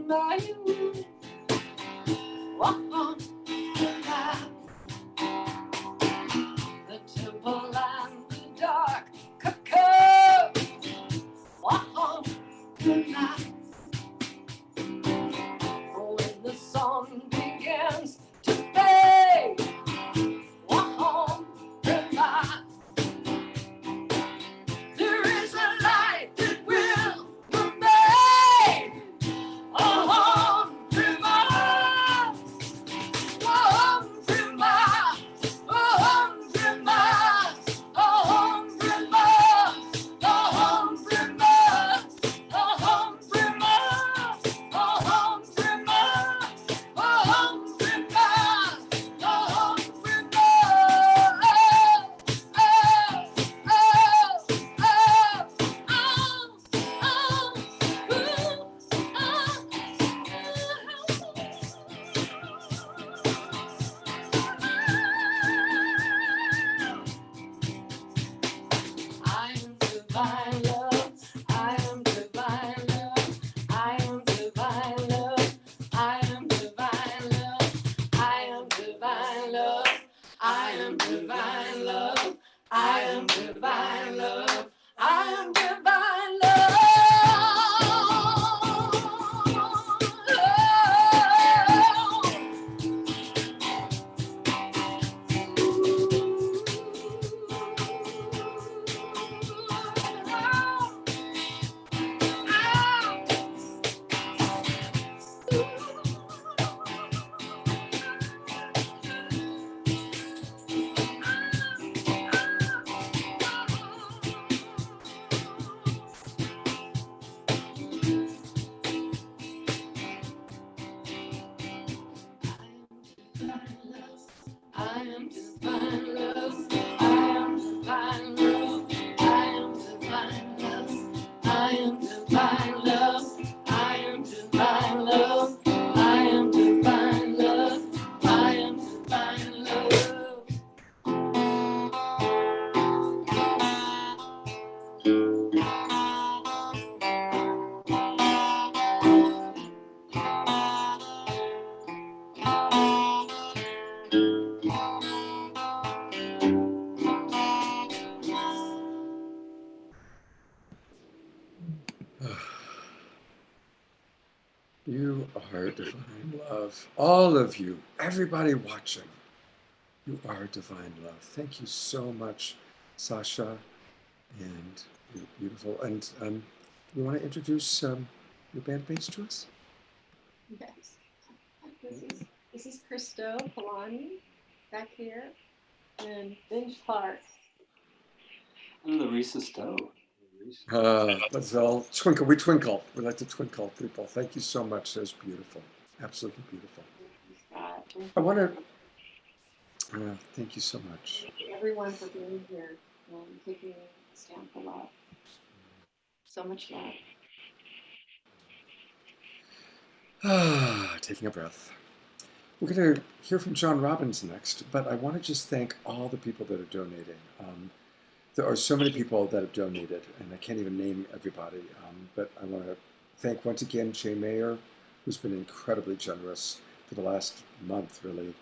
The temple and the dark cocoa. Walk the night. When the sun begins to fade. Walk the night. There is a light that will remain. Oh, through my, oh, through my, oh, through my, oh, through my, oh, through my, oh, through my, oh, through my, oh, through my, oh, through I am divine love. I am divine love. I am divine love. I am divine love. I am divine love. I am divine love. I am divine love. I am divine love. I am divine love. I am divine love. I am divine love. I am divine love. I am divine love. I am divine love. I am divine love. You are divine love. All of you, everybody watching, you are divine love. Thank you so much, Sasha, and you're beautiful. And you want to introduce your band mates to us? Yes. This is Christo Polani back here, and Benj Clark. I'm Larisa Stowe. Let's all twinkle. We twinkle. We like to twinkle people. Thank you so much. That's beautiful. Absolutely beautiful. I want to thank you so much. Thank you everyone for being here and taking a stand for love. So much love. Taking a breath. We're going to hear from John Robbins next, but I want to just thank all the people that are donating. There are so many people that have donated, and I can't even name everybody, but I want to thank once again Jay Mayer, who's been incredibly generous for the last month, really.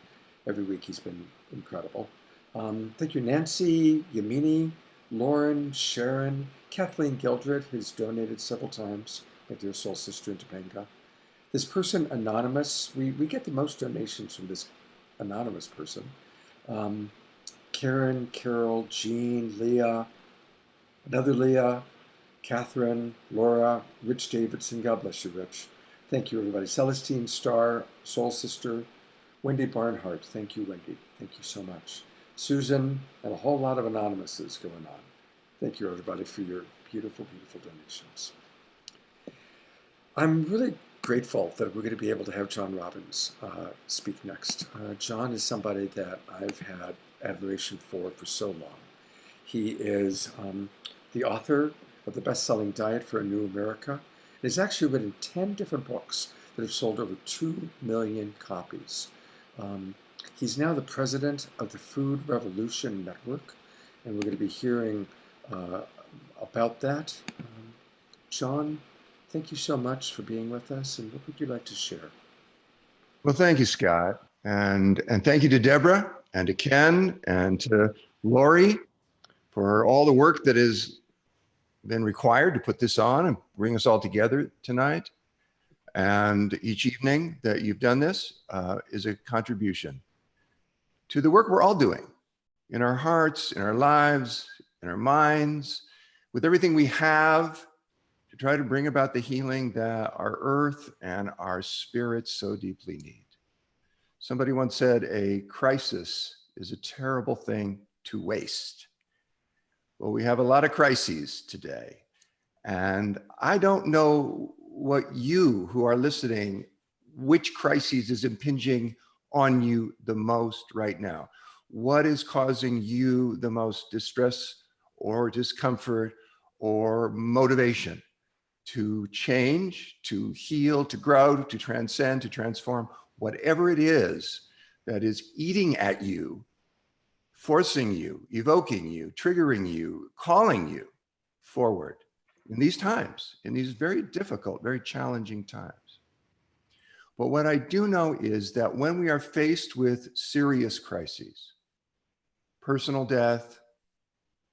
Every week he's been incredible. Thank you, Nancy, Yamini, Lauren, Sharon, Kathleen Gildred, who's donated several times, my dear soul sister in Topanga. This person, Anonymous, we get the most donations from this anonymous person. Karen, Carol, Jean, Leah, another Leah, Catherine, Laura, Rich Davidson, God bless you, Rich. Thank you, everybody. Celestine, Star, Soul Sister, Wendy Barnhart, thank you, Wendy. Thank you so much. Susan, and a whole lot of anonymouses going on. Thank you, everybody, for your beautiful, beautiful donations. I'm really grateful that we're going to be able to have John Robbins speak next. John is somebody that I've had admiration for so long. He is the author of the best-selling Diet for a New America. He's actually written 10 different books that have sold over 2 million copies. He's now the president of the Food Revolution Network, and we're going to be hearing about that. John, thank you so much for being with us. And what would you like to share? Well, thank you, Scott. And thank you to Debra and to Ken and to Lori for all the work that has been required to put this on and bring us all together tonight. And each evening that you've done this is a contribution to the work we're all doing in our hearts, in our lives, in our minds, with everything we have to try to bring about the healing that our earth and our spirits so deeply need. Somebody once said, a crisis is a terrible thing to waste. Well, we have a lot of crises today. And I don't know what you who are listening, which crisis is impinging on you the most right now. What is causing you the most distress or discomfort or motivation to change, to heal, to grow, to transcend, to transform, whatever it is that is eating at you, forcing you, evoking you, triggering you, calling you forward in these times, in these very difficult, very challenging times. But what I do know is that when we are faced with serious crises, personal death,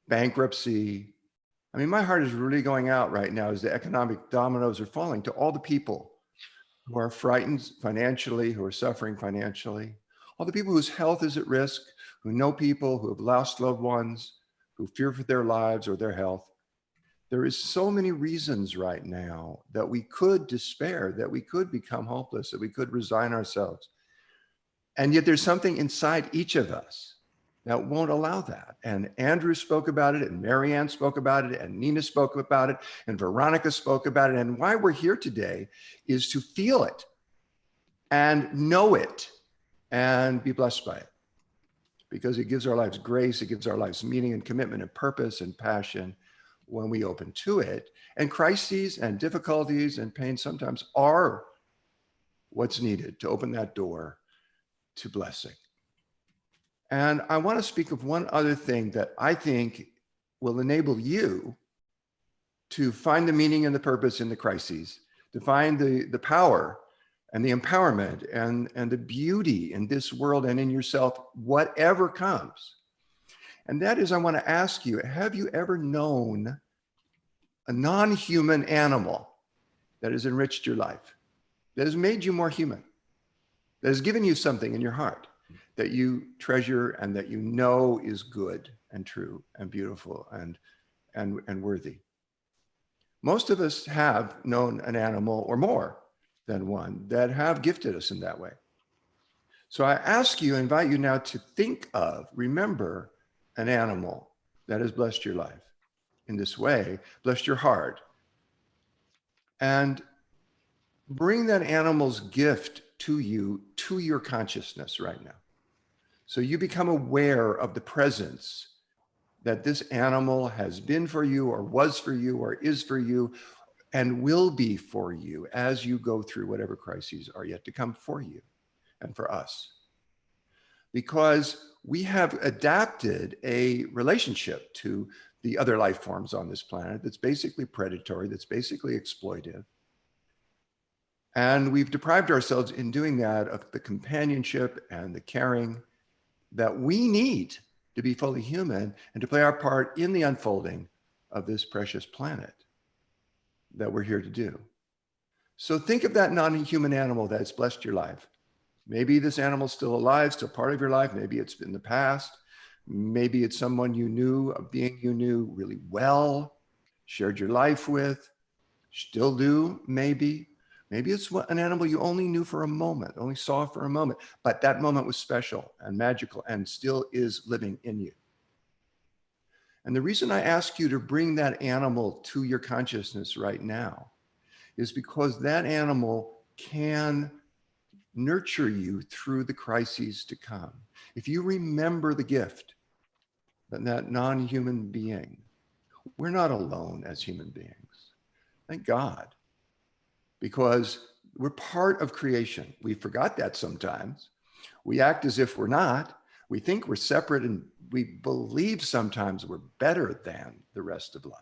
bankruptcy, I mean, my heart is really going out right now as the economic dominoes are falling to all the people who are frightened financially, who are suffering financially, all the people whose health is at risk, who know people who have lost loved ones, who fear for their lives or their health. There is so many reasons right now that we could despair, that we could become hopeless, that we could resign ourselves. And yet there's something inside each of us that won't allow that. And Andrew spoke about it, and Marianne spoke about it, and Nina spoke about it, and Veronica spoke about it. And why we're here today is to feel it and know it and be blessed by it. Because it gives our lives grace, it gives our lives meaning and commitment and purpose and passion when we open to it. And crises and difficulties and pain sometimes are what's needed to open that door to blessing. And I want to speak of one other thing that I think will enable you to find the meaning and the purpose in the crises, to find the power and the empowerment and the beauty in this world and in yourself, whatever comes. And that is, I want to ask you, have you ever known a non-human animal that has enriched your life, that has made you more human, that has given you something in your heart that you treasure and that you know is good and true and beautiful and worthy? Most of us have known an animal or more than one that have gifted us in that way. So I ask you, invite you now to think of, remember an animal that has blessed your life in this way, blessed your heart, and bring that animal's gift to you, to your consciousness right now. So you become aware of the presence that this animal has been for you or was for you or is for you and will be for you as you go through whatever crises are yet to come for you and for us. Because we have adapted a relationship to the other life forms on this planet that's basically predatory, that's basically exploitive. And we've deprived ourselves in doing that of the companionship and the caring that we need to be fully human and to play our part in the unfolding of this precious planet that we're here to do. So think of that non-human animal that's blessed your life. Maybe this animal's still alive, still part of your life. Maybe it's in the past. Maybe it's someone you knew, a being you knew really well, shared your life with, still do, maybe. Maybe it's an animal you only knew for a moment, only saw for a moment, but that moment was special and magical and still is living in you. And the reason I ask you to bring that animal to your consciousness right now is because that animal can nurture you through the crises to come. If you remember the gift that non-human being, we're not alone as human beings. Thank God. Because we're part of creation. We forgot that sometimes. We act as if we're not. We think we're separate and we believe sometimes we're better than the rest of life.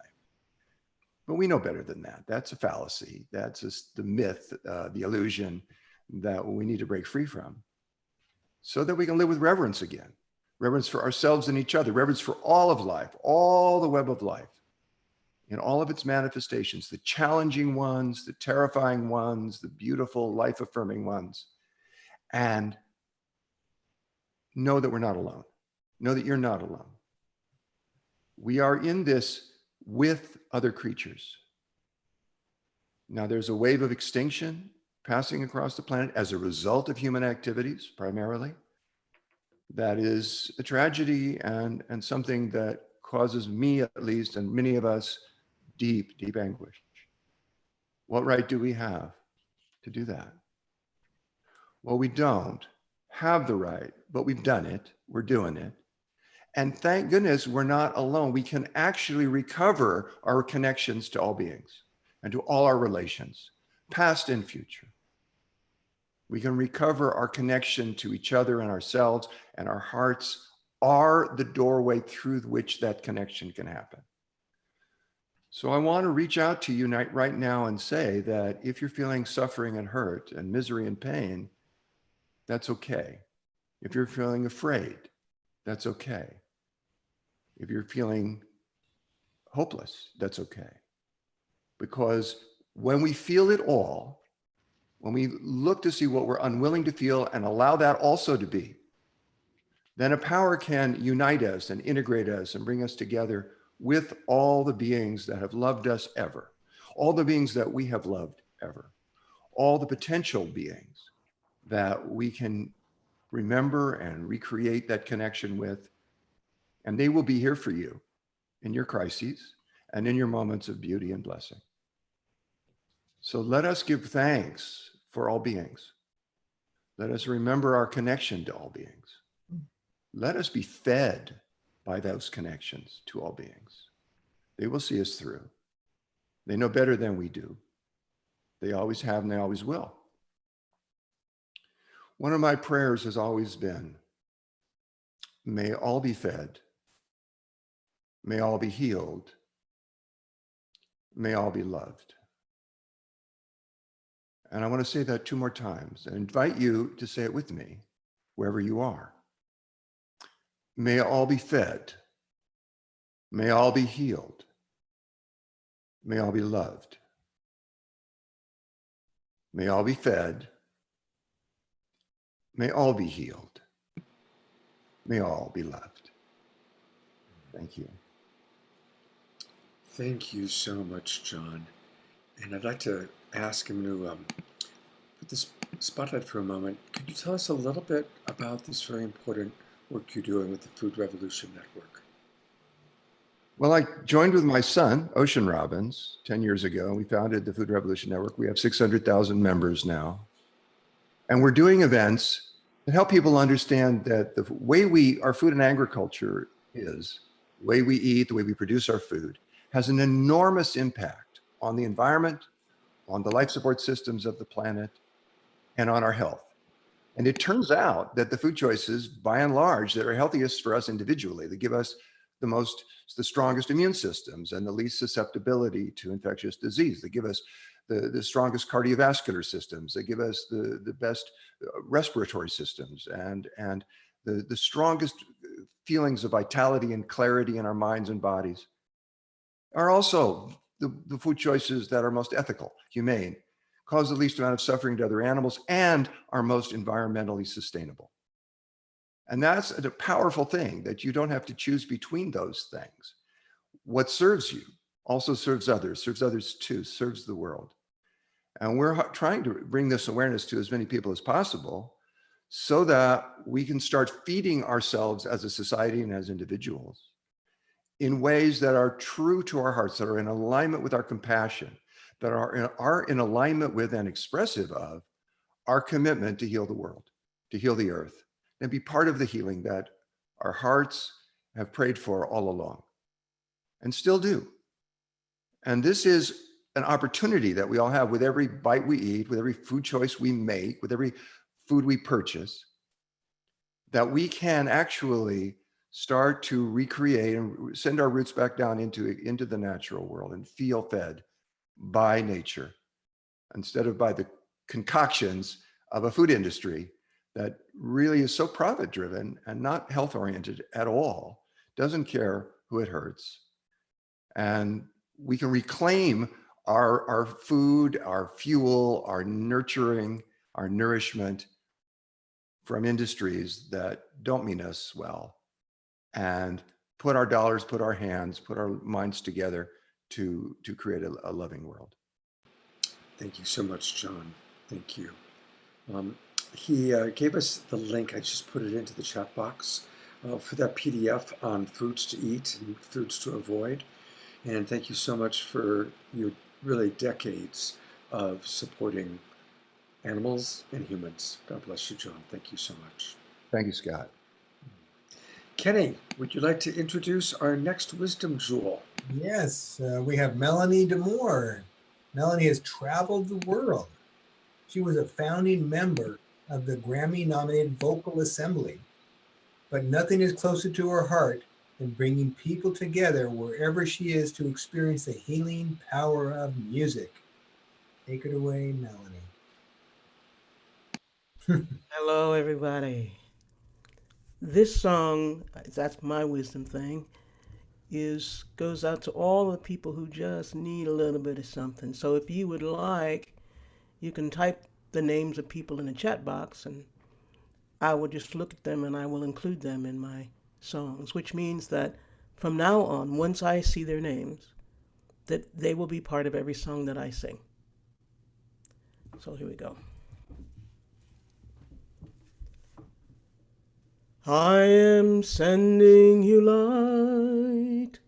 But we know better than that. That's a fallacy. That's just the myth, the illusion that we need to break free from so that we can live with reverence again. Reverence for ourselves and each other, reverence for all of life, all the web of life in all of its manifestations, the challenging ones, the terrifying ones, the beautiful, life-affirming ones. And know that we're not alone. Know that you're not alone. We are in this with other creatures. Now, there's a wave of extinction passing across the planet as a result of human activities, primarily. That is a tragedy and something that causes me, at least, and many of us, deep, deep anguish. What right do we have to do that? Well, we don't have the right, but we've done it. We're doing it. And thank goodness we're not alone. We can actually recover our connections to all beings and to all our relations, past and future. We can recover our connection to each other and ourselves, and our hearts are the doorway through which that connection can happen. So I want to reach out to you right now and say that if you're feeling suffering and hurt and misery and pain, that's okay. If you're feeling afraid, that's okay. If you're feeling hopeless, that's okay. Because when we feel it all, when we look to see what we're unwilling to feel and allow that also to be, then a power can unite us and integrate us and bring us together with all the beings that have loved us ever, all the beings that we have loved ever, all the potential beings that we can remember and recreate that connection with. And they will be here for you in your crises and in your moments of beauty and blessing. So let us give thanks for all beings. Let us remember our connection to all beings. Let us be fed by those connections to all beings. They will see us through. They know better than we do. They always have and they always will. One of my prayers has always been, may all be fed, may all be healed, may all be loved. And I want to say that 2 more times and invite you to say it with me, wherever you are. May all be fed, may all be healed, may all be loved. May all be fed, may all be healed, may all be loved. Thank you. Thank you so much, John. And I'd like to ask him to put this spotlight for a moment. Could you tell us a little bit about this very important work you're doing with the Food Revolution Network? Well, I joined with my son, Ocean Robbins, 10 years ago, and we founded the Food Revolution Network. We have 600,000 members now. And we're doing events that help people understand that the way our food and agriculture is, the way we eat, the way we produce our food, has an enormous impact on the environment, on the life support systems of the planet, and on our health. And it turns out that the food choices, by and large, that are healthiest for us individually, that give us the strongest immune systems and the least susceptibility to infectious disease, that give us the strongest cardiovascular systems, that give us the best respiratory systems and the strongest feelings of vitality and clarity in our minds and bodies, are also the food choices that are most ethical, humane, cause the least amount of suffering to other animals, and are most environmentally sustainable. And that's a powerful thing, that you don't have to choose between those things. What serves you also serves others too, serves the world. And we're trying to bring this awareness to as many people as possible so that we can start feeding ourselves as a society and as individuals in ways that are true to our hearts, that are in alignment with our compassion, that are in alignment with and expressive of our commitment to heal the world, to heal the earth, and be part of the healing that our hearts have prayed for all along and still do. And this is an opportunity that we all have with every bite we eat, with every food choice we make, with every food we purchase, that we can actually start to recreate and send our roots back down into the natural world and feel fed by nature instead of by the concoctions of a food industry that really is so profit driven and not health oriented at all, doesn't care who it hurts. And we can reclaim our food, our fuel, our nurturing, our nourishment from industries that don't mean us well, and put our dollars, put our hands, put our minds together to create a loving world. Thank you so much, John. Thank you. He gave us the link. I just put it into the chat box for that PDF on foods to eat and foods to avoid. And thank you so much for your really decades of supporting animals and humans. God bless you, John. Thank you so much. Thank you, Scott. Kenny, would you like to introduce our next wisdom jewel? Yes, we have Melanie DeMore. Melanie has traveled the world. She was a founding member of the Grammy-nominated Vocal Assembly, but nothing is closer to her heart than bringing people together wherever she is to experience the healing power of music. Take it away, Melanie. Hello, everybody. This song, that's my wisdom thing, goes out to all the people who just need a little bit of something. So if you would like, you can type the names of people in the chat box, and I will just look at them and I will include them in my songs, which means that from now on, once I see their names, that they will be part of every song that I sing. So here we go. I am sending you light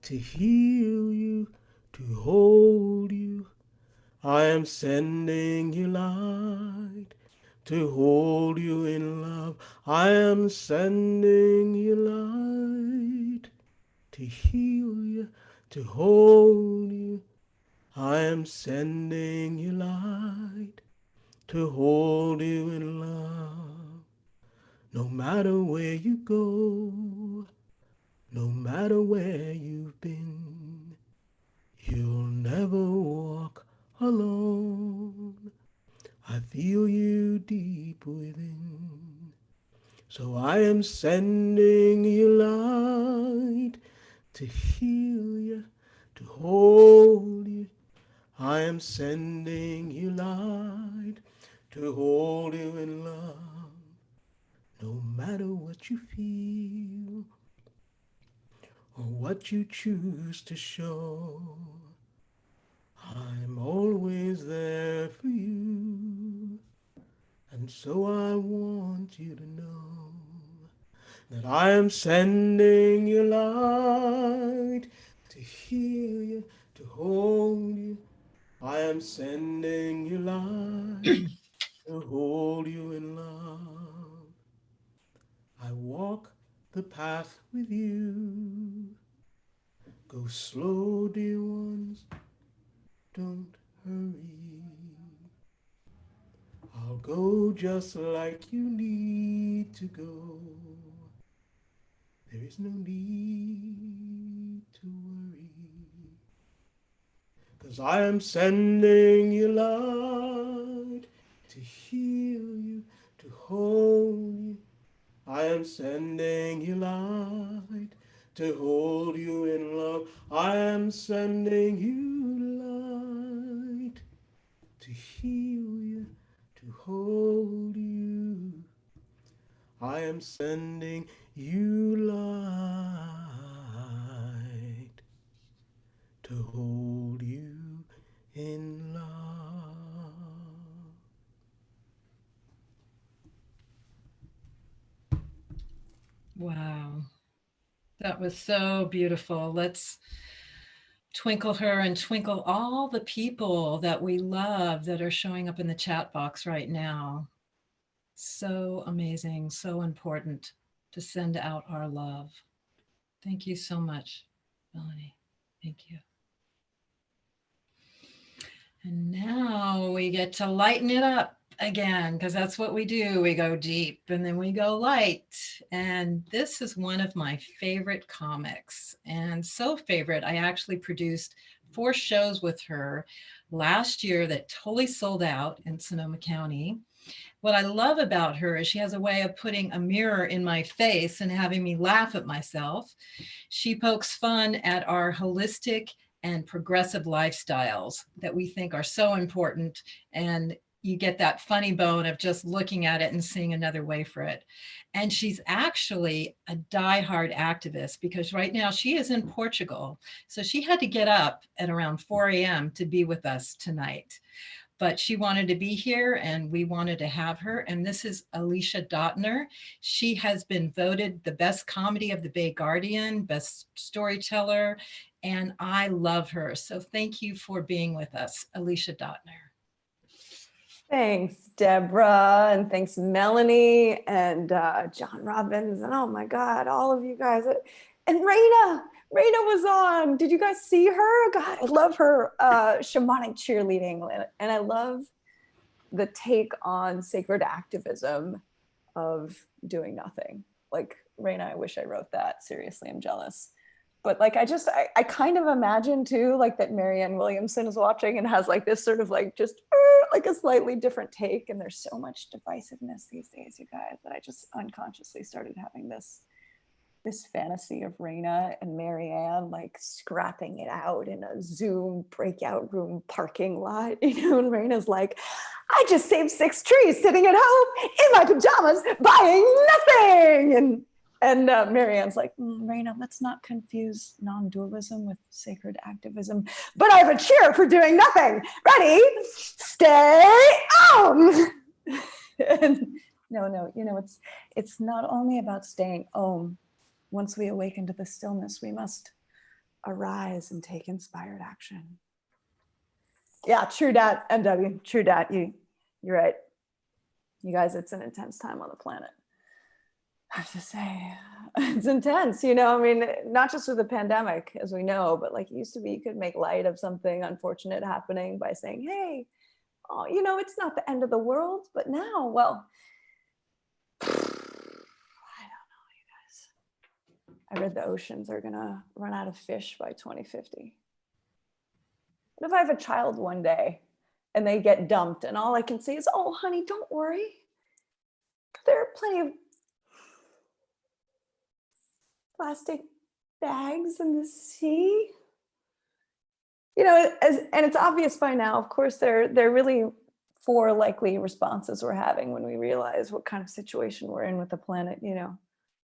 to heal you, to hold you. I am sending you light to hold you in love. I am sending you light to heal you, to hold you. I am sending you light to hold you in love. No matter where you go, no matter where you've been, you'll never walk alone. I feel you deep within. So I am sending you light to heal you, to hold you. I am sending you light to hold you in love. No matter what you feel or what you choose to show, I'm always there for you. And so I want you to know that I am sending you light to heal you, to hold you. I am sending you light to hold you in love. I walk the path with you. Go slow, dear ones, don't hurry. I'll go just like you need to go. There is no need to worry. 'Cause I am sending you light to heal you, to hold you. I am sending you light to hold you in love. I am sending you light to heal you, to hold you. I am sending you light to hold you in love. Wow, that was so beautiful. Let's twinkle her and twinkle all the people that we love that are showing up in the chat box right now. So amazing, so important to send out our love. Thank you so much, Melanie. Thank you. And now we get to lighten it up again, because that's what we do. We go deep and then we go light. And this is one of my favorite comics, and so favorite, I actually produced 4 shows with her last year that totally sold out in Sonoma County. What I love about her is she has a way of putting a mirror in my face and having me laugh at myself. She pokes fun at our holistic and progressive lifestyles that we think are so important. And you get that funny bone of just looking at it and seeing another way for it. And she's actually a diehard activist, because right now she is in Portugal. So she had to get up at around 4 a.m. to be with us tonight. But she wanted to be here and we wanted to have her. And this is Alicia Dattner. She has been voted the best comedy of the Bay Guardian, best storyteller, and I love her. So thank you for being with us, Alicia Dattner. Thanks, Debra, and thanks, Melanie, and John Robbins, and oh my God, all of you guys. And Raina was on. Did you guys see her? God, I love her shamanic cheerleading, and I love the take on sacred activism of doing nothing. Like, Raina, I wish I wrote that. Seriously, I'm jealous. But like, I kind of imagine too, like that Marianne Williamson is watching and has like this sort of like just like a slightly different take. And there's so much divisiveness these days, you guys, that I just unconsciously started having this fantasy of Raina and Marianne like scrapping it out in a Zoom breakout room parking lot, you know, and Raina's like, I just saved 6 trees sitting at home in my pajamas buying nothing. And Marianne's like, Raina, let's not confuse non-dualism with sacred activism. But I have a cheer for doing nothing. Ready? Stay om. And no, you know, it's not only about staying om. Once we awaken to the stillness, we must arise and take inspired action. Yeah, true dat, MW, true dat. You're right. You guys, it's an intense time on the planet. I have to say, it's intense, you know, I mean, not just with the pandemic, as we know, but like it used to be, you could make light of something unfortunate happening by saying, hey, oh, you know, it's not the end of the world, but now, well, I don't know, you guys. I read the oceans are gonna run out of fish by 2050. What if I have a child one day and they get dumped and all I can say is, oh, honey, don't worry. There are plenty of plastic bags in the sea. You know, and it's obvious by now, of course, there are really 4 likely responses we're having when we realize what kind of situation we're in with the planet. You know,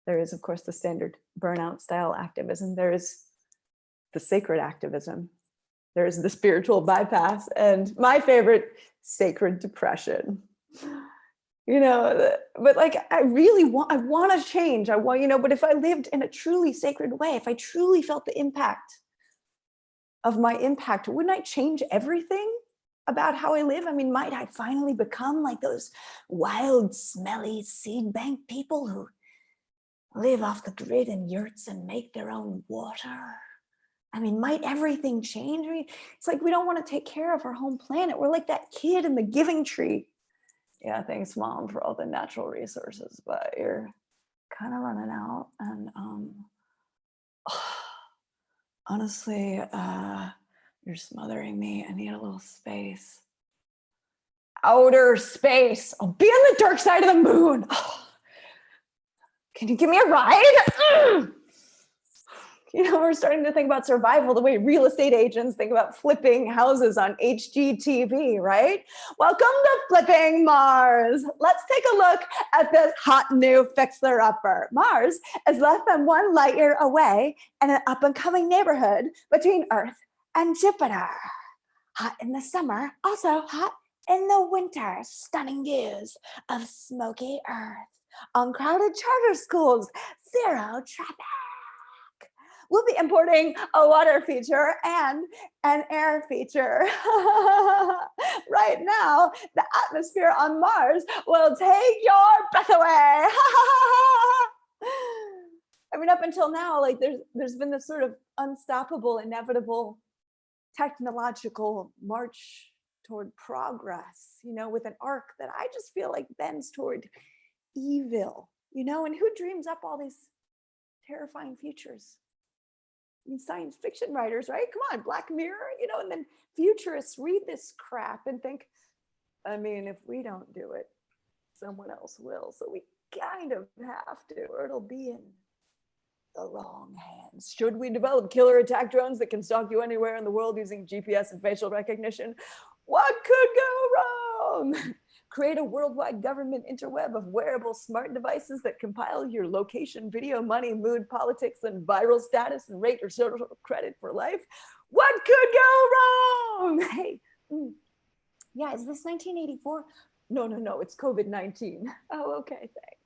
there is, of course, the standard burnout style activism. There is the sacred activism. There is the spiritual bypass, and my favorite, sacred depression. You know, but like, I want to change. You know, but if I lived in a truly sacred way, if I truly felt the impact of my impact, wouldn't I change everything about how I live? I mean, might I finally become like those wild, smelly seed bank people who live off the grid in yurts and make their own water? I mean, might everything change? I mean, it's like we don't want to take care of our home planet. We're like that kid in the giving tree. Yeah, thanks, Mom, for all the natural resources, but you're kind of running out. And honestly, you're smothering me. I need a little space. Outer space. I'll be on the dark side of the moon. Can you give me a ride? You know, we're starting to think about survival the way real estate agents think about flipping houses on HGTV, right? Welcome to Flipping Mars. Let's take a look at this hot new fixer-upper. Mars is less than 1 light year away in an up-and-coming neighborhood between Earth and Jupiter. Hot in the summer, also hot in the winter. Stunning views of smoky Earth. Uncrowded charter schools, 0 traffic. We'll be importing a water feature and an air feature. Right now, the atmosphere on Mars will take your breath away. I mean, up until now, like there's been this sort of unstoppable, inevitable technological march toward progress, with an arc that I just feel like bends toward evil, and who dreams up all these terrifying futures? I mean, science fiction writers, right? Come on, Black Mirror, and then futurists read this crap and think, I mean, if we don't do it, someone else will. So we kind of have to, or it'll be in the wrong hands. Should we develop killer attack drones that can stalk you anywhere in the world using GPS and facial recognition? What could go wrong? Create a worldwide government interweb of wearable smart devices that compile your location, video, money, mood, politics, and viral status and rate your social credit for life. What could go wrong? Hey, yeah, is this 1984? No, it's COVID-19. Oh, okay, thanks.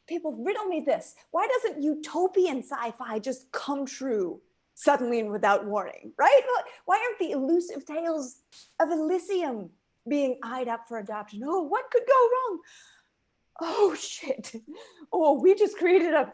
People, riddle me this. Why doesn't utopian sci-fi just come true suddenly and without warning, right? Why aren't the elusive tales of Elysium being eyed up for adoption? Oh, what could go wrong? Oh, shit. Oh, we just created a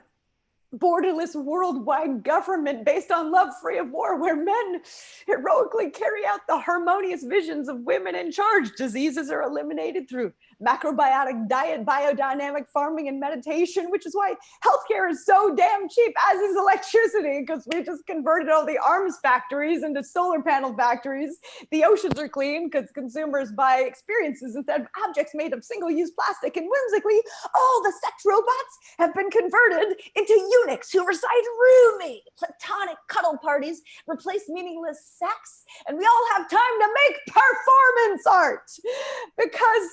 borderless worldwide government based on love free of war, where men heroically carry out the harmonious visions of women in charge. Diseases are eliminated through macrobiotic diet, biodynamic farming, and meditation, which is why healthcare is so damn cheap, as is electricity, because we just converted all the arms factories into solar panel factories. The oceans are clean because consumers buy experiences instead of objects made of single-use plastic. And whimsically, all the sex robots have been converted into eunuchs who recite roomy, platonic cuddle parties, replace meaningless sex, and we all have time to make performance art because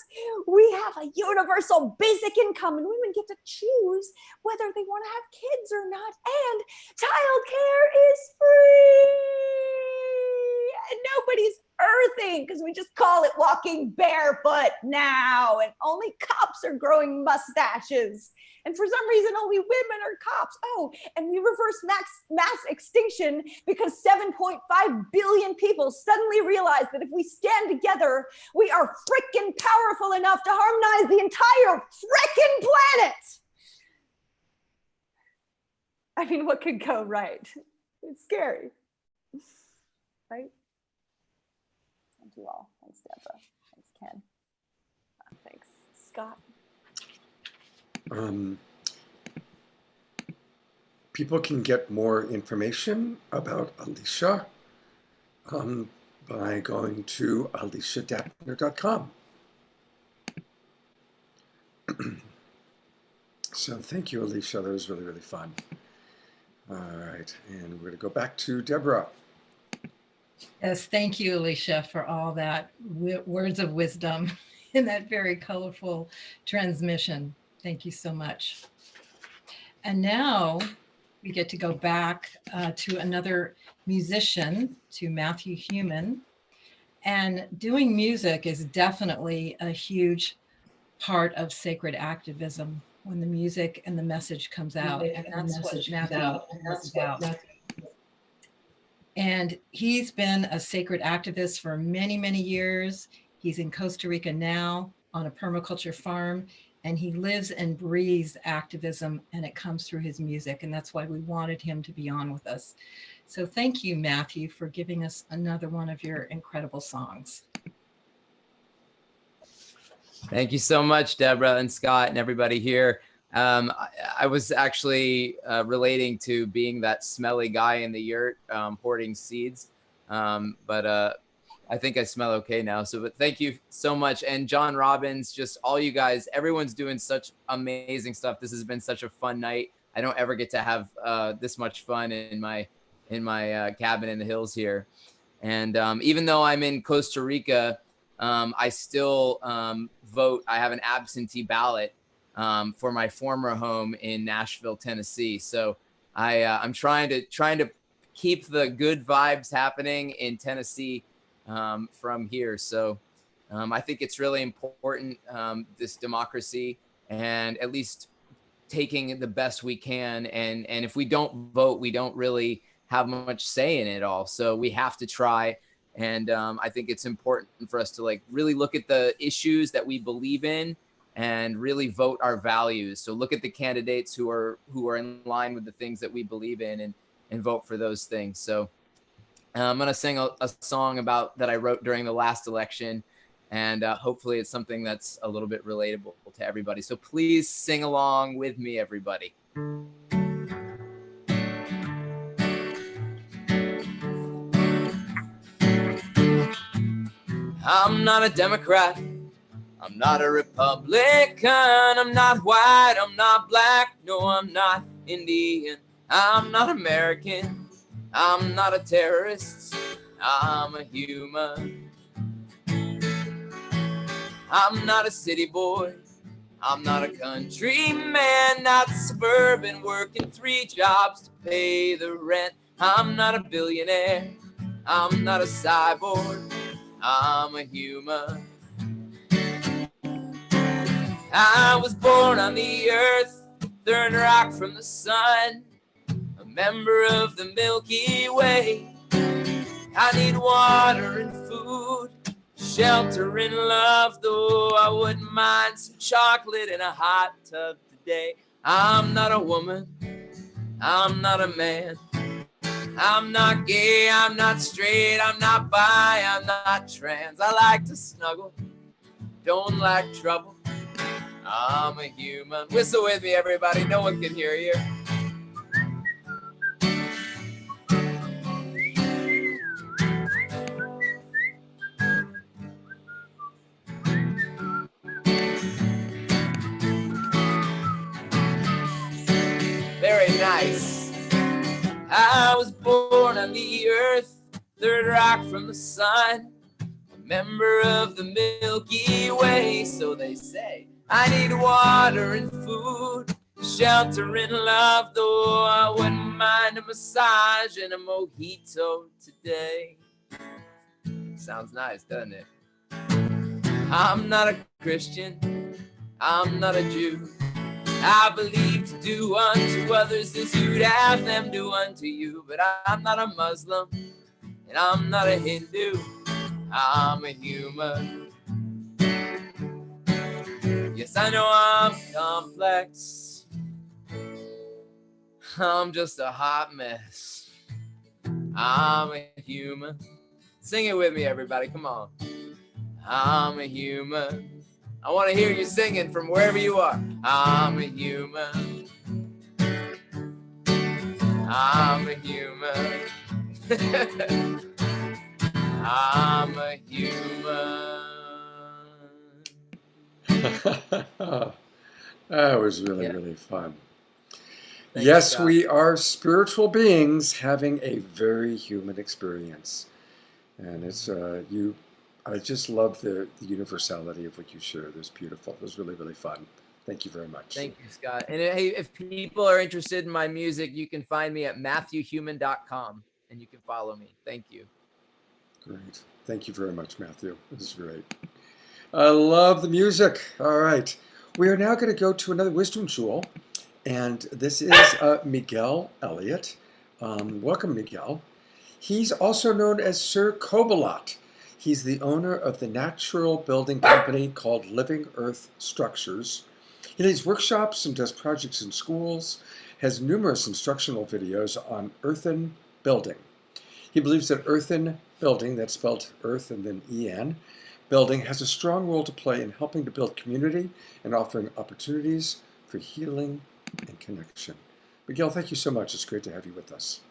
we have a universal basic income and women get to choose whether they want to have kids or not, and childcare is free, and nobody's earthing because we just call it walking barefoot now, and only cops are growing mustaches. And for some reason, only women are cops. Oh, and we reverse mass extinction because 7.5 billion people suddenly realized that if we stand together, we are frickin' powerful enough to harmonize the entire frickin' planet. I mean, what could go right? It's scary, right? Thank you all. Thanks, Deborah. Thanks, Ken. Thanks, Scott. People can get more information about Alicia by going to aliciadattner.com. So thank you, Alicia. That was really, really fun. All right, and we're going to go back to Deborah. Yes, thank you, Alicia, for all that words of wisdom in that very colorful transmission. Thank you so much. And now we get to go back to another musician, to Matthew Human. And doing music is definitely a huge part of sacred activism when the music and the message comes out. And that's what Matthew is about. And he's been a sacred activist for many, many years. He's in Costa Rica now on a permaculture farm, and he lives and breathes activism, and it comes through his music. And that's why we wanted him to be on with us. So thank you, Matthew, for giving us another one of your incredible songs. Thank you so much, Deborah and Scott and everybody here. I was actually relating to being that smelly guy in the yurt hoarding seeds, but I think I smell okay now. So, but thank you so much. And John Robbins, just all you guys, everyone's doing such amazing stuff. This has been such a fun night. I don't ever get to have this much fun in my cabin in the hills here. And even though I'm in Costa Rica, I still vote. I have an absentee ballot for my former home in Nashville, Tennessee. So I'm trying to keep the good vibes happening in Tennessee from here. So I think it's really important, this democracy, and at least taking the best we can. And if we don't vote, we don't really have much say in it all. So we have to try. And I think it's important for us to like really look at the issues that we believe in and really vote our values. So look at the candidates who are in line with the things that we believe in and vote for those things. So I'm going to sing a song about that I wrote during the last election. And hopefully it's something that's a little bit relatable to everybody. So please sing along with me, everybody. I'm not a Democrat. I'm not a Republican. I'm not white. I'm not black. No, I'm not Indian. I'm not American. I'm not a terrorist. I'm a human. I'm not a city boy. I'm not a country man, not suburban, working 3 jobs to pay the rent. I'm not a billionaire. I'm not a cyborg. I'm a human. I was born on the earth, third rock from the sun, a member of the Milky Way. I need water and food, shelter and love, though I wouldn't mind some chocolate in a hot tub today. I'm not a woman, I'm not a man, I'm not gay, I'm not straight, I'm not bi, I'm not trans. I like to snuggle, don't like trouble. I'm a human. Whistle with me, everybody. No one can hear you. Very nice. I was born on the earth, third rock from the sun, a member of the Milky Way, so they say. I need water and food, shelter and love, though I wouldn't mind a massage and a mojito today. Sounds nice, doesn't it? I'm not a Christian, I'm not a Jew. I believe to do unto others as you'd have them do unto you. But I'm not a Muslim, and I'm not a Hindu. I'm a human. Yes, I know I'm complex. I'm just a hot mess. I'm a human. Sing it with me, everybody. Come on. I'm a human. I want to hear you singing from wherever you are. I'm a human. I'm a human. I'm a human. That was really, really fun. Thanks, yes, Scott. We are spiritual beings having a very human experience. And it's I just love the universality of what you shared. It was beautiful. It was really, really fun. Thank you very much. Thank you, Scott. And hey, if people are interested in my music, you can find me at matthewhuman.com and you can follow me. Thank you. Great. Thank you very much, Matthew. This is great. I love the music. All right. We are now going to go to another wisdom jewel. And this is Miguel Elliot. Welcome, Miguel. He's also known as Sir Cobalot. He's the owner of the natural building company called Living Earth Structures. He leads workshops and does projects in schools, has numerous instructional videos on earthen building. He believes that earthen building, that's spelled earth and then E-N, building has a strong role to play in helping to build community and offering opportunities for healing and connection. Miguel, thank you so much. It's great to have you with us.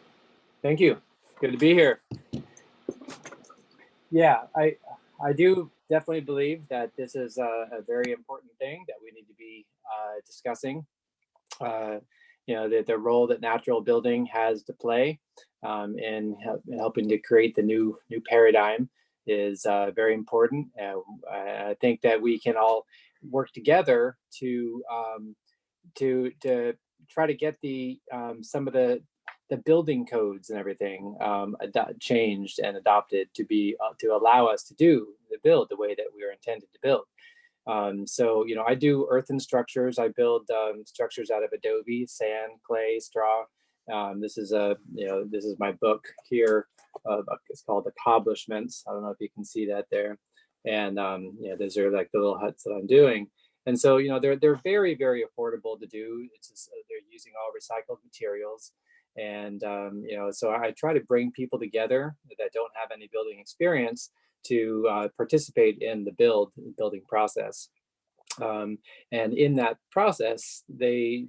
Thank you. Good to be here. Yeah, I do definitely believe that this is a very important thing that we need to be discussing. You know, the role that natural building has to play in helping to create the new paradigm is very important. I think that we can all work together to try to get the some of the building codes and everything changed and adopted to allow us to build the way that we are intended to build. So, you know, I do earthen structures. I build structures out of adobe, sand, clay, straw. This is my book here. It's called Accomplishments. I don't know if you can see that there. And yeah, those are like the little huts that I'm doing. And so, you know, they're very, very affordable to do. It's just, they're using all recycled materials. And so I try to bring people together that don't have any building experience to participate in the building process. And in that process, they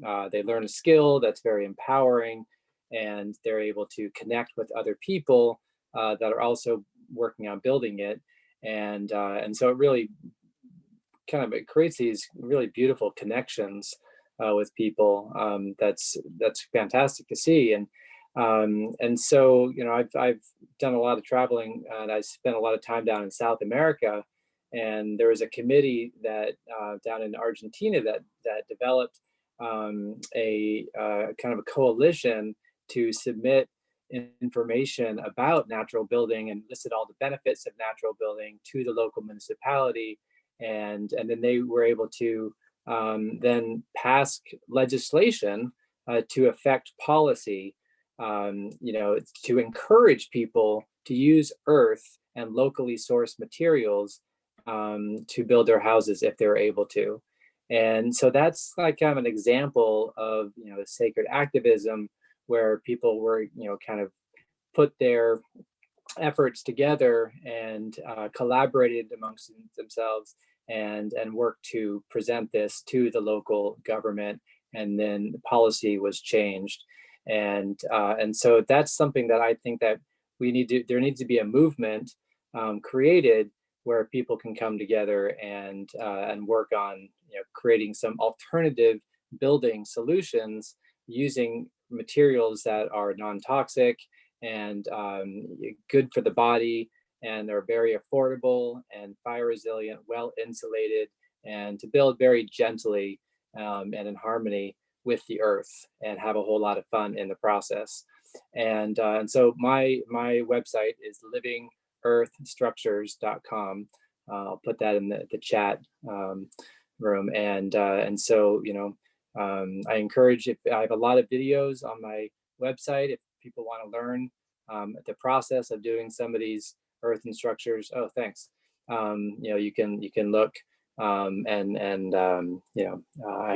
learn a skill that's very empowering, and they're able to connect with other people that are also working on building it. And so it really it creates these really beautiful connections with people. That's fantastic to see. And so I've done a lot of traveling, and I spent a lot of time down in South America. And there was a committee that down in Argentina that developed a kind of a coalition to submit information about natural building and listed all the benefits of natural building to the local municipality. And then they were able to then pass legislation to affect policy, to encourage people to use earth and locally sourced materials to build their houses if they're able to. And so that's like kind of an example of the sacred activism, where people were kind of put their efforts together and collaborated amongst themselves and worked to present this to the local government, and then the policy was changed. And so that's something that I think that there needs to be a movement created where people can come together and work on creating some alternative building solutions using materials that are non-toxic and good for the body, and they're very affordable and fire resilient, well insulated, and to build very gently and in harmony with the earth, and have a whole lot of fun in the process. And so my website is livingearthstructures.com. I'll put that in the chat room. And so I encourage, if I have a lot of videos on my website, if people want to learn the process of doing some of these earth and structures. Oh, thanks. You can look, I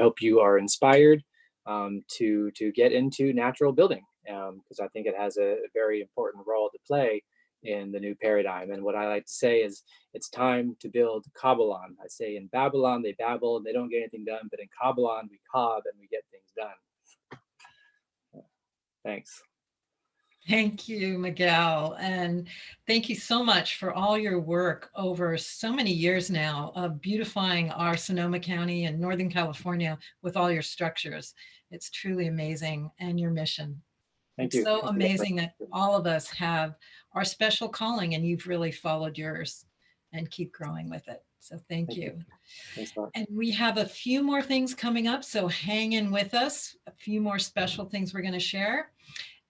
hope you are inspired to get into natural building, because I think it has a very important role to play in the new paradigm. And what I like to say is, it's time to build Kabbalah. I say in Babylon they babble and they don't get anything done, but in Kabbalah we cob and we get things done. Thanks. Thank you, Miguel. And thank you so much for all your work over so many years now of beautifying our Sonoma County and Northern California with all your structures. It's truly amazing, and your mission. Thank it's you. so amazing that all of us have our special calling, and you've really followed yours and keep growing with it. So thank you. Thanks a lot. And we have a few more things coming up, so hang in with us. A few more special things we're going to share.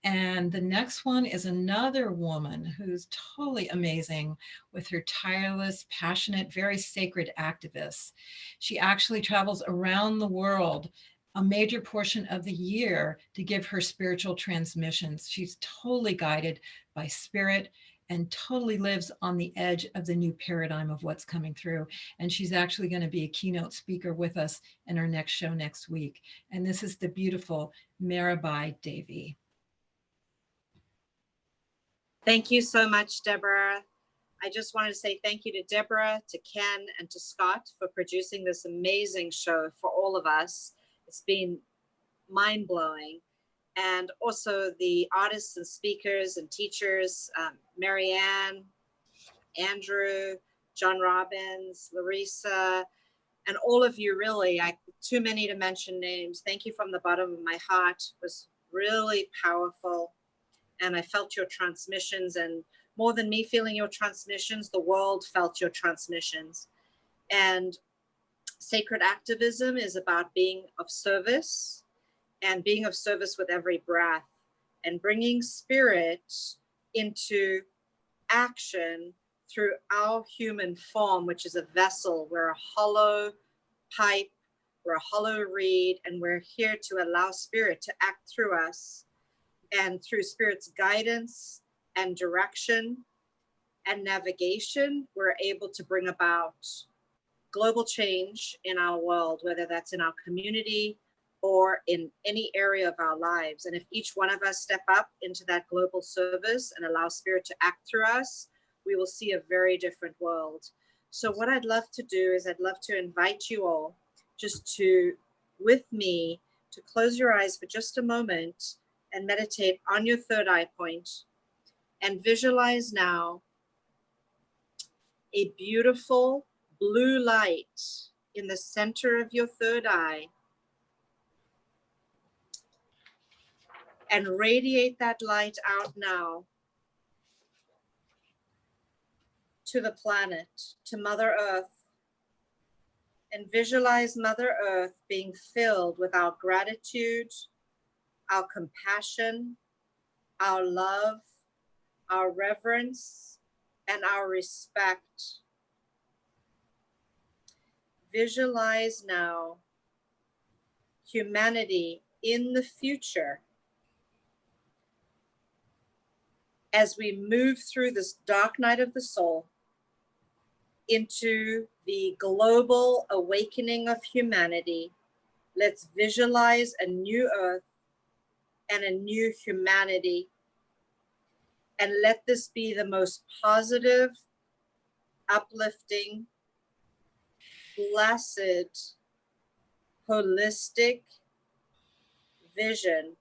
And the next one is another woman who's totally amazing with her tireless, passionate, very sacred activists. She actually travels around the world a major portion of the year to give her spiritual transmissions. She's totally guided by spirit and totally lives on the edge of the new paradigm of what's coming through. And she's actually going to be a keynote speaker with us in our next show next week. And this is the beautiful Marianne Devi. Thank you so much, Debra. I just wanted to say thank you to Debra, to Ken, and to Scott for producing this amazing show for all of us. It's been mind-blowing. And also the artists and speakers and teachers, Marianne, Andrew, John Robbins, Larisa, and all of you, really. Too many to mention names. Thank you from the bottom of my heart. It was really powerful. And I felt your transmissions, and more than me feeling your transmissions, the world felt your transmissions. And sacred activism is about being of service, and being of service with every breath, and bringing spirit into action through our human form, which is a vessel. We're a hollow pipe, we're a hollow reed, and we're here to allow spirit to act through us. And through spirit's guidance and direction and navigation, we're able to bring about global change in our world, whether that's in our community or in any area of our lives. And if each one of us step up into that global service and allow Spirit to act through us, we will see a very different world. So what I'd love to do is I'd love to invite you all just to, with me, to close your eyes for just a moment and meditate on your third eye point and visualize now a beautiful blue light in the center of your third eye, and radiate that light out now to the planet, to Mother Earth, and visualize Mother Earth being filled with our gratitude, our compassion, our love, our reverence, and our respect. Visualize now humanity in the future as we move through this dark night of the soul into the global awakening of humanity. Let's visualize a new earth and a new humanity. And let this be the most positive, uplifting, blessed, holistic vision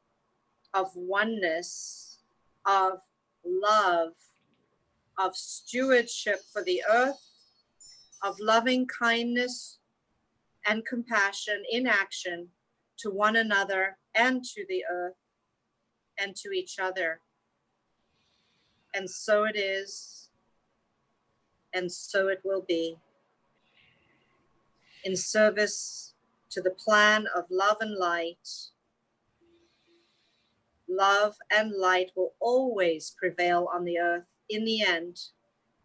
of oneness, of love, of stewardship for the earth, of loving kindness and compassion in action to one another and to the earth and to each other. And so it is, and so it will be. In service to the plan of love and light, love and light will always prevail on the earth in the end,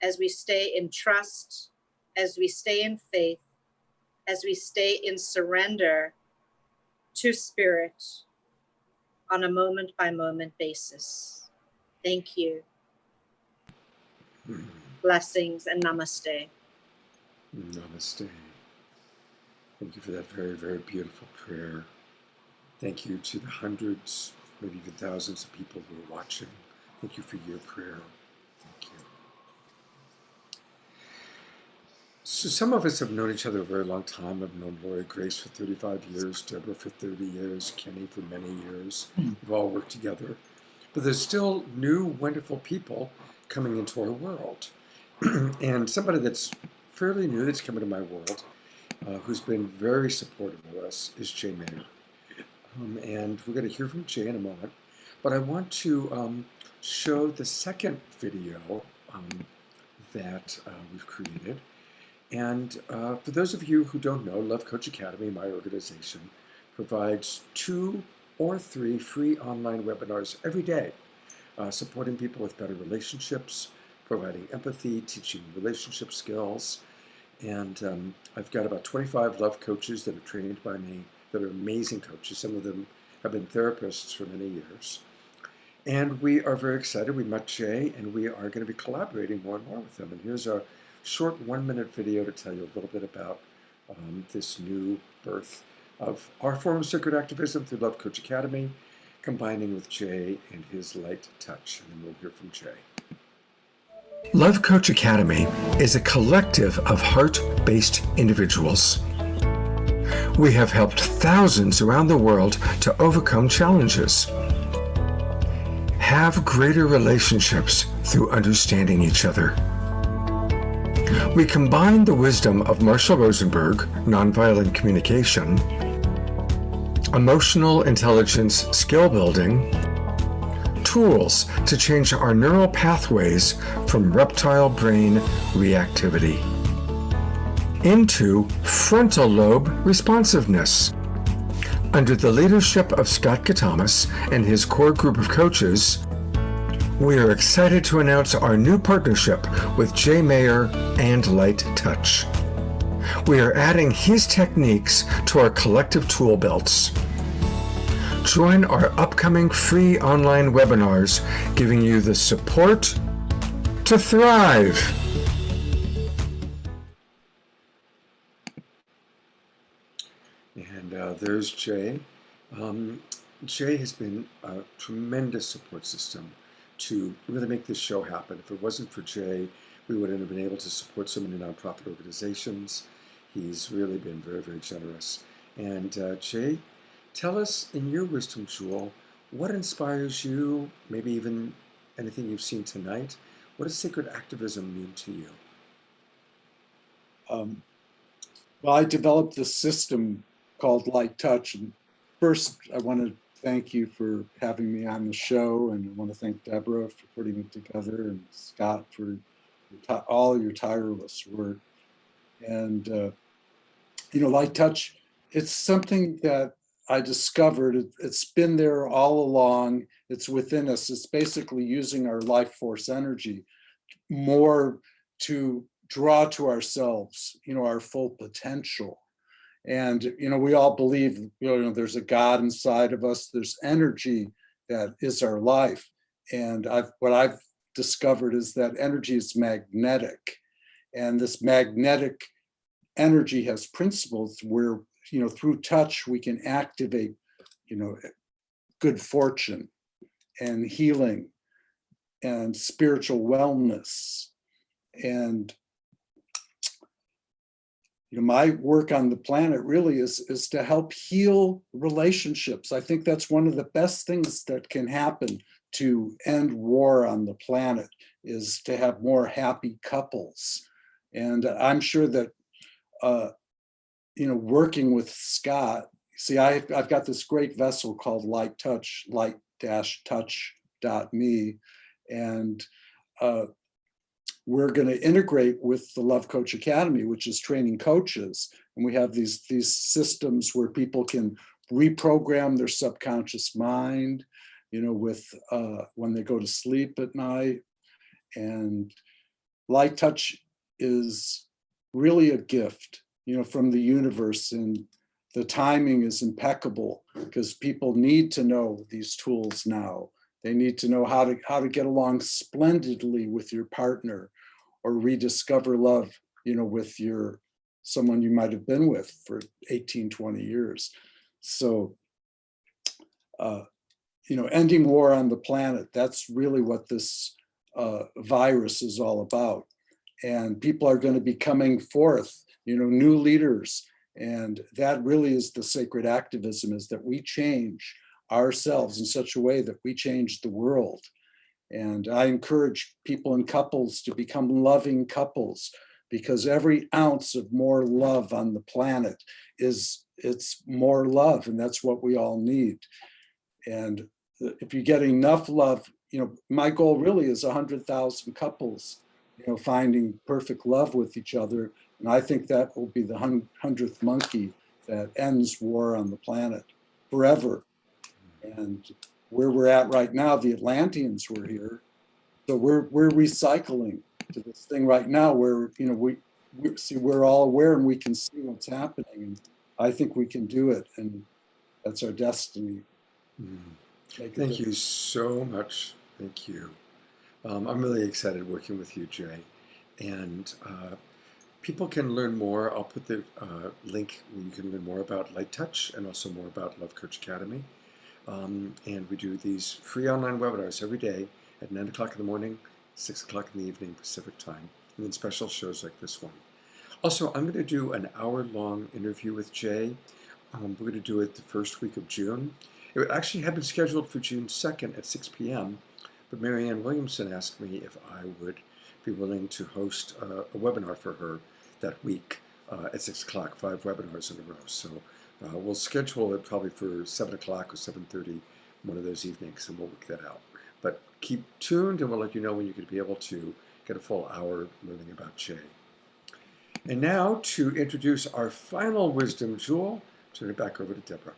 as we stay in trust, as we stay in faith, as we stay in surrender to Spirit on a moment by moment basis. Thank you. Blessings and namaste. Namaste. Thank you for that very, very beautiful prayer. Thank you to the hundreds, maybe even thousands of people who are watching. Thank you for your prayer. Thank you. So some of us have known each other a very long time. I've known Lori Grace for 35 years, Debra for 30 years, Kenny for many years. We've all worked together. But there's still new, wonderful people coming into our world. And somebody that's fairly new that's come into my world, who's been very supportive of us, is Jay Mayer. And we're going to hear from Jay in a moment. But I want to show the second video that we've created. And for those of you who don't know, Love Coach Academy, my organization, provides 2 or 3 free online webinars every day, supporting people with better relationships, providing empathy, teaching relationship skills. And I've got about 25 love coaches that are trained by me that are amazing coaches. Some of them have been therapists for many years. And we are very excited. We met Jay, and we are going to be collaborating more and more with him. And here's a short 1-minute video to tell you a little bit about this new birth of our form of sacred activism through Love Coach Academy, combining with Jay and his light touch. And then we'll hear from Jay. Love Coach Academy is a collective of heart-based individuals. We have helped thousands around the world to overcome challenges, have greater relationships through understanding each other. We combine the wisdom of Marshall Rosenberg, nonviolent communication, emotional intelligence skill building, tools to change our neural pathways from reptile brain reactivity into frontal lobe responsiveness. Under the leadership of Scott Catamas and his core group of coaches, we are excited to announce our new partnership with Jay Mayer and Light Touch. We are adding his techniques to our collective tool belts. Join our upcoming free online webinars, giving you the support to thrive. And there's Jay. Jay has been a tremendous support system to really make this show happen. If it wasn't for Jay, we wouldn't have been able to support so many nonprofit organizations. He's really been very, very generous. And Jay, tell us in your wisdom jewel, what inspires you, maybe even anything you've seen tonight? What does sacred activism mean to you? Well, I developed this system called Light Touch. And first, I want to thank you for having me on the show. And I want to thank Debra for putting it together and Scott for all your tireless work. And, you know, Light Touch, it's something that I discovered. It's been there all along. It's within us. It's basically using our life force energy more to draw to ourselves, you know, our full potential. And, you know, we all believe, you know, there's a God inside of us. There's energy that is our life. And what I've discovered is that energy is magnetic. And this magnetic energy has principles where, you know, through touch, we can activate, you know, good fortune and healing and spiritual wellness. And, you know, my work on the planet really is to help heal relationships. I think that's one of the best things that can happen to end war on the planet, is to have more happy couples. And I'm sure that, you know, working with Scott, see, I've got this great vessel called Light Touch, light-touch.me. And we're going to integrate with the Love Coach Academy, which is training coaches. And we have these systems where people can reprogram their subconscious mind, you know, with when they go to sleep at night. And Light Touch is really a gift, you know, from the universe. And the timing is impeccable because people need to know these tools now. They need to know how to get along splendidly with your partner, or rediscover love, you know, with someone you might have been with for 18, 20 years. So, you know, ending war on the planet, that's really what this virus is all about. And people are going to be coming forth, you know, new leaders. And that really is the sacred activism, is that we change ourselves in such a way that we change the world. And I encourage people and couples to become loving couples, because every ounce of more love on the planet it's more love, and that's what we all need. And if you get enough love, you know, my goal really is 100,000 couples, you know, finding perfect love with each other. And I think that will be the 100th monkey that ends war on the planet forever. And where we're at right now, the Atlanteans were here. So we're recycling to this thing right now where, you know, we're all aware and we can see what's happening. And I think we can do it. And that's our destiny. Thank you so much. Thank you. I'm really excited working with you, Jay. And people can learn more. I'll put the link where you can learn more about Light Touch and also more about Love Coach Academy. And we do these free online webinars every day at 9 o'clock in the morning, 6 o'clock in the evening Pacific time, and then special shows like this one. Also, I'm going to do an hour-long interview with Jay. We're going to do it the first week of June. It actually had been scheduled for June 2nd at 6 p.m., but Marianne Williamson asked me if I would be willing to host a webinar for her that week at 6 o'clock, 5 webinars in a row. So we'll schedule it probably for 7 o'clock or 7:30 one of those evenings, and we'll work that out. But keep tuned, and we'll let you know when you could be able to get a full hour learning about Jay. And now, to introduce our final wisdom jewel, turn it back over to Debra.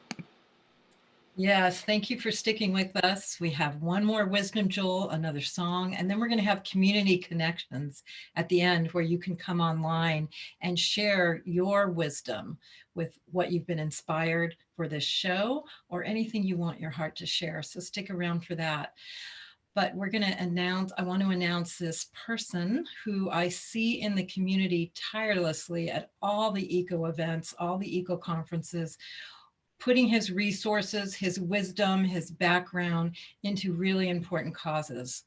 Yes, thank you for sticking with us. We have one more wisdom jewel, another song, and then we're going to have community connections at the end where you can come online and share your wisdom with what you've been inspired for this show or anything you want your heart to share. So stick around for that. But we're going to I want to announce this person who I see in the community tirelessly at all the eco events, all the eco conferences, putting his resources, his wisdom, his background into really important causes.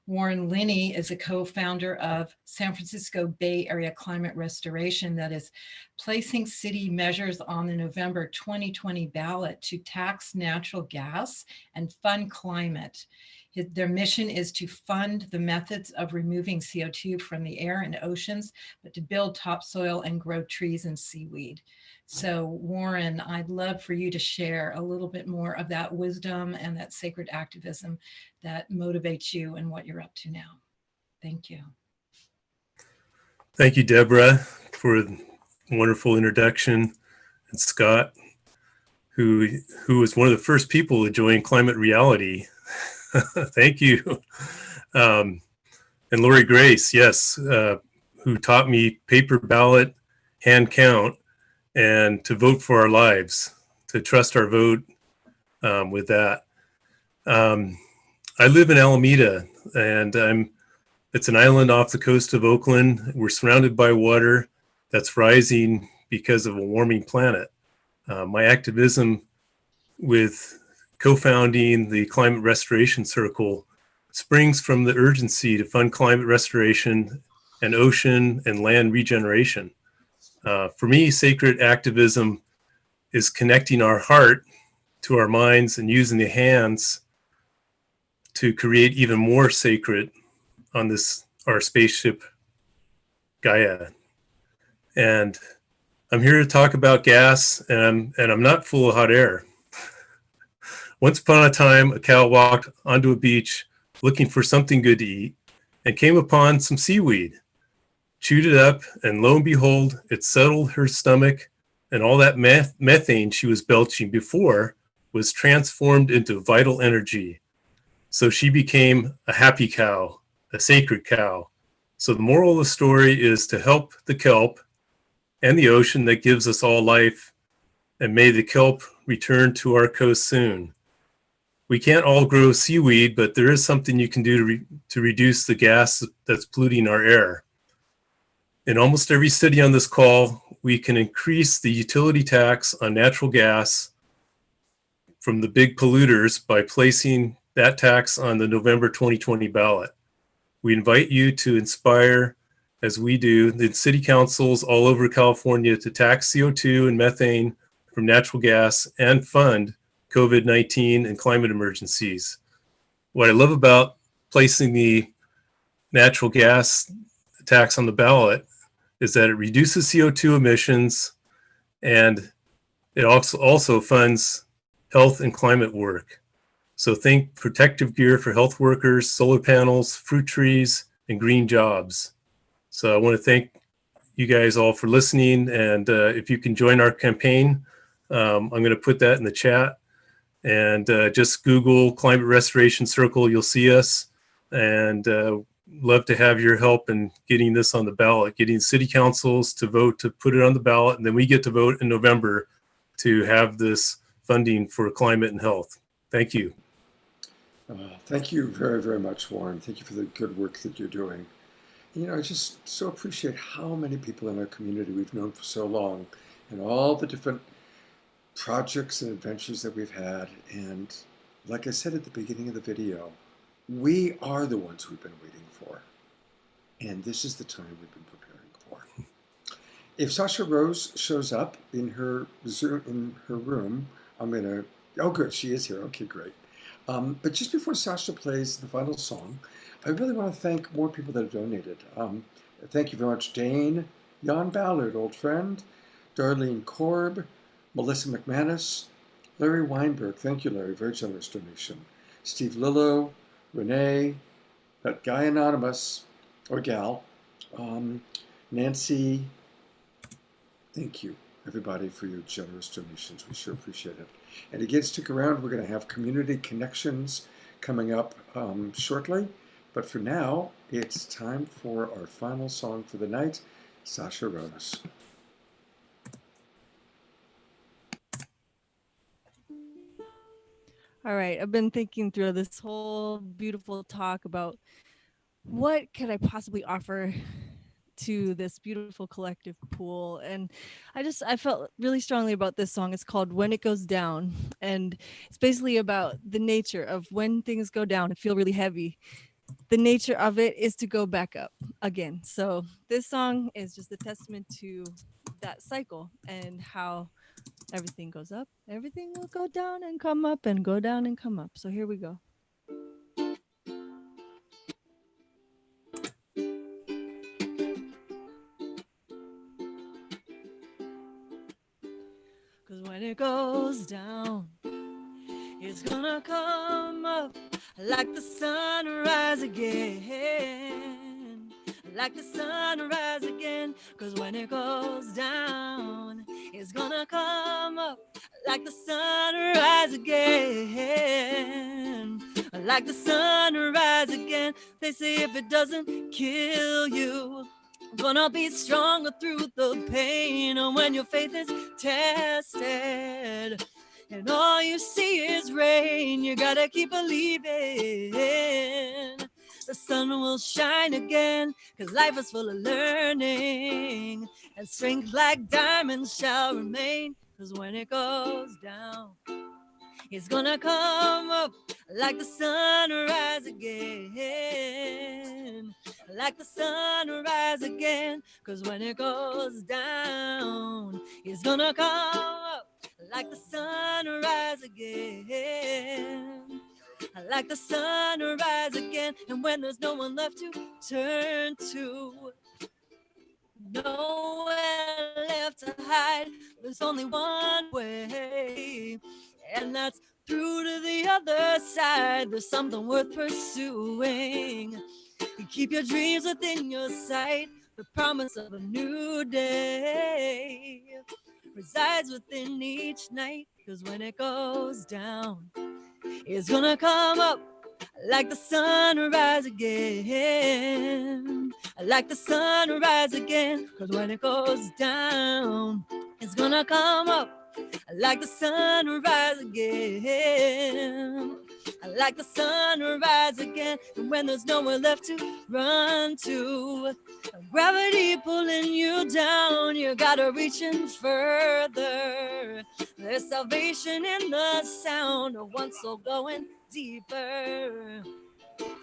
Warren Linney is a co-founder of San Francisco Bay Area Climate Restoration that is placing city measures on the November 2020 ballot to tax natural gas and fund climate. Their mission is to fund the methods of removing CO2 from the air and oceans, but to build topsoil and grow trees and seaweed. So Warren, I'd love for you to share a little bit more of that wisdom and that sacred activism that motivates you and what you're up to now. Thank you. Thank you, Debra, for a wonderful introduction, and Scott, who was one of the first people to join Climate Reality. Thank you. And Lori Grace, yes, who taught me paper ballot, hand count, and to vote for our lives, to trust our vote with that. I live in Alameda, and it's an island off the coast of Oakland. We're surrounded by water that's rising because of a warming planet. My activism with co-founding the Climate Restoration Circle springs from the urgency to fund climate restoration and ocean and land regeneration. For me, sacred activism is connecting our heart to our minds and using the hands to create even more sacred on this, our spaceship, Gaia. And I'm here to talk about gas, and I'm not full of hot air. Once upon a time, a cow walked onto a beach looking for something good to eat and came upon some seaweed, chewed it up, and lo and behold, it settled her stomach, and all that methane she was belching before was transformed into vital energy. So she became a happy cow, a sacred cow. So the moral of the story is to help the kelp and the ocean that gives us all life, and may the kelp return to our coast soon. We can't all grow seaweed, but there is something you can do to reduce the gas that's polluting our air. In almost every city on this call, we can increase the utility tax on natural gas from the big polluters by placing that tax on the November 2020 ballot. We invite you to inspire, as we do, the city councils all over California to tax CO2 and methane from natural gas and fund COVID-19 and climate emergencies. What I love about placing the natural gas tax on the ballot is that it reduces CO2 emissions, and it also funds health and climate work. So think protective gear for health workers, solar panels, fruit trees, and green jobs. So I want to thank you guys all for listening, and if you can join our campaign, I'm going to put that in the chat, and just Google Climate Restoration Circle, you'll see us, and love to have your help in getting this on the ballot, getting city councils to vote to put it on the ballot, and then we get to vote in November to have this funding for climate and health. Thank you. Thank you very, very much, Warren. Thank you for the good work that you're doing. You know, I just so appreciate how many people in our community we've known for so long, and all the different projects and adventures that we've had. And like I said at the beginning of the video, we are the ones we've been waiting for. And this is the time we've been preparing for. If Sasha Rose shows up in her Zoom, in her room, I'm going to, oh good, she is here. Okay, great. But just before Sasha plays the final song, I really want to thank more people that have donated. Thank you very much, Dane, Jan Ballard, old friend, Darlene Korb, Melissa McManus, Larry Weinberg, thank you, Larry, very generous donation, Steve Lillo, Renee, that guy anonymous, or gal, Nancy, thank you, everybody, for your generous donations. We sure appreciate it. And again, stick around. We're going to have community connections coming up shortly. But for now, it's time for our final song for the night, Sasha Rose. All right, I've been thinking through this whole beautiful talk about what could I possibly offer to this beautiful collective pool. And I felt really strongly about this song. It's called When It Goes Down. And it's basically about the nature of when things go down and feel really heavy. The nature of it is to go back up again. So this song is just a testament to that cycle and how everything goes up, everything will go down and come up and go down and come up. So here we go. Cause when it goes down, it's gonna come up like the sunrise again, like the sunrise again. Cause when it goes down, it's gonna come up like the sunrise again, like the sunrise again. They say if it doesn't kill you, gonna be stronger through the pain. And when your faith is tested and all you see is rain, you gotta keep believing. The sun will shine again, cause life is full of learning, and strength like diamonds shall remain. Cause when it goes down, it's gonna come up like the sunrise again, like the sunrise again. Cause when it goes down, it's gonna come up like the sunrise again, like the sunrise again. And when there's no one left to turn to, nowhere left to hide, there's only one way, and that's through to the other side. There's something worth pursuing. You keep your dreams within your sight. The promise of a new day resides within each night. Cause when it goes down, it's gonna come up like the sunrise again, like the sunrise again. Cause when it goes down, it's gonna come up like the sunrise again, like the sunrise again. And when there's nowhere left to run to, gravity pulling you down, you gotta reach in further. There's salvation in the sound of one soul going deeper,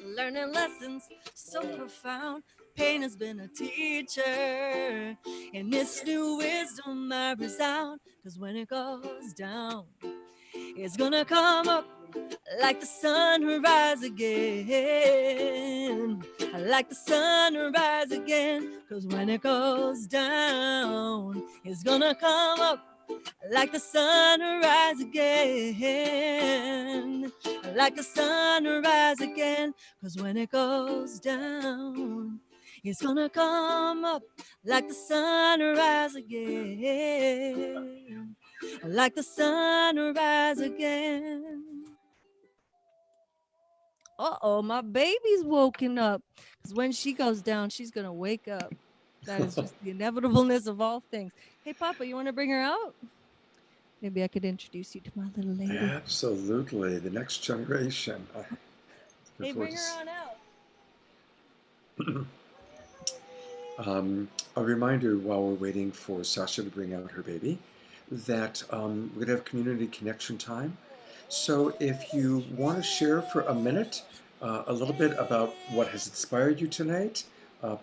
learning lessons so profound. Pain has been a teacher, and this new wisdom I resound. Cause when it goes down, it's gonna come up like the sunrise again, like the sunrise again. Cause when it goes down, it's gonna come up like the sunrise again, like the sunrise again. Cause when it goes down, it's gonna come up like the sunrise again, like the sunrise again. Uh-oh, my baby's woken up. Because when she goes down, she's gonna wake up. That is just the inevitableness of all things. Hey, Papa, you want to bring her out? Maybe I could introduce you to my little lady. Absolutely, the next generation. Hey, bring her on out. A reminder while we're waiting for Sasha to bring out her baby that we're going to have community connection time. So if you want to share for a minute a little bit about what has inspired you tonight,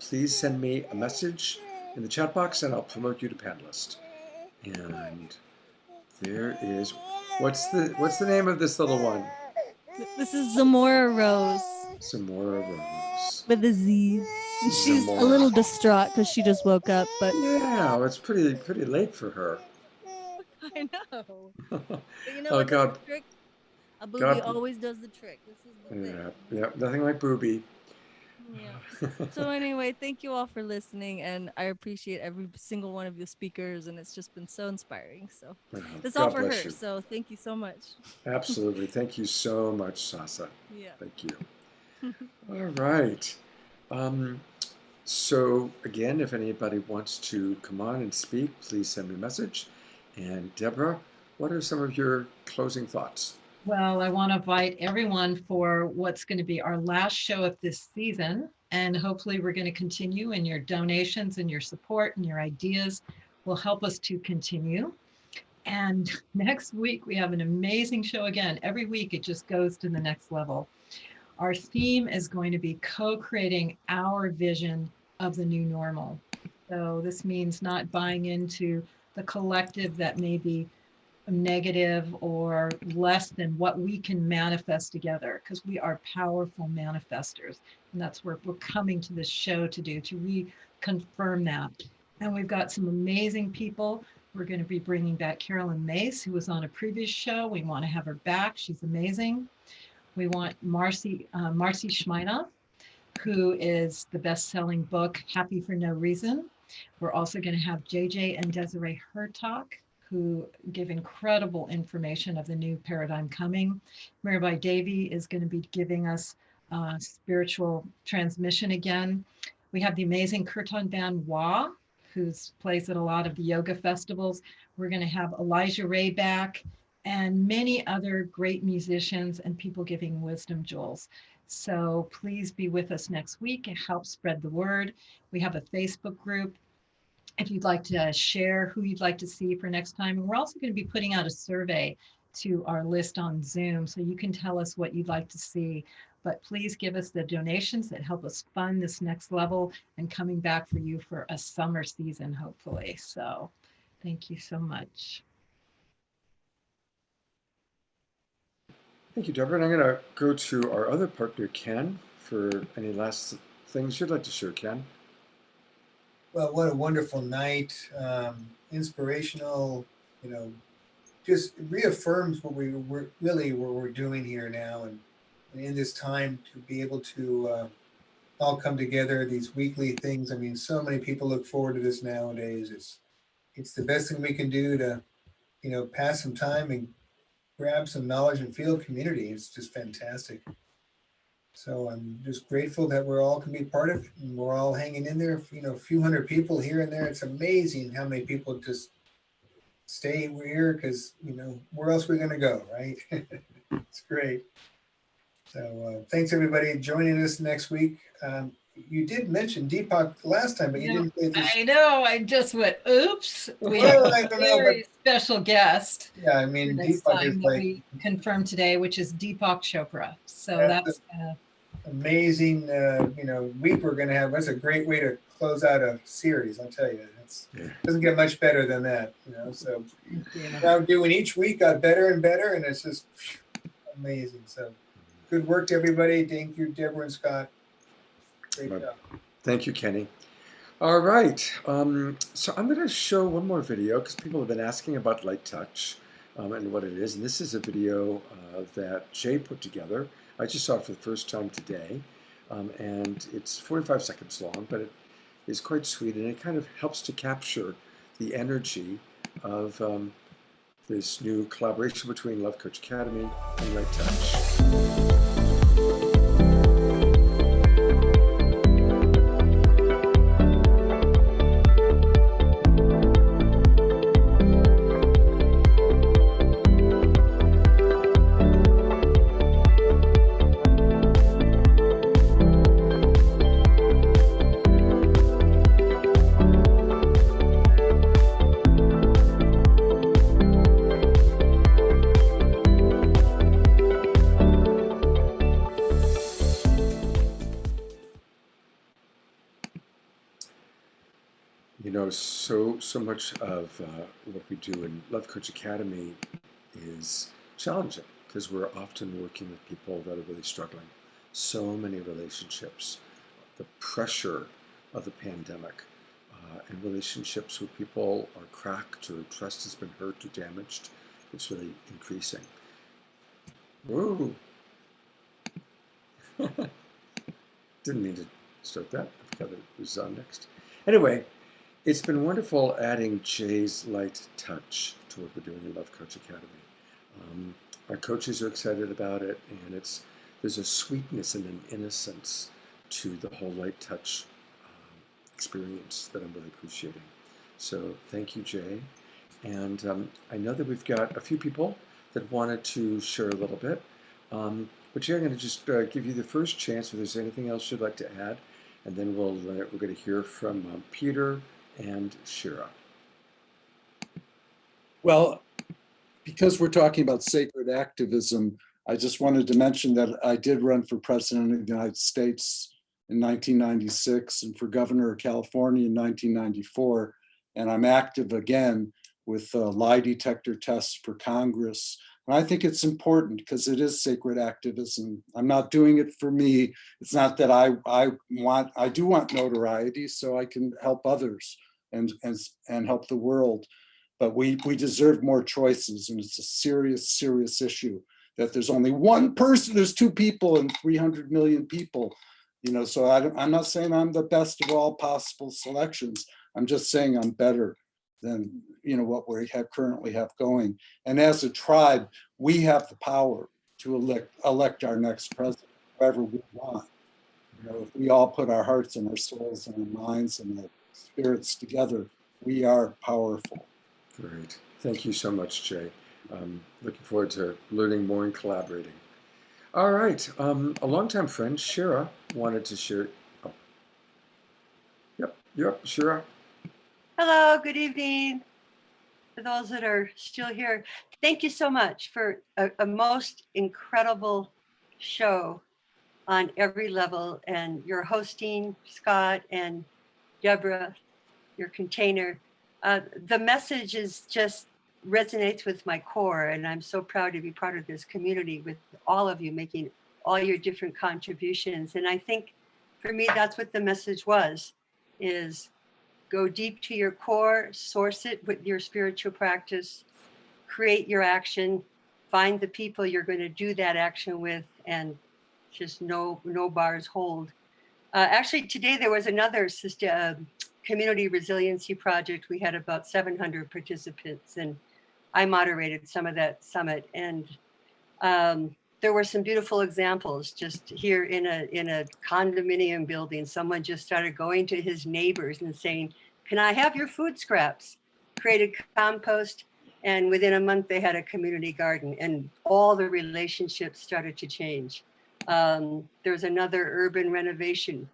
please send me a message in the chat box and I'll promote you to panelist. And there is, what's the name of this little one? This is Zamora Rose. Zamora Rose. With a Z. And she's Zamora. a little distraught because she just woke up, but yeah, well, it's pretty late for her. I know. But you know Oh what? God. The trick? A booby God. always does the trick. This is the thing. Yeah, nothing like booby. Yeah. So anyway, thank you all for listening, and I appreciate every single one of the speakers, and it's just been so inspiring. So that's all God for bless her. you. So thank you so much. Absolutely. Thank you so much, Sasa. Yeah. Thank you. All right. So again, if anybody wants to come on and speak, please send me a message. And Debra, what are some of your closing thoughts? Well, I want to invite everyone for what's going to be our last show of this season. And hopefully we're going to continue, and your donations and your support and your ideas will help us to continue. And next week, we have an amazing show again. Every week, it just goes to the next level. Our theme is going to be co-creating our vision of the new normal. So this means not buying into the collective that may be negative or less than what we can manifest together, because we are powerful manifestors. And that's what we're coming to this show to do, to reconfirm that. And we've got some amazing people. We're going to be bringing back Carolyn Mace, who was on a previous show. We want to have her back. She's amazing. We want Marcy Schmeinoff, who is the best-selling book, Happy for No Reason. We're also going to have JJ and Desiree Hertog, who give incredible information of the new paradigm coming. Rabbi Devi is going to be giving us spiritual transmission again. We have the amazing Kirtan band Wah, who plays at a lot of the yoga festivals. We're going to have Elijah Ray back, and many other great musicians and people giving wisdom jewels. So please be with us next week and help spread the word. We have a Facebook group if you'd like to share who you'd like to see for next time. And we're also going to be putting out a survey to our list on Zoom, so you can tell us what you'd like to see. But please give us the donations that help us fund this next level and coming back for you for a summer season, hopefully. So thank you so much. Thank you, Deborah. And I'm going to go to our other partner, Ken, for any last things you'd like to share, Ken. Well, what a wonderful night, inspirational, just reaffirms what we're doing here now. And in this time to be able to all come together, these weekly things. I mean, so many people look forward to this nowadays. It's the best thing we can do to, pass some time and grab some knowledge and feel community. It's just fantastic. So I'm just grateful that we're all can be part of it, and we're all hanging in there. A few hundred people here and there. It's amazing how many people just stay here because, where else are we going to go, right? It's great. So thanks everybody joining us next week. You did mention Deepak last time, but you didn't say this. I know, I just went, oops. We have a very special guest. Yeah, I mean, Deepak is like, we confirmed today, which is Deepak Chopra. So that's amazing, week we're going to have. That's a great way to close out a series, I'll tell you. It doesn't get much better than that, So now doing each week got better and better, and it's just amazing. So good work to everybody. Thank you, Deborah and Scott. Great job. Thank you, Kenny. All right. So I'm going to show one more video because people have been asking about light touch and what it is. And this is a video that Jay put together. I just saw it for the first time today. And it's 45 seconds long, but it is quite sweet. And it kind of helps to capture the energy of this new collaboration between Love Coach Academy and Light Touch. So much of what we do in Love Coach Academy is challenging because we're often working with people that are really struggling. So many relationships, the pressure of the pandemic, and relationships where people are cracked or trust has been hurt or damaged, it's really increasing. Whoa! Didn't mean to start that. I forgot it was on next. Anyway. It's been wonderful adding Jay's light touch to what we're doing in Love Coach Academy. Our coaches are excited about it, and there's a sweetness and an innocence to the whole light touch experience that I'm really appreciating. So thank you, Jay. And I know that we've got a few people that wanted to share a little bit. But Jerry, I'm going to just give you the first chance if there's anything else you'd like to add, and then we're going to hear from Peter and Shira. Well, because we're talking about sacred activism, I just wanted to mention that I did run for president of the United States in 1996 and for governor of California in 1994. And I'm active again with lie detector tests for Congress. And I think it's important because it is sacred activism. I'm not doing it for me. It's not that I do want notoriety so I can help others and help the world. But we deserve more choices, and it's a serious, serious issue that there's only one person, there's two people and 300 million people, so I'm not saying I'm the best of all possible selections. I'm just saying I'm better than, what we currently have going. And as a tribe, we have the power to elect our next president, whoever we want. If we all put our hearts and our souls and our minds and our spirits together, we are powerful. Great. Thank you so much, Jay. Looking forward to learning more and collaborating. All right. A longtime friend, Shira, wanted to share. Oh. Yep, Shira. Hello, good evening. For those that are still here, thank you so much for a most incredible show on every level. And your hosting, Scott and Debra, your container. The message is just resonates with my core, and I'm so proud to be part of this community with all of you making all your different contributions. And I think for me, that's what the message was, is go deep to your core, source it with your spiritual practice, create your action, find the people you're going to do that action with, and just no bars hold. Actually, today there was another community resiliency project. We had about 700 participants, and I moderated some of that summit. And there were some beautiful examples just here in a condominium building. Someone just started going to his neighbors and saying, "Can I have your food scraps?" Created compost, and within a month they had a community garden, and all the relationships started to change. There's another urban renovation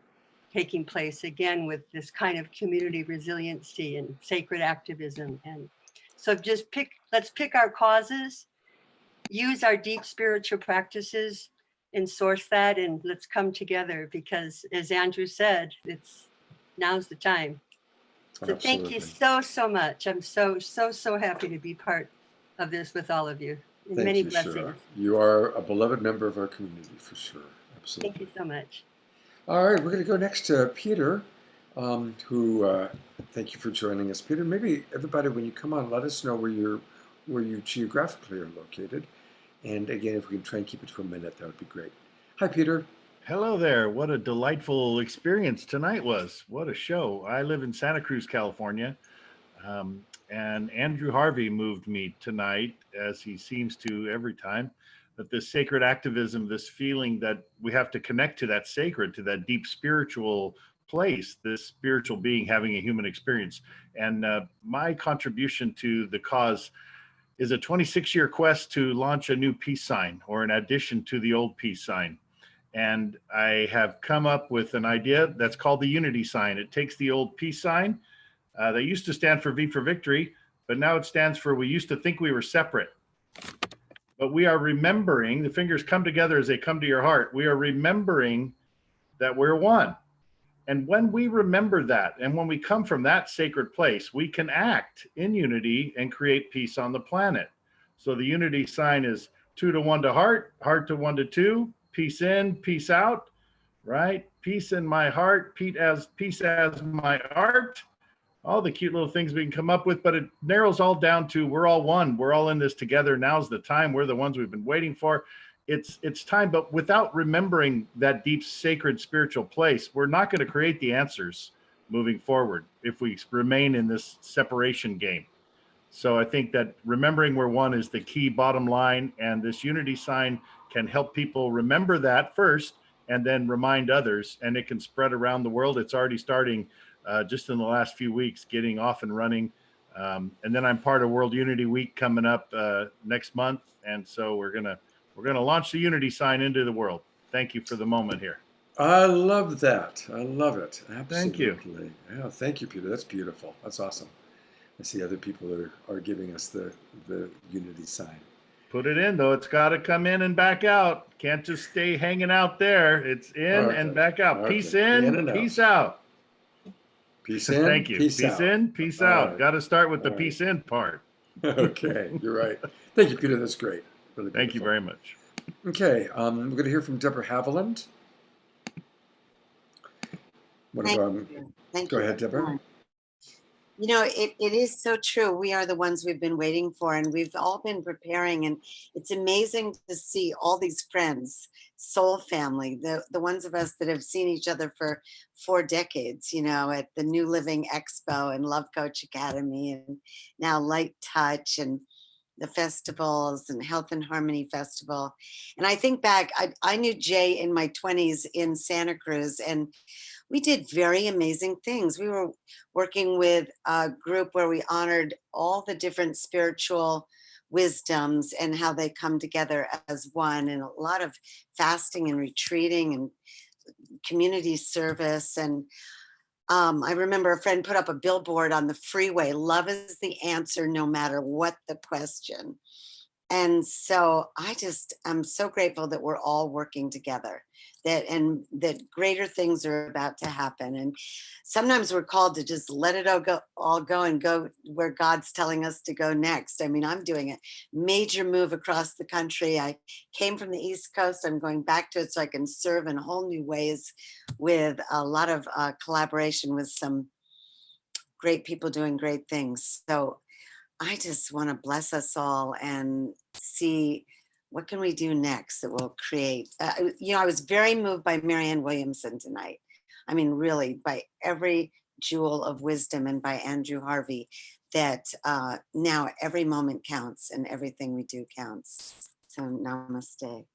taking place again with this kind of community resiliency and sacred activism. And so let's pick our causes, use our deep spiritual practices and source that, and let's come together, because as Andrew said, now's the time. So thank you so much. I'm so happy to be part of this with all of you. And Thank many you, blessings. Shira. You are a beloved member of our community for sure. Absolutely. Thank you so much. All right, we're going to go next to Peter, who, thank you for joining us. Peter, maybe everybody, when you come on, let us know where you geographically are located. And again, if we can try and keep it to a minute, that would be great. Hi, Peter. Hello there. What a delightful experience tonight was. What a show. I live in Santa Cruz, California. And Andrew Harvey moved me tonight, as he seems to every time, that this sacred activism, this feeling that we have to connect to that sacred, to that deep spiritual place, this spiritual being having a human experience. And my contribution to the cause is a 26-year quest to launch a new peace sign, or an addition to the old peace sign. And I have come up with an idea that's called the unity sign. It takes the old peace sign that used to stand for V for victory, but now it stands for we used to think we were separate. But we are remembering, the fingers come together as they come to your heart. We are remembering that we're one. And when we remember that, and when we come from that sacred place, we can act in unity and create peace on the planet. So the unity sign is 2 to 1 to heart, heart to 1 to 2, peace in, peace out, right? Peace in my heart, peace as my art. All the cute little things we can come up with, but it narrows all down to we're all one. We're all in this together. Now's the time. We're the ones we've been waiting for. It's time, but without remembering that deep, sacred, spiritual place, we're not going to create the answers moving forward if we remain in this separation game. So I think that remembering we're one is the key bottom line, and this unity sign can help people remember that first and then remind others, and it can spread around the world. It's already starting just in the last few weeks, getting off and running. And then I'm part of World Unity Week coming up next month, and so we're gonna launch the Unity sign into the world. Thank you for the moment here. I love that. I love it. Absolutely. Thank you. Yeah, thank you, Peter. That's beautiful. That's awesome. I see other people that are giving us the Unity sign. Put it in though. It's got to come in and back out. Can't just stay hanging out there. It's in and back out. Okay. Peace in, peace out. Peace in. Thank you. Peace Peace out. in, peace All out. right. Got to start with the All right. peace in part. Okay, you're right. Thank you, Peter. That's great. Really Thank you beautiful. very much. Okay, we're going to hear from Debra Haviland. Go ahead, Deborah. You know, it is so true. We are the ones we've been waiting for, and we've all been preparing. And it's amazing to see all these friends, soul family, the ones of us that have seen each other for 4 decades, you know, at the New Living Expo and Love Coach Academy, and now Light Touch and the festivals and Health and Harmony Festival. And I think back, I knew Jay in my 20s in Santa Cruz, and we did very amazing things. We were working with a group where we honored all the different spiritual wisdoms and how they come together as one, and a lot of fasting and retreating and community service. And I remember a friend put up a billboard on the freeway: love is the answer no matter what the question. And so I'm so grateful that we're all working together, and that greater things are about to happen. And sometimes we're called to just let it all go and go where God's telling us to go next. I mean, I'm doing a major move across the country. I came from the East Coast. I'm going back to it so I can serve in whole new ways, with a lot of collaboration with some great people doing great things. So I just want to bless us all and see what can we do next that will create. You know, I was very moved by Marianne Williamson tonight. I mean, really, by every jewel of wisdom, and by Andrew Harvey, that now every moment counts and everything we do counts. So namaste.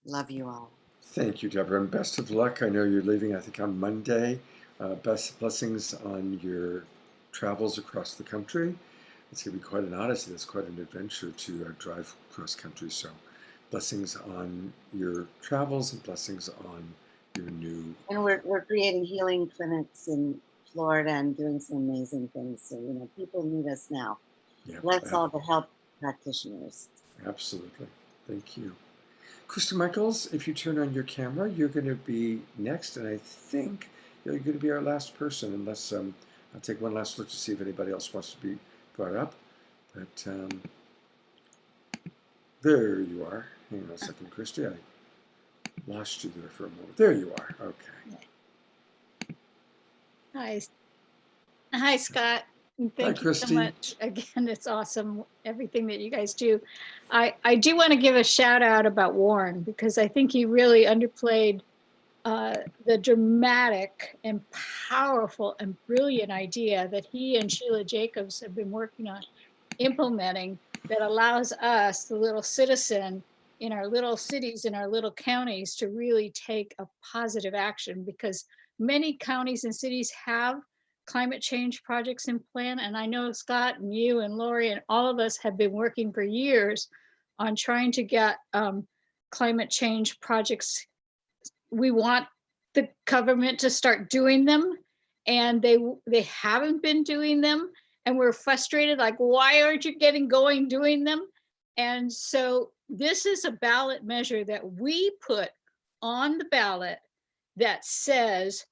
Love you all. Thank you, Deborah, and best of luck. I know you're leaving, I think, on Monday. Best blessings on your travels across the country. It's going to be quite an odyssey. It's quite an adventure to drive cross country. So blessings on your travels and blessings on your new. And we're creating healing clinics in Florida and doing some amazing things. So, you know, people need us now. Yeah, Bless all the health practitioners. Absolutely. Thank you. Krista Michaels, if you turn on your camera, you're going to be next. And I think you're going to be our last person, unless I'll take one last look to see if anybody else wants to be brought up. But there you are. Hang on a second, Christy. I lost you there for a moment. There you are. Okay. Hi, Scott. And thank you Christy. so much. Again, it's awesome, everything that you guys do. I do want to give a shout out about Warren, because I think he really underplayed the dramatic and powerful and brilliant idea that he and Sheila Jacobs have been working on implementing, that allows us, the little citizen in our little cities, in our little counties, to really take a positive action, because many counties and cities have climate change projects in plan. And I know Scott and you and Lori and all of us have been working for years on trying to get climate change projects. We want the government to start doing them, and they haven't been doing them, and we're frustrated, like, why aren't you getting going doing them? And so this is a ballot measure that we put on the ballot that says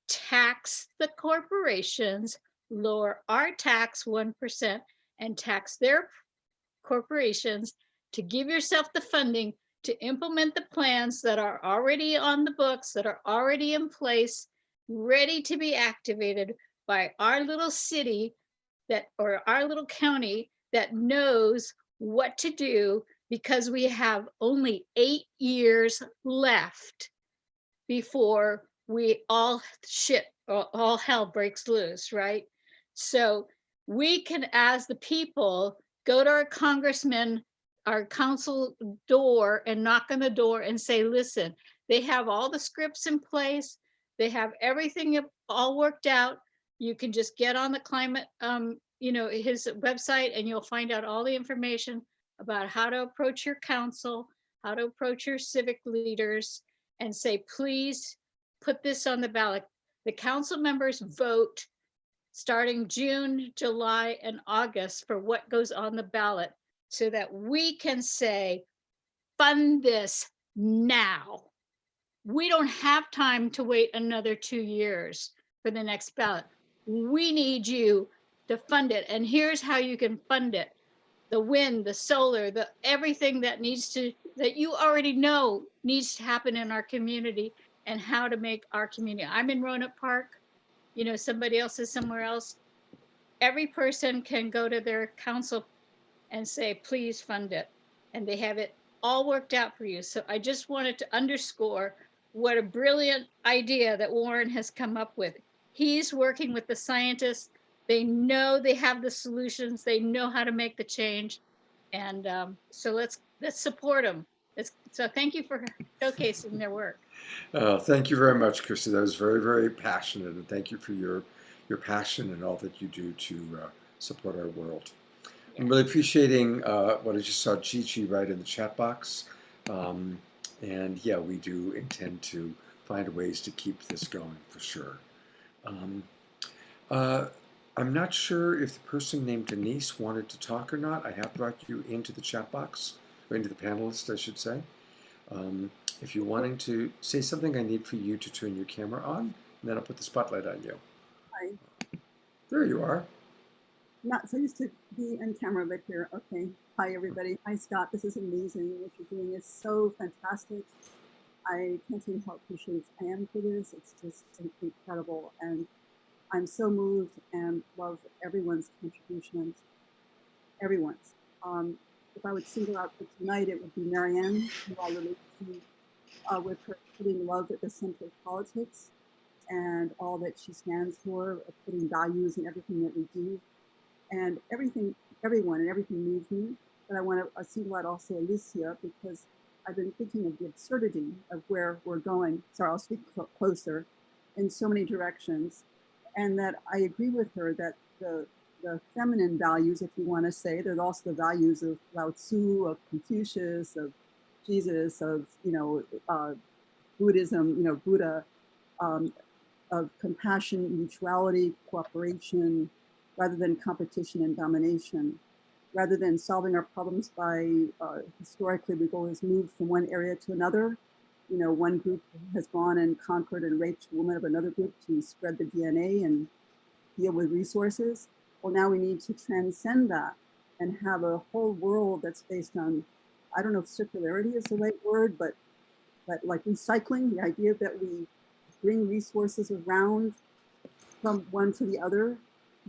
tax the corporations, lower our tax 1% and tax their corporations, to give yourself the funding to implement the plans that are already on the books, that are already in place, ready to be activated by our little city or our little county that knows what to do, because we have only 8 years left before we all hell breaks loose, right? So we can, as the people, go to our congressmen, our council door, and knock on the door and say, listen, they have all the scripts in place. They have everything all worked out. You can just get on the climate, his website, and you'll find out all the information about how to approach your council, how to approach your civic leaders, and say, please put this on the ballot. The council members vote starting June, July, and August for what goes on the ballot, so that we can say, fund this now. We don't have time to wait another 2 years for the next ballot. We need you to fund it. And here's how you can fund it. The wind, the solar, the everything that you already know needs to happen in our community, and how to make our community. I'm in Roanoke Park, somebody else is somewhere else. Every person can go to their council and say, please fund it. And they have it all worked out for you. So I just wanted to underscore what a brilliant idea that Warren has come up with. He's working with the scientists. They know they have the solutions. They know how to make the change. And so let's support them. So thank you for showcasing their work. Thank you very much, Christy. That was very, very passionate. And thank you for your passion and all that you do to support our world. I'm really appreciating what I just saw Gigi write in the chat box. And yeah, we do intend to find ways to keep this going for sure. I'm not sure if the person named Denise wanted to talk or not. I have brought you into the chat box, or into the panelist, I should say. If you're wanting to say something, I need for you to turn your camera on, and then I'll put the spotlight on you. Hi. There you are. Not so used to be on camera, but here. Okay. Hi, everybody. Hi, Scott. This is amazing. What you're doing is so fantastic. I can't tell you how appreciative I am for this. It's just incredible. And I'm so moved and love everyone's contributions. Everyone's. If I would single out for tonight, it would be Marianne, who I relate to with her putting love at the center of politics and all that she stands for, putting values in everything that we do. And everyone and everything moves me. But I want to single out also Alicia, because I've been thinking of the absurdity of where we're going. Sorry, I'll speak closer, in so many directions. And that I agree with her that the feminine values, if you want to say, there's also the values of Lao Tzu, of Confucius, of Jesus, of Buddhism, Buddha, of compassion, mutuality, cooperation, rather than competition and domination, rather than solving our problems by, historically, we've always moved from one area to another. One group has gone and conquered and raped women of another group to spread the DNA and deal with resources. Well, now we need to transcend that and have a whole world that's based on, I don't know if circularity is the right word, but like recycling, the idea that we bring resources around from one to the other,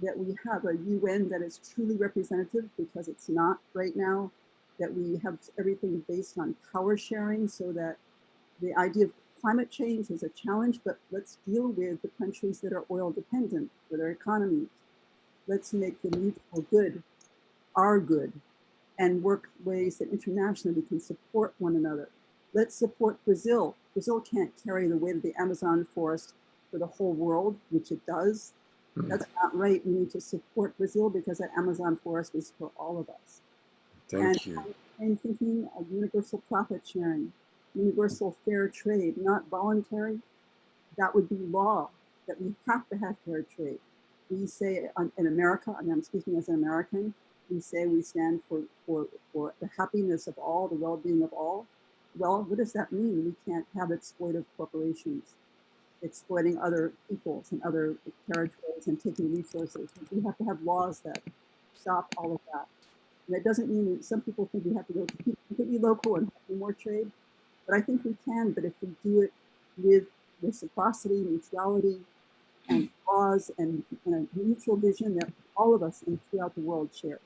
that we have a UN that is truly representative, because it's not right now, that we have everything based on power sharing, so that the idea of climate change is a challenge, but let's deal with the countries that are oil dependent for their economies. Let's make the mutual good our good and work ways that internationally we can support one another. Let's support Brazil. Brazil can't carry the weight of the Amazon forest for the whole world, which it does. That's not right. We need to support Brazil, because that Amazon forest is for all of us. Thank you. I'm thinking of universal profit sharing, universal fair trade, not voluntary. That would be law, that we have to have fair trade. We say in America, and I'm speaking as an American, we say we stand for the happiness of all, the well-being of all. Well, what does that mean? We can't have exploitive corporations exploiting other peoples and other territories and taking resources. We have to have laws that stop all of that. And that doesn't mean that some people think we have to go completely local and do more trade, but I think we can. But if we do it with reciprocity, mutuality, and laws, and a mutual vision that all of us and throughout the world share.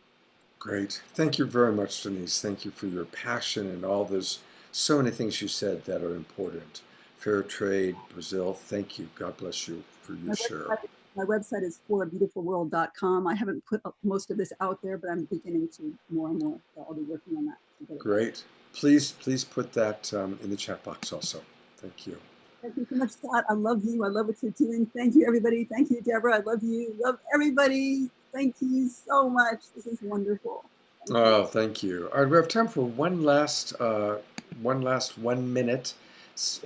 Great. Thank you very much, Denise. Thank you for your passion and all those, so many things you said that are important. Fair trade, Brazil. Thank you. God bless you for your share. My website is forabeautifulworld.com. I haven't put up most of this out there, but I'm beginning to more and more. So I'll be working on that. Great. Please put that in the chat box also. Thank you. Thank you so much, Scott. I love you. I love what you're doing. Thank you, everybody. Thank you, Deborah. I love you. Love everybody. Thank you so much. This is wonderful. Oh, thank you. All right, we have time for one last 1 minute,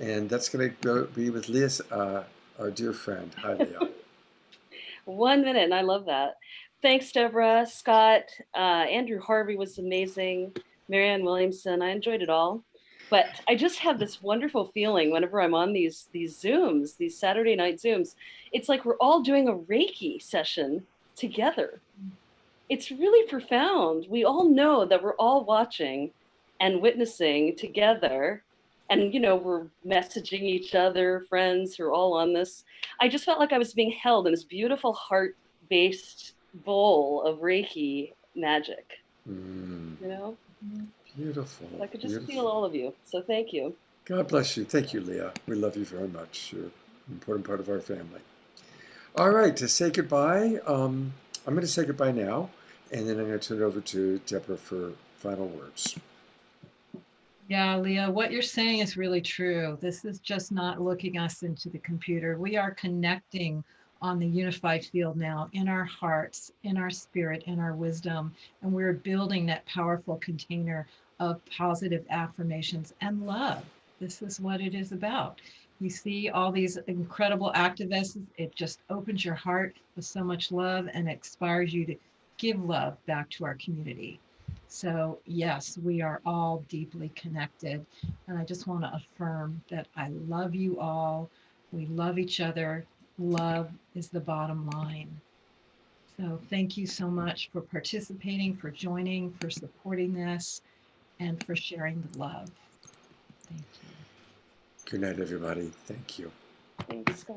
and that's going to be with Leah, our dear friend. Hi, Leah. 1 minute, and I love that. Thanks, Deborah, Scott, Andrew Harvey was amazing, Marianne Williamson. I enjoyed it all. But I just have this wonderful feeling whenever I'm on these Zooms, these Saturday night Zooms. It's like we're all doing a Reiki session together. It's really profound. We all know that we're all watching and witnessing together. And, you know, we're messaging each other, friends who are all on this. I just felt like I was being held in this beautiful heart-based bowl of Reiki magic, you know? Beautiful. I could just beautiful. feel all of you. So thank you. God bless you. Thank you, Leah. We love you very much. You're an important part of our family. All right, to say goodbye, I'm going to say goodbye now, and then I'm going to turn it over to Deborah for final words. Yeah, Leah, what you're saying is really true. This is just not looking us into the computer. We are connecting on the unified field now in our hearts, in our spirit, in our wisdom, and we're building that powerful container of positive affirmations and love. This is what it is about. You see all these incredible activists, it just opens your heart with so much love and inspires you to give love back to our community. So yes, we are all deeply connected. And I just want to affirm that I love you all. We love each other. Love is the bottom line. So thank you so much for participating, for joining, for supporting this, and for sharing the love. Thank you. Good night, everybody. Thank you. Thanks, Scott.